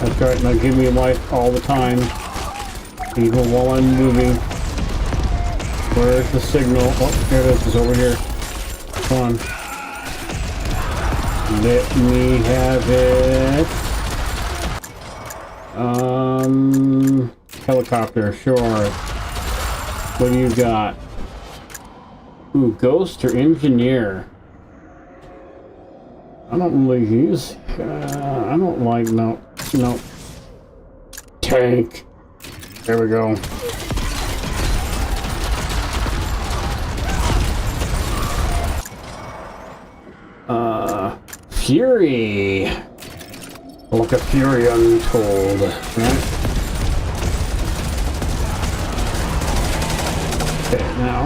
Speaker 4: That's right, now give me life all the time. Even while I'm moving. Where's the signal? Oh, here it is, it's over here. Come on. Let me have it. Helicopter, sure. What do you got? Ooh, Ghost or Engineer? I don't really use... I don't like... No. Tank. There we go. Fury. Like a Fury Untold, right? Now.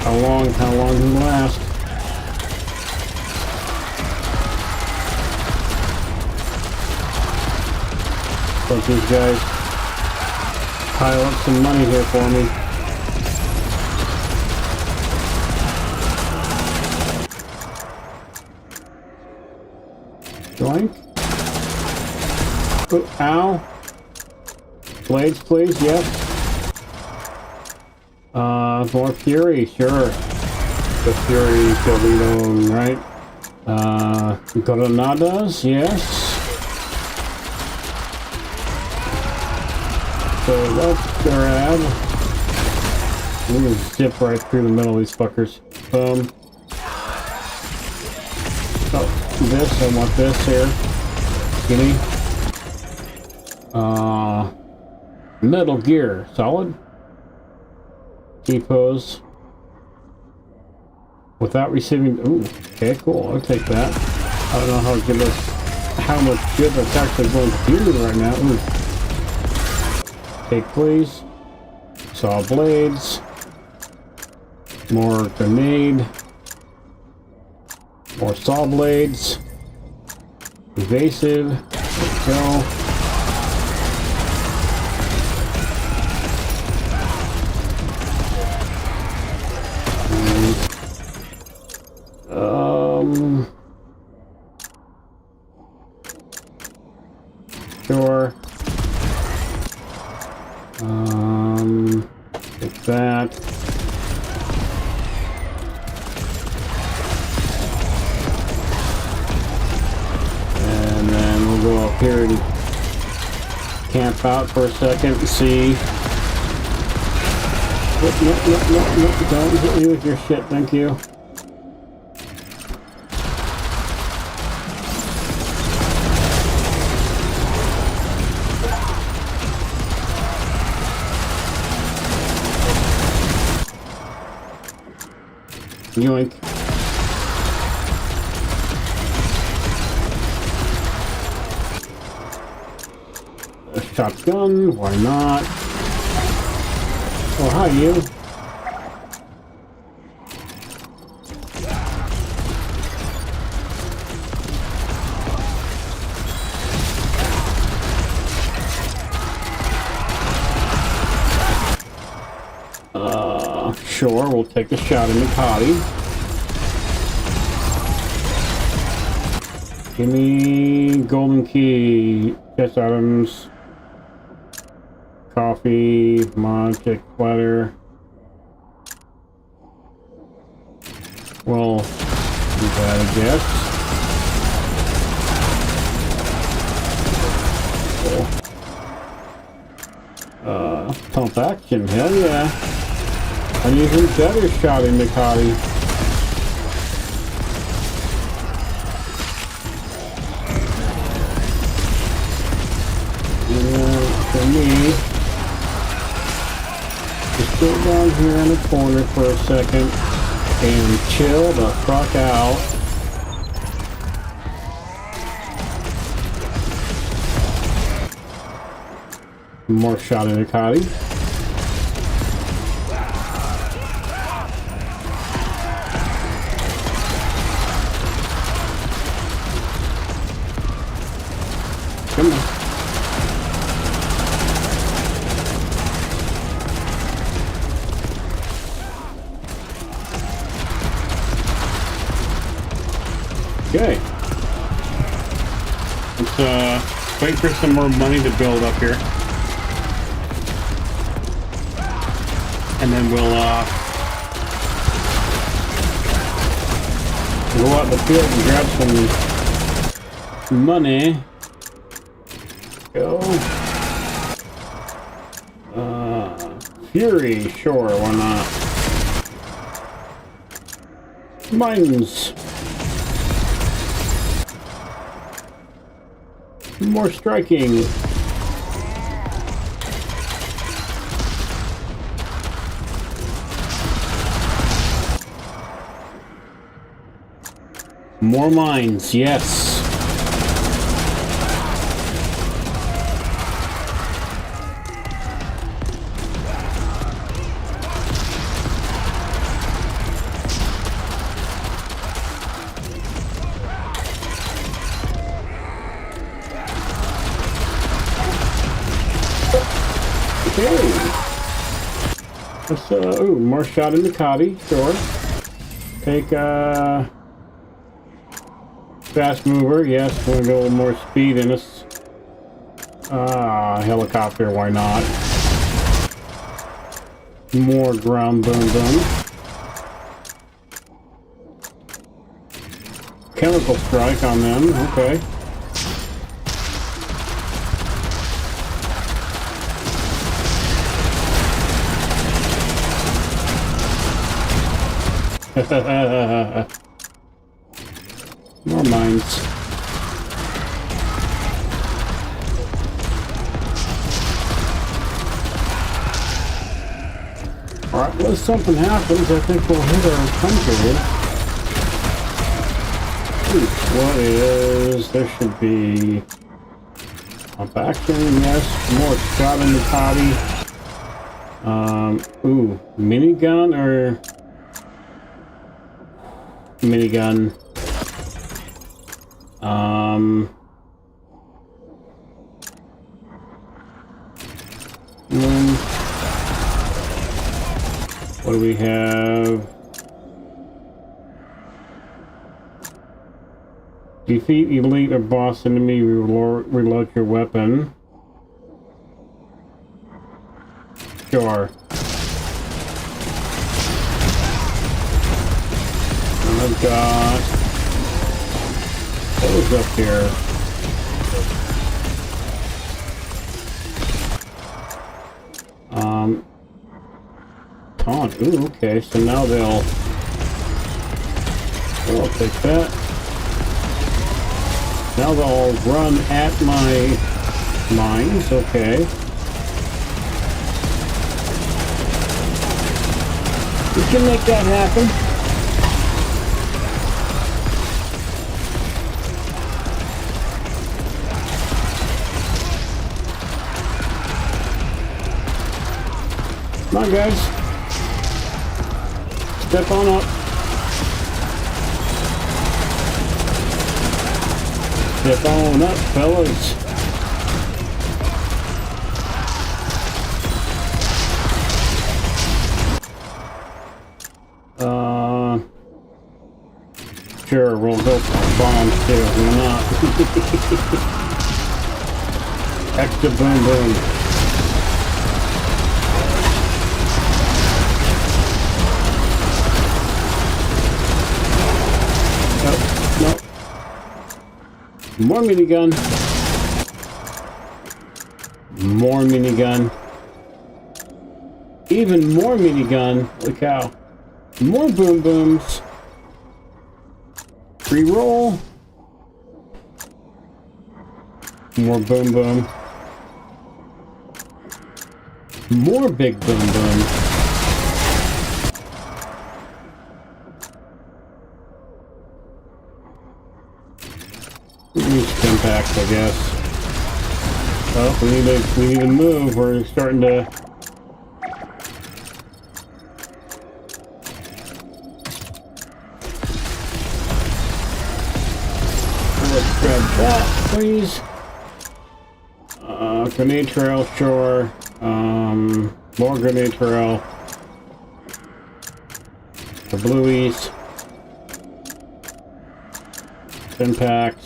Speaker 4: How long can it last? Let these guys pile up some money here for me. Joink. Oh, ow. Blades, please, yes. More fury, sure. The fury shall be known, right? Granadas, yes. So let's grab. We're gonna zip right through the middle of these fuckers. Oh, this, I want this here. Gimme. Metal Gear, solid. T-pose. Without receiving. Ooh, okay, cool. I'll take that. I don't know how much good that's actually going to do right now. Ooh. Take, please. Saw blades. More grenade. More saw blades. Evasive. Let's go. Sure. Take that. And then we'll go up here and camp out for a second and see. Nope, don't hit me with your shit, thank you. Yoink. A shotgun, why not? Oh, hi, you. Sure, we'll take a shot in the potty. Give me golden key, chest items, coffee, magic platter. Well, do that, I guess. Cool. Pump action, hell yeah. I'm using better shot in the potty. For me, just go down here in the corner for a second and chill the fuck out. More shot in the potty. Come on. Okay. Let's wait for some more money to build up here. And then we'll go out in the field and grab some money. Go. Fury, sure, why not? Mines. More striking. More mines, yes. Let's, ooh, more shot in the cotty, sure. Take, fast mover, yes, we're gonna go a little more speed in us. Helicopter, why not? More ground boom boom. Chemical strike on them, okay. More mines. Alright, unless something happens, I think we'll hit our country. What is... There should be... Up action, yes. More shot in the potty. Ooh. Minigun or... Minigun. What do we have? Defeat elite or boss enemy, reload your weapon. Sure. And I've got those up here. Taunt. Ooh, okay, so now they'll... I'll take that. Now they'll run at my mines, okay. We can make that happen. Come on, guys. Step on up. Step on up, fellas. Sure, we'll go for bombs too. Why not? Extra boom boom. No. More minigun. More minigun. Even more minigun. Holy cow. More boom booms. Reroll. More boom boom. More big boom boom. Impacts, I guess. Well, we need to move. We're starting to. Let's grab that, please. Grenade trail, sure. More grenade trail. The blueies. Impacts.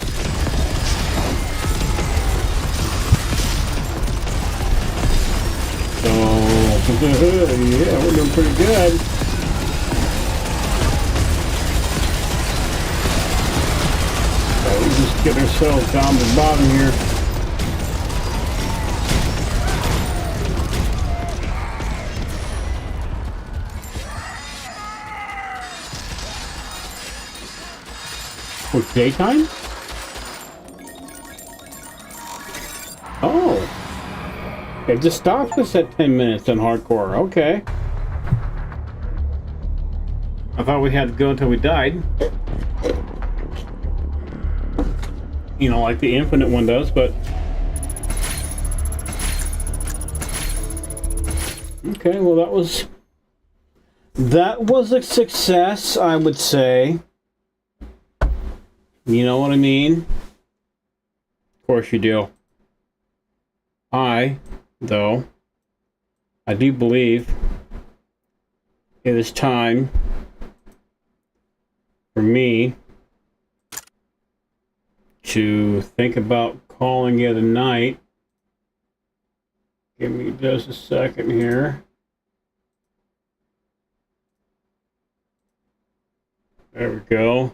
Speaker 4: So, yeah, we're doing pretty good. So we just get ourselves down to the bottom here. For daytime? Oh. It just stops us at 10 minutes in hardcore. Okay. I thought we had to go until we died. You know, like the infinite one does, but... Okay, well that was a success, I would say. You know what I mean? Of course you do. Though, I do believe it is time for me to think about calling it a night. Give me just a second here. There we go.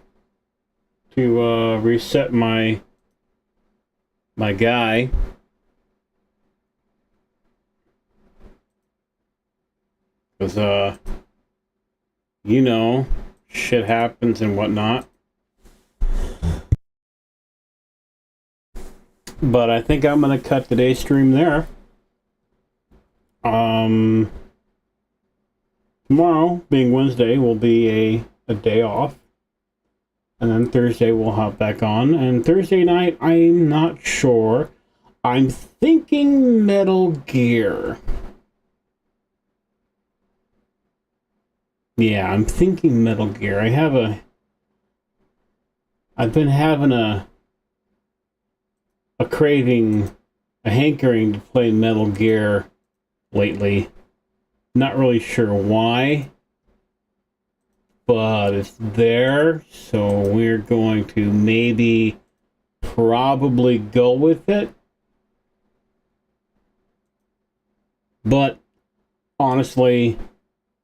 Speaker 4: To reset my guy. Because you know, shit happens and whatnot. But I think I'm gonna cut today's stream there. Tomorrow, being Wednesday, will be a day off. And then Thursday we'll hop back on. And Thursday night, I'm not sure. I'm thinking Metal Gear. Yeah, I'm thinking Metal Gear. I've been having a craving, a hankering to play Metal Gear lately. Not really sure why, but it's there, so we're going to maybe probably go with it. But honestly,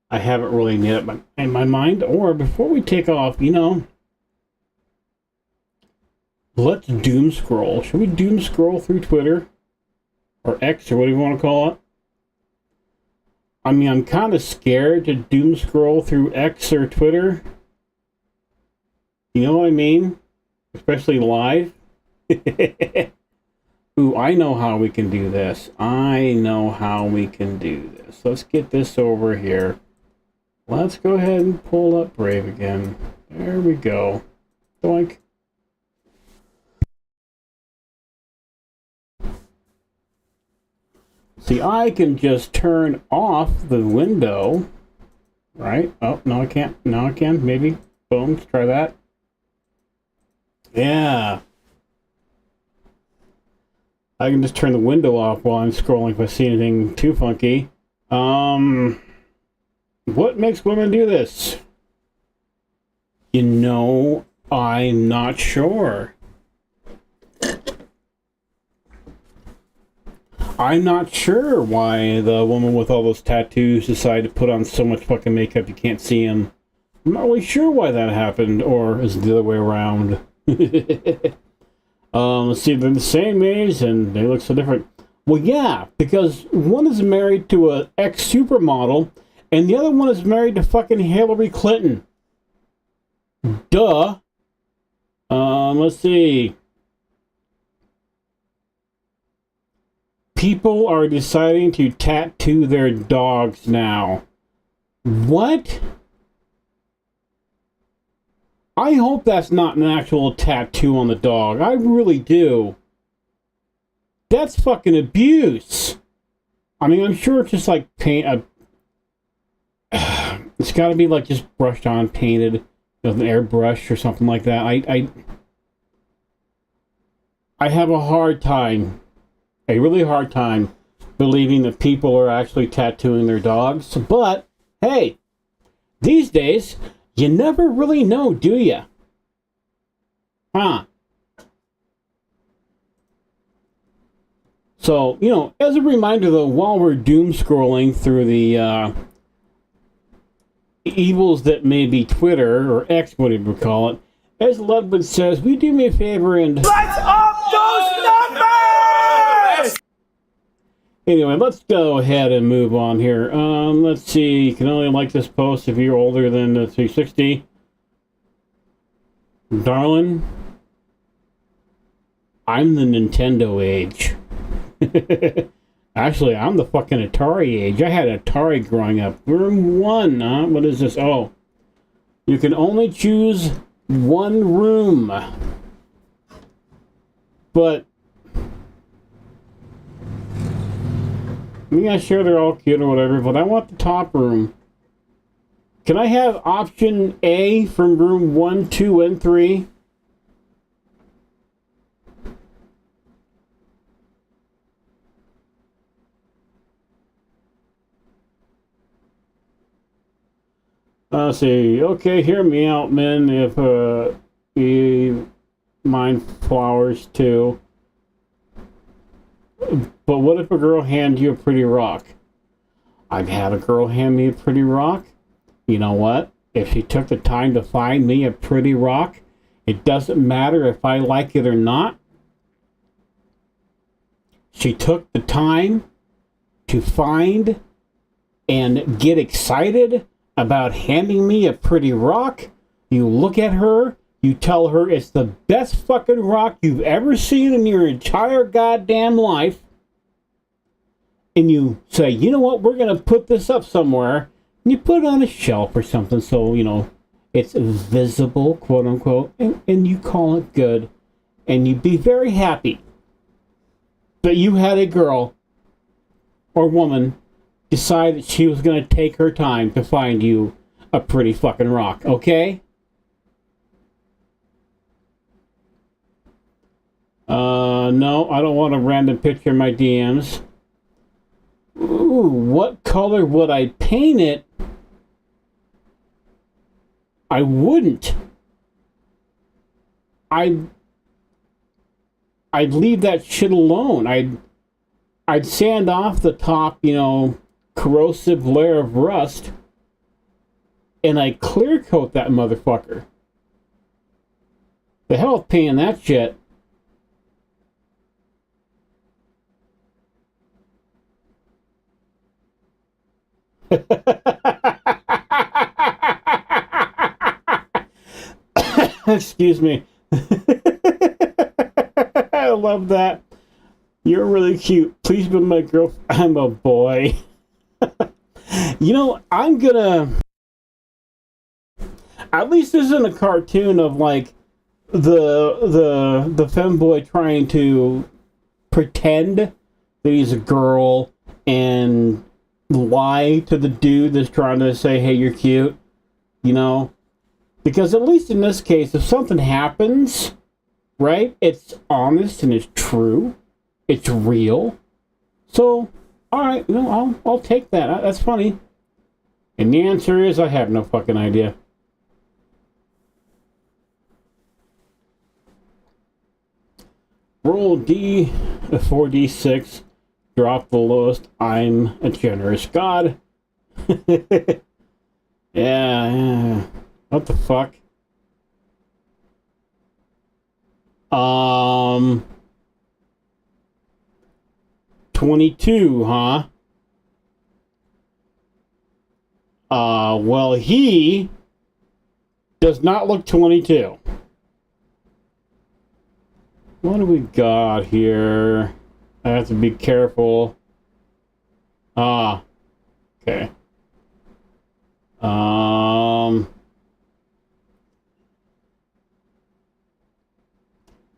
Speaker 4: I haven't really made up in my mind. Or before we take off, you know, let's doom scroll. Should we doom scroll through Twitter? Or X, or what do you want to call it? I mean, I'm kind of scared to doom scroll through X or Twitter. You know what I mean? Especially live. Ooh, I know how we can do this. I know how we can do this. Let's get this over here. Let's go ahead and pull up Brave again. There we go. Doink. See, I can just turn off the window, right? Oh, no, I can't. No, I can. Maybe. Boom. Let's try that. Yeah. I can just turn the window off while I'm scrolling if I see anything too funky. What makes women do this? You know, I'm not sure. I'm not sure why the woman with all those tattoos decided to put on so much fucking makeup you can't see him. I'm not really sure why that happened, or is it the other way around? Let's see, they're the same age and they look so different. Well, yeah, because one is married to an ex-supermodel and the other one is married to fucking Hillary Clinton. Duh. Let's see. People are deciding to tattoo their dogs now. What? I hope that's not an actual tattoo on the dog. I really do. That's fucking abuse. I mean, I'm sure it's just like paint. It's got to be like just brushed on, painted with an airbrush or something like that. I have a hard time. A really hard time believing that people are actually tattooing their dogs. But, hey, these days, you never really know, do ya? Huh. So, you know, as a reminder, though, while we're doom scrolling through the evils that may be Twitter, or X, whatever you call it, as Ludwig says, will you do me a favor and...
Speaker 2: Let's up those numbers!
Speaker 4: Anyway, let's go ahead and move on here. Let's see. You can only like this post if you're older than 360. Darling, I'm the Nintendo age. Actually, I'm the fucking Atari age. I had Atari growing up. Room 1, huh? What is this? Oh. You can only choose one room. But yeah, sure, they're all cute or whatever, but I want the top room. Can I have option A from room 1, 2, and 3? Let's see. Okay, hear me out, men. If you mind flowers too. But what if a girl hands you a pretty rock? I've had a girl hand me a pretty rock. You know what? If she took the time to find me a pretty rock, it doesn't matter if I like it or not. She took the time to find and get excited about handing me a pretty rock. You look at her, you tell her it's the best fucking rock you've ever seen in your entire goddamn life. And you say, you know what, we're going to put this up somewhere. And you put it on a shelf or something so, you know, it's visible, quote unquote. And you call it good. And you be very happy that you had a girl or woman decide that she was going to take her time to find you a pretty fucking rock, okay? No, I don't want a random picture in my DMs. Ooh, what color would I paint it? I wouldn't. I'd leave that shit alone. I'd sand off the top, you know, corrosive layer of rust, and I clear coat that motherfucker. The hell with painting that shit. Excuse me. I love that. You're really cute. Please be my girl. I'm a boy. You know, I'm gonna... At least this isn't a cartoon of, like, the femboy trying to pretend that he's a girl and lie to the dude that's trying to say, hey, you're cute. You know? Because at least in this case, if something happens, right, it's honest and it's true. It's real. So, alright, you know, I'll take that. That's funny. And the answer is, I have no fucking idea. Roll D, 4d6. Drop the lowest. I'm a generous god. Yeah. What the fuck? 22, huh? Well, he does not look 22. What do we got here? I have to be careful. Okay.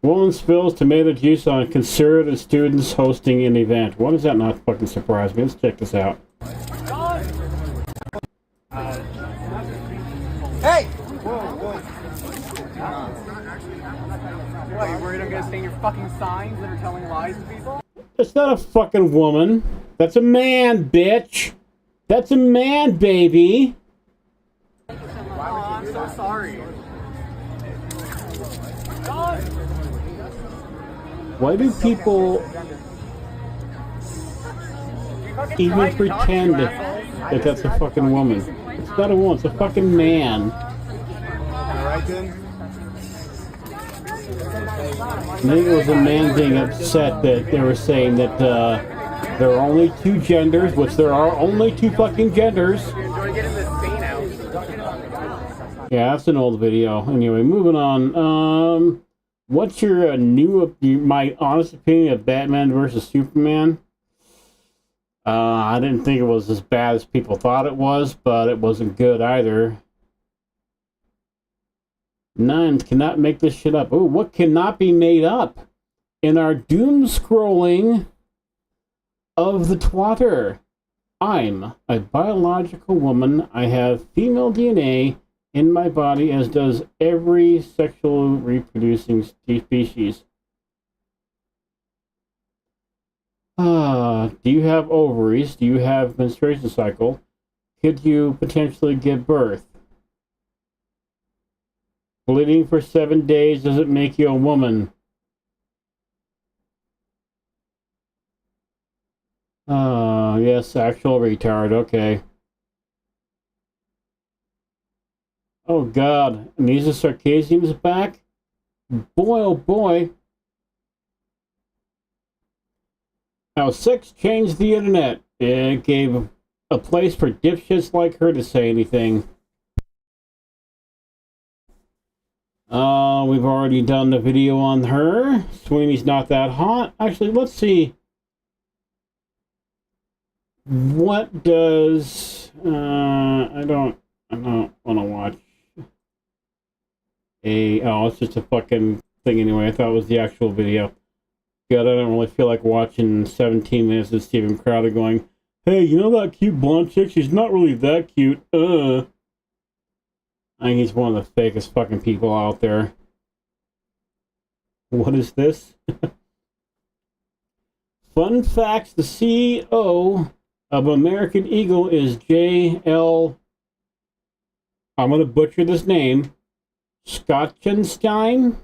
Speaker 4: Woman spills tomato juice on conservative students hosting an event. Why does that not fucking surprise me? Let's check this out.
Speaker 3: Hey!
Speaker 2: What, you worried I'm gonna stain your fucking signs that are telling lies to people?
Speaker 4: That's not a fucking woman. That's a man, bitch. That's a man, baby.
Speaker 2: Oh, I'm so sorry.
Speaker 4: Why do people even pretend that that's a fucking woman? It's not a woman, it's a fucking man.
Speaker 3: Alright, then.
Speaker 4: I think it was a man being upset that they were saying that there are only two genders, which there are only two fucking genders. Yeah, that's an old video. Anyway, moving on. What's your my honest opinion of Batman versus Superman? I didn't think it was as bad as people thought it was, but it wasn't good either. None cannot make this shit up. Oh, what cannot be made up? In our doom scrolling of the twatter. I'm a biological woman. I have female DNA in my body, as does every sexual reproducing species. Do you have ovaries? Do you have menstruation cycle? Could you potentially give birth? Bleeding for 7 days doesn't make you a woman. Yes, actual retard, okay. Oh god, Amnesia Sarcasium's back? Boy, oh boy. How sex changed the internet. It gave a place for dipshits like her to say anything. We've already done the video on her. Sweeney's not that hot. Actually, let's see. What does... I don't want to watch oh, it's just a fucking thing anyway. I thought it was the actual video. God, I don't really feel like watching 17 minutes of Steven Crowder going, hey, you know that cute blonde chick? She's not really that cute. I think he's one of the fakest fucking people out there. What is this? Fun facts, the CEO of American Eagle is J.L. I'm going to butcher this name. Schottenstein?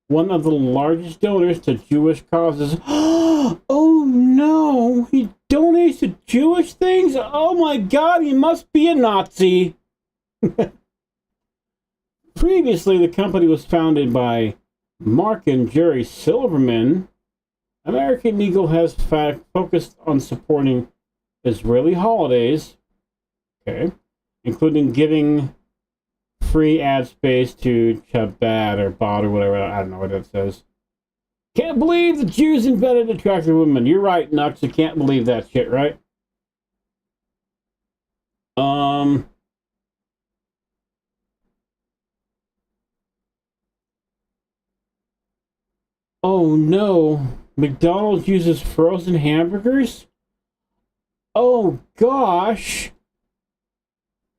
Speaker 4: One of the largest donors to Jewish causes. Oh no! He donates to Jewish things? Oh my god, he must be a Nazi! Previously, the company was founded by Mark and Jerry Silverman. American Eagle has focused on supporting Israeli holidays, okay, including giving free ad space to Chabad or Bot or whatever. I don't know what that says. Can't believe the Jews invented attractive women. You're right, Nux. You can't believe that shit, right? Oh no. McDonald's uses frozen hamburgers? Oh gosh.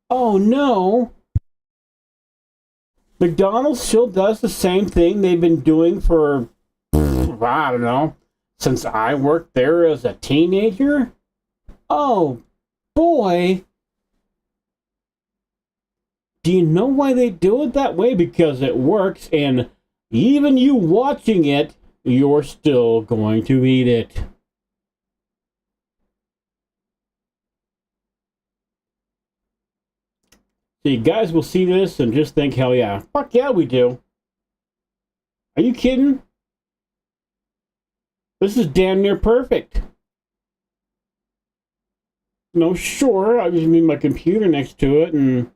Speaker 4: Oh no. McDonald's still does the same thing they've been doing for, I don't know, since I worked there as a teenager? Oh boy. Do you know why they do it that way? Because it works, and even you watching it, you're still going to eat it. So you guys will see this and just think, hell yeah. Fuck yeah, we do. Are you kidding? This is damn near perfect. No, sure, I just need my computer next to it and a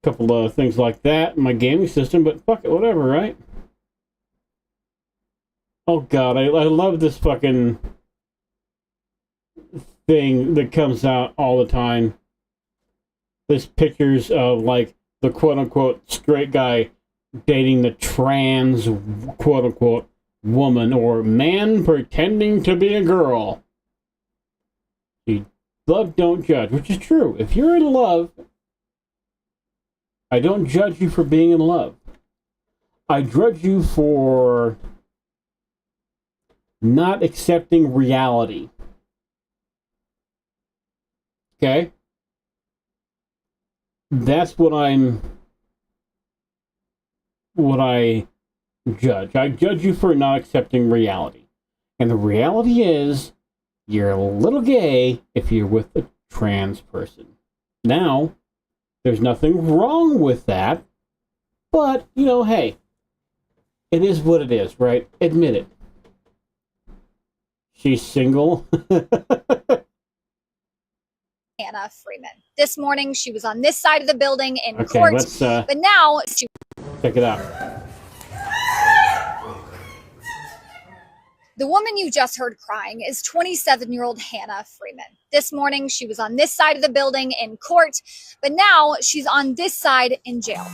Speaker 4: couple of things like that in my gaming system, but fuck it, whatever, right? Oh god, I love this fucking thing that comes out all the time. There's pictures of, like, the quote-unquote straight guy dating the trans quote-unquote woman or man pretending to be a girl. See, love, don't judge, which is true. If you're in love, I don't judge you for being in love. I judge you for not accepting reality. Okay? That's what I judge. I judge you for not accepting reality. And the reality is, you're a little gay if you're with a trans person. Now, there's nothing wrong with that, but, you know, hey, it is what it is, right? Admit it. She's single.
Speaker 6: Hannah Freeman. This morning, she was on this side of the building in
Speaker 4: Okay,
Speaker 6: court,
Speaker 4: let's
Speaker 6: but now she...
Speaker 4: check it out.
Speaker 6: The woman you just heard crying is 27-year-old Hannah Freeman. This morning, she was on this side of the building in court, but now she's on this side in jail.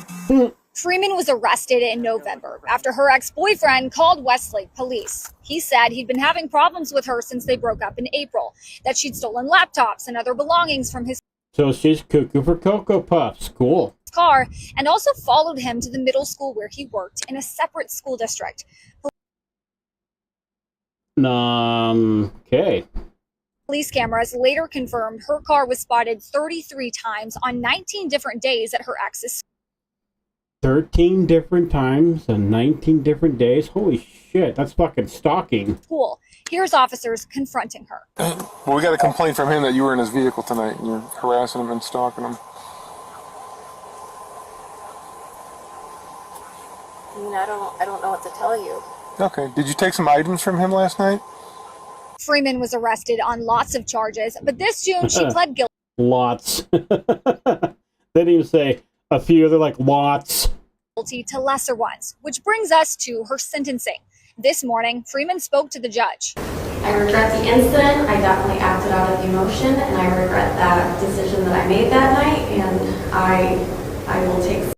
Speaker 6: Freeman was arrested in November after her ex-boyfriend called Westlake police. He said he'd been having problems with her since they broke up in April, that she'd stolen laptops and other belongings from his
Speaker 4: So she's cuckoo for Cocoa Puffs. Cool.
Speaker 6: car, and also followed him to the middle school where he worked in a separate school district.
Speaker 4: Okay.
Speaker 6: Police cameras later confirmed her car was spotted 33 times on 19 different days at her ex's.
Speaker 4: 13 different times and 19 different days. Holy shit, that's fucking stalking.
Speaker 6: Pool. Here's officers confronting her.
Speaker 7: Well, we got a complaint from him that you were in his vehicle tonight and you're harassing him and stalking him.
Speaker 8: I mean, I don't know what to tell you.
Speaker 7: Okay. Did you take some items from him last night?
Speaker 6: Freeman was arrested on lots of charges, but this June she pled guilty.
Speaker 4: Lots. They didn't even say a few, they're like lots.
Speaker 6: To lesser ones, which brings us to her sentencing. This morning, Freeman spoke to the judge.
Speaker 8: I regret the incident. I definitely acted out of emotion, and I regret that decision that I made that night, and I will take.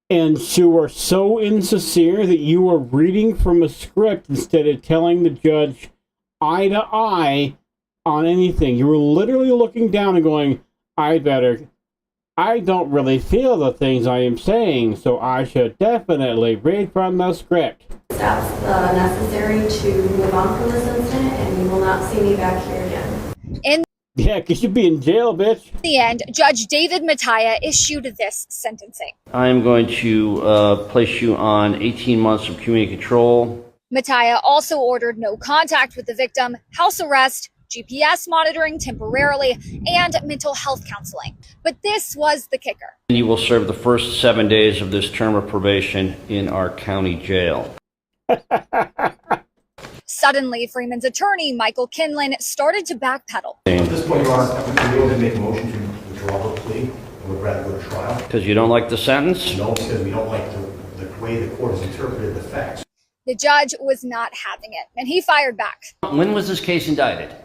Speaker 4: And you were so insincere that you were reading from a script instead of telling the judge eye to eye on anything. You were literally looking down and going, I don't really feel the things I am saying, so I should definitely read from the script.
Speaker 8: Steps necessary to move on from this incident, and you will not see me back here again.
Speaker 4: Yeah, because you'd be in jail, bitch.
Speaker 6: In the end, Judge David Mattia issued this sentencing.
Speaker 9: I am going to place you on 18 months of community control.
Speaker 6: Mattia also ordered no contact with the victim, house arrest, GPS monitoring temporarily, and mental health counseling. But this was the kicker.
Speaker 9: You will serve the first 7 days of this term of probation in our county jail.
Speaker 8: Suddenly, Freeman's attorney, Michael Kinlan, started to backpedal.
Speaker 10: At this point, Your Honor, we will make a motion to withdraw the plea and would rather go to trial.
Speaker 9: Because you don't like the sentence?
Speaker 10: No, because we don't like the way the court has interpreted the facts.
Speaker 6: The judge was not having it, and he fired back.
Speaker 9: When was this case indicted?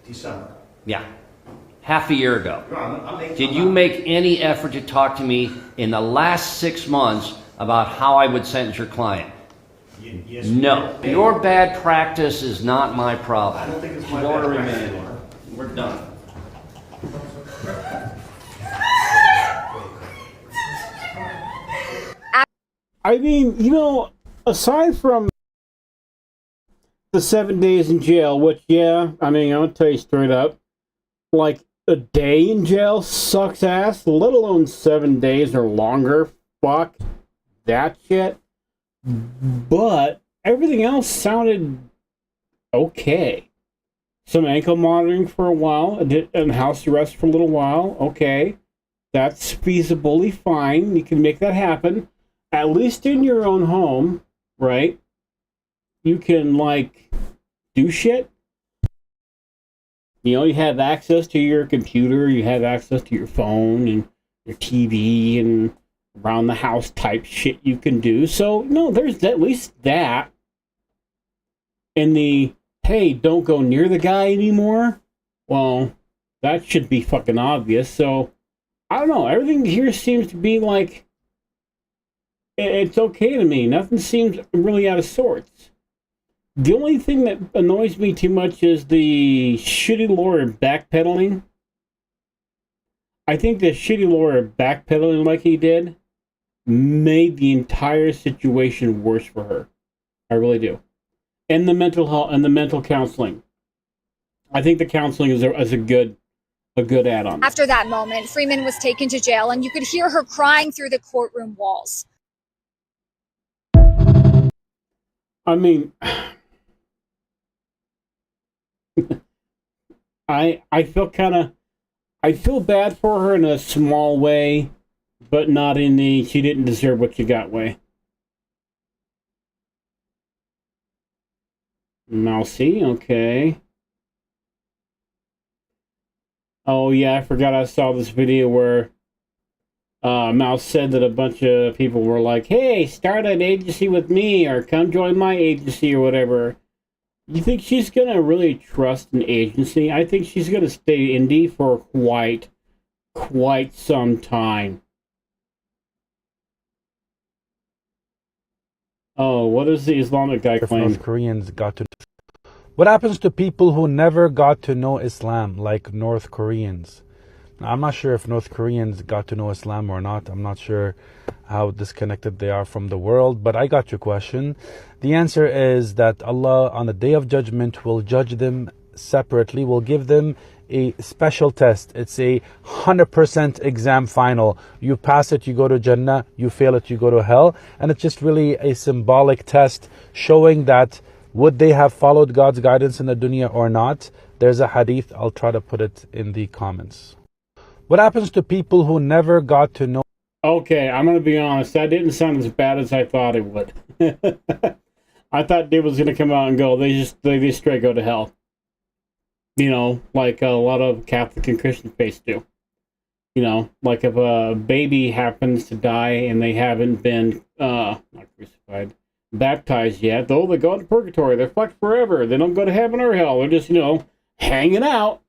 Speaker 10: December.
Speaker 9: Yeah, half a year ago.
Speaker 10: Your Honor,
Speaker 9: Did you make any effort to talk to me in the last 6 months about how I would sentence your client?
Speaker 10: Yes,
Speaker 9: No. Your bad practice is not my problem.
Speaker 10: I don't think it's my
Speaker 9: She's order
Speaker 10: bad practice,
Speaker 9: remanded.
Speaker 10: Your Honor.
Speaker 9: We're done.
Speaker 4: I mean, you know, aside from the 7 days in jail, which, yeah, I mean, I'm going to tell you straight up, like, a day in jail sucks ass, let alone 7 days or longer. Fuck that shit. But everything else sounded okay. Some ankle monitoring for a while, and house arrest for a little while. Okay. That's feasibly fine. You can make that happen. At least in your own home, right? You can, like, do shit. You know, you have access to your computer, you have access to your phone and your TV and around the house type shit you can do. So, no, there's at least that. And the, hey, don't go near the guy anymore, well, that should be fucking obvious. So, I don't know, everything here seems to be like, it's okay to me. Nothing seems really out of sorts. The only thing that annoys me too much is the shitty lawyer backpedaling. I think the shitty lawyer backpedaling like he did made the entire situation worse for her. I really do. And the mental health and the mental counseling. I think the counseling is a good add-on.
Speaker 6: After that moment, Freeman was taken to jail, and you could hear her crying through the courtroom walls.
Speaker 4: I mean, I feel bad for her in a small way, but not in the she didn't deserve what she got way. Mousy, okay. Oh yeah, I forgot I saw this video where Mouse said that a bunch of people were like, hey, start an agency with me, or come join my agency, or whatever. You think she's going to really trust an agency? I think she's going to stay indie for quite some time. Oh, what is the Islamic guy claim?
Speaker 11: North Koreans got to... What happens to people who never got to know Islam, like North Koreans? Now, I'm not sure if North Koreans got to know Islam or not. I'm not sure how disconnected they are from the world, but I got your question. The answer is that Allah on the Day of Judgment will judge them separately, will give them a special test. It's a 100% exam final. You pass it, you go to Jannah. You fail it, you go to hell. And it's just really a symbolic test showing that would they have followed God's guidance in the dunya or not. There's a hadith. I'll try to put it in the comments. What happens to people who never got to know?
Speaker 4: Okay, I'm going to be honest. That didn't sound as bad as I thought it would. I thought Dave was going to come out and go, they just straight go to hell. You know, like a lot of Catholic and Christian faiths do. You know, like if a baby happens to die and they haven't been, not crucified, baptized yet, though they go into purgatory. They're fucked forever. They don't go to heaven or hell. They're just, you know, hanging out.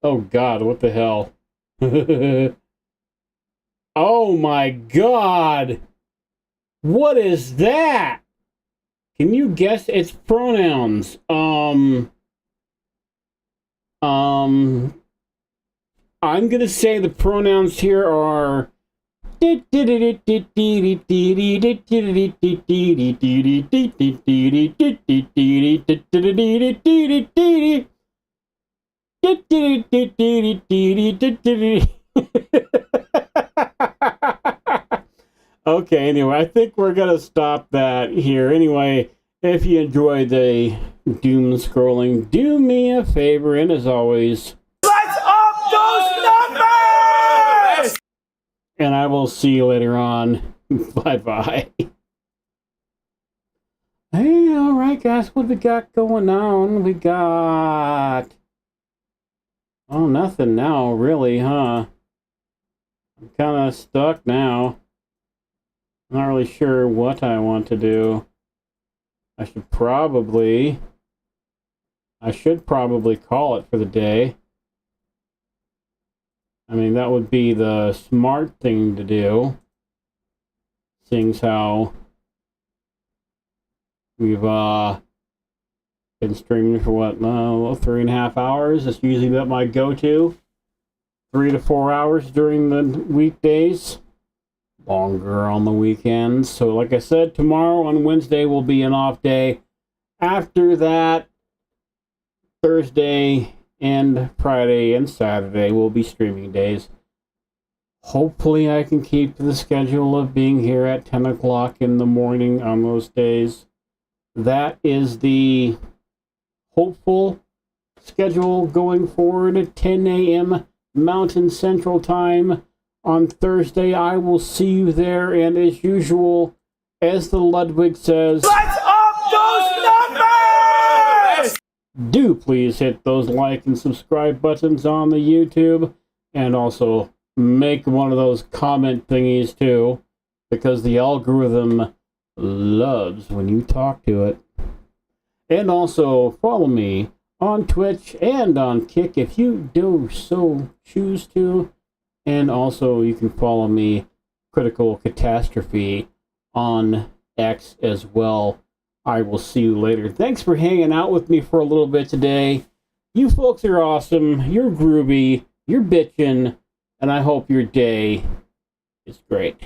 Speaker 4: Oh God, what the hell? Oh my God! What is that? Can you guess? It's pronouns. I'm gonna say the pronouns here are Okay, anyway, I think we're gonna stop that here. Anyway, if you enjoyed the doom scrolling, do me a favor, and as always,
Speaker 3: Let's up those numbers!
Speaker 4: and I will see you later on. Bye-bye. Hey, alright guys, what we got going on? We got... Oh, nothing now, really, huh? I'm kind of stuck now. I'm not really sure what I want to do. I should probably call it for the day. I mean, that would be the smart thing to do. Seeing as how we've been streaming for what, 3.5 hours. That's usually about my go-to. 3 to 4 hours during the weekdays. Longer on the weekends. So like I said, tomorrow on Wednesday will be an off day. After that, Thursday and Friday and Saturday will be streaming days. Hopefully I can keep the schedule of being here at 10 o'clock in the morning on those days. That is the hopeful schedule going forward at 10 a.m. Mountain Central Time. On Thursday, I will see you there, and as usual, as the Ludwig says,
Speaker 3: Let's up those numbers!
Speaker 4: Do please hit those like and subscribe buttons on the YouTube, and also make one of those comment thingies too, because the algorithm loves when you talk to it. And also follow me on Twitch and on Kick if you do so choose to. And also, you can follow me, Critical Catastrophe, on X as well. I will see you later. Thanks for hanging out with me for a little bit today. You folks are awesome. You're groovy. You're bitchin'. And I hope your day is great.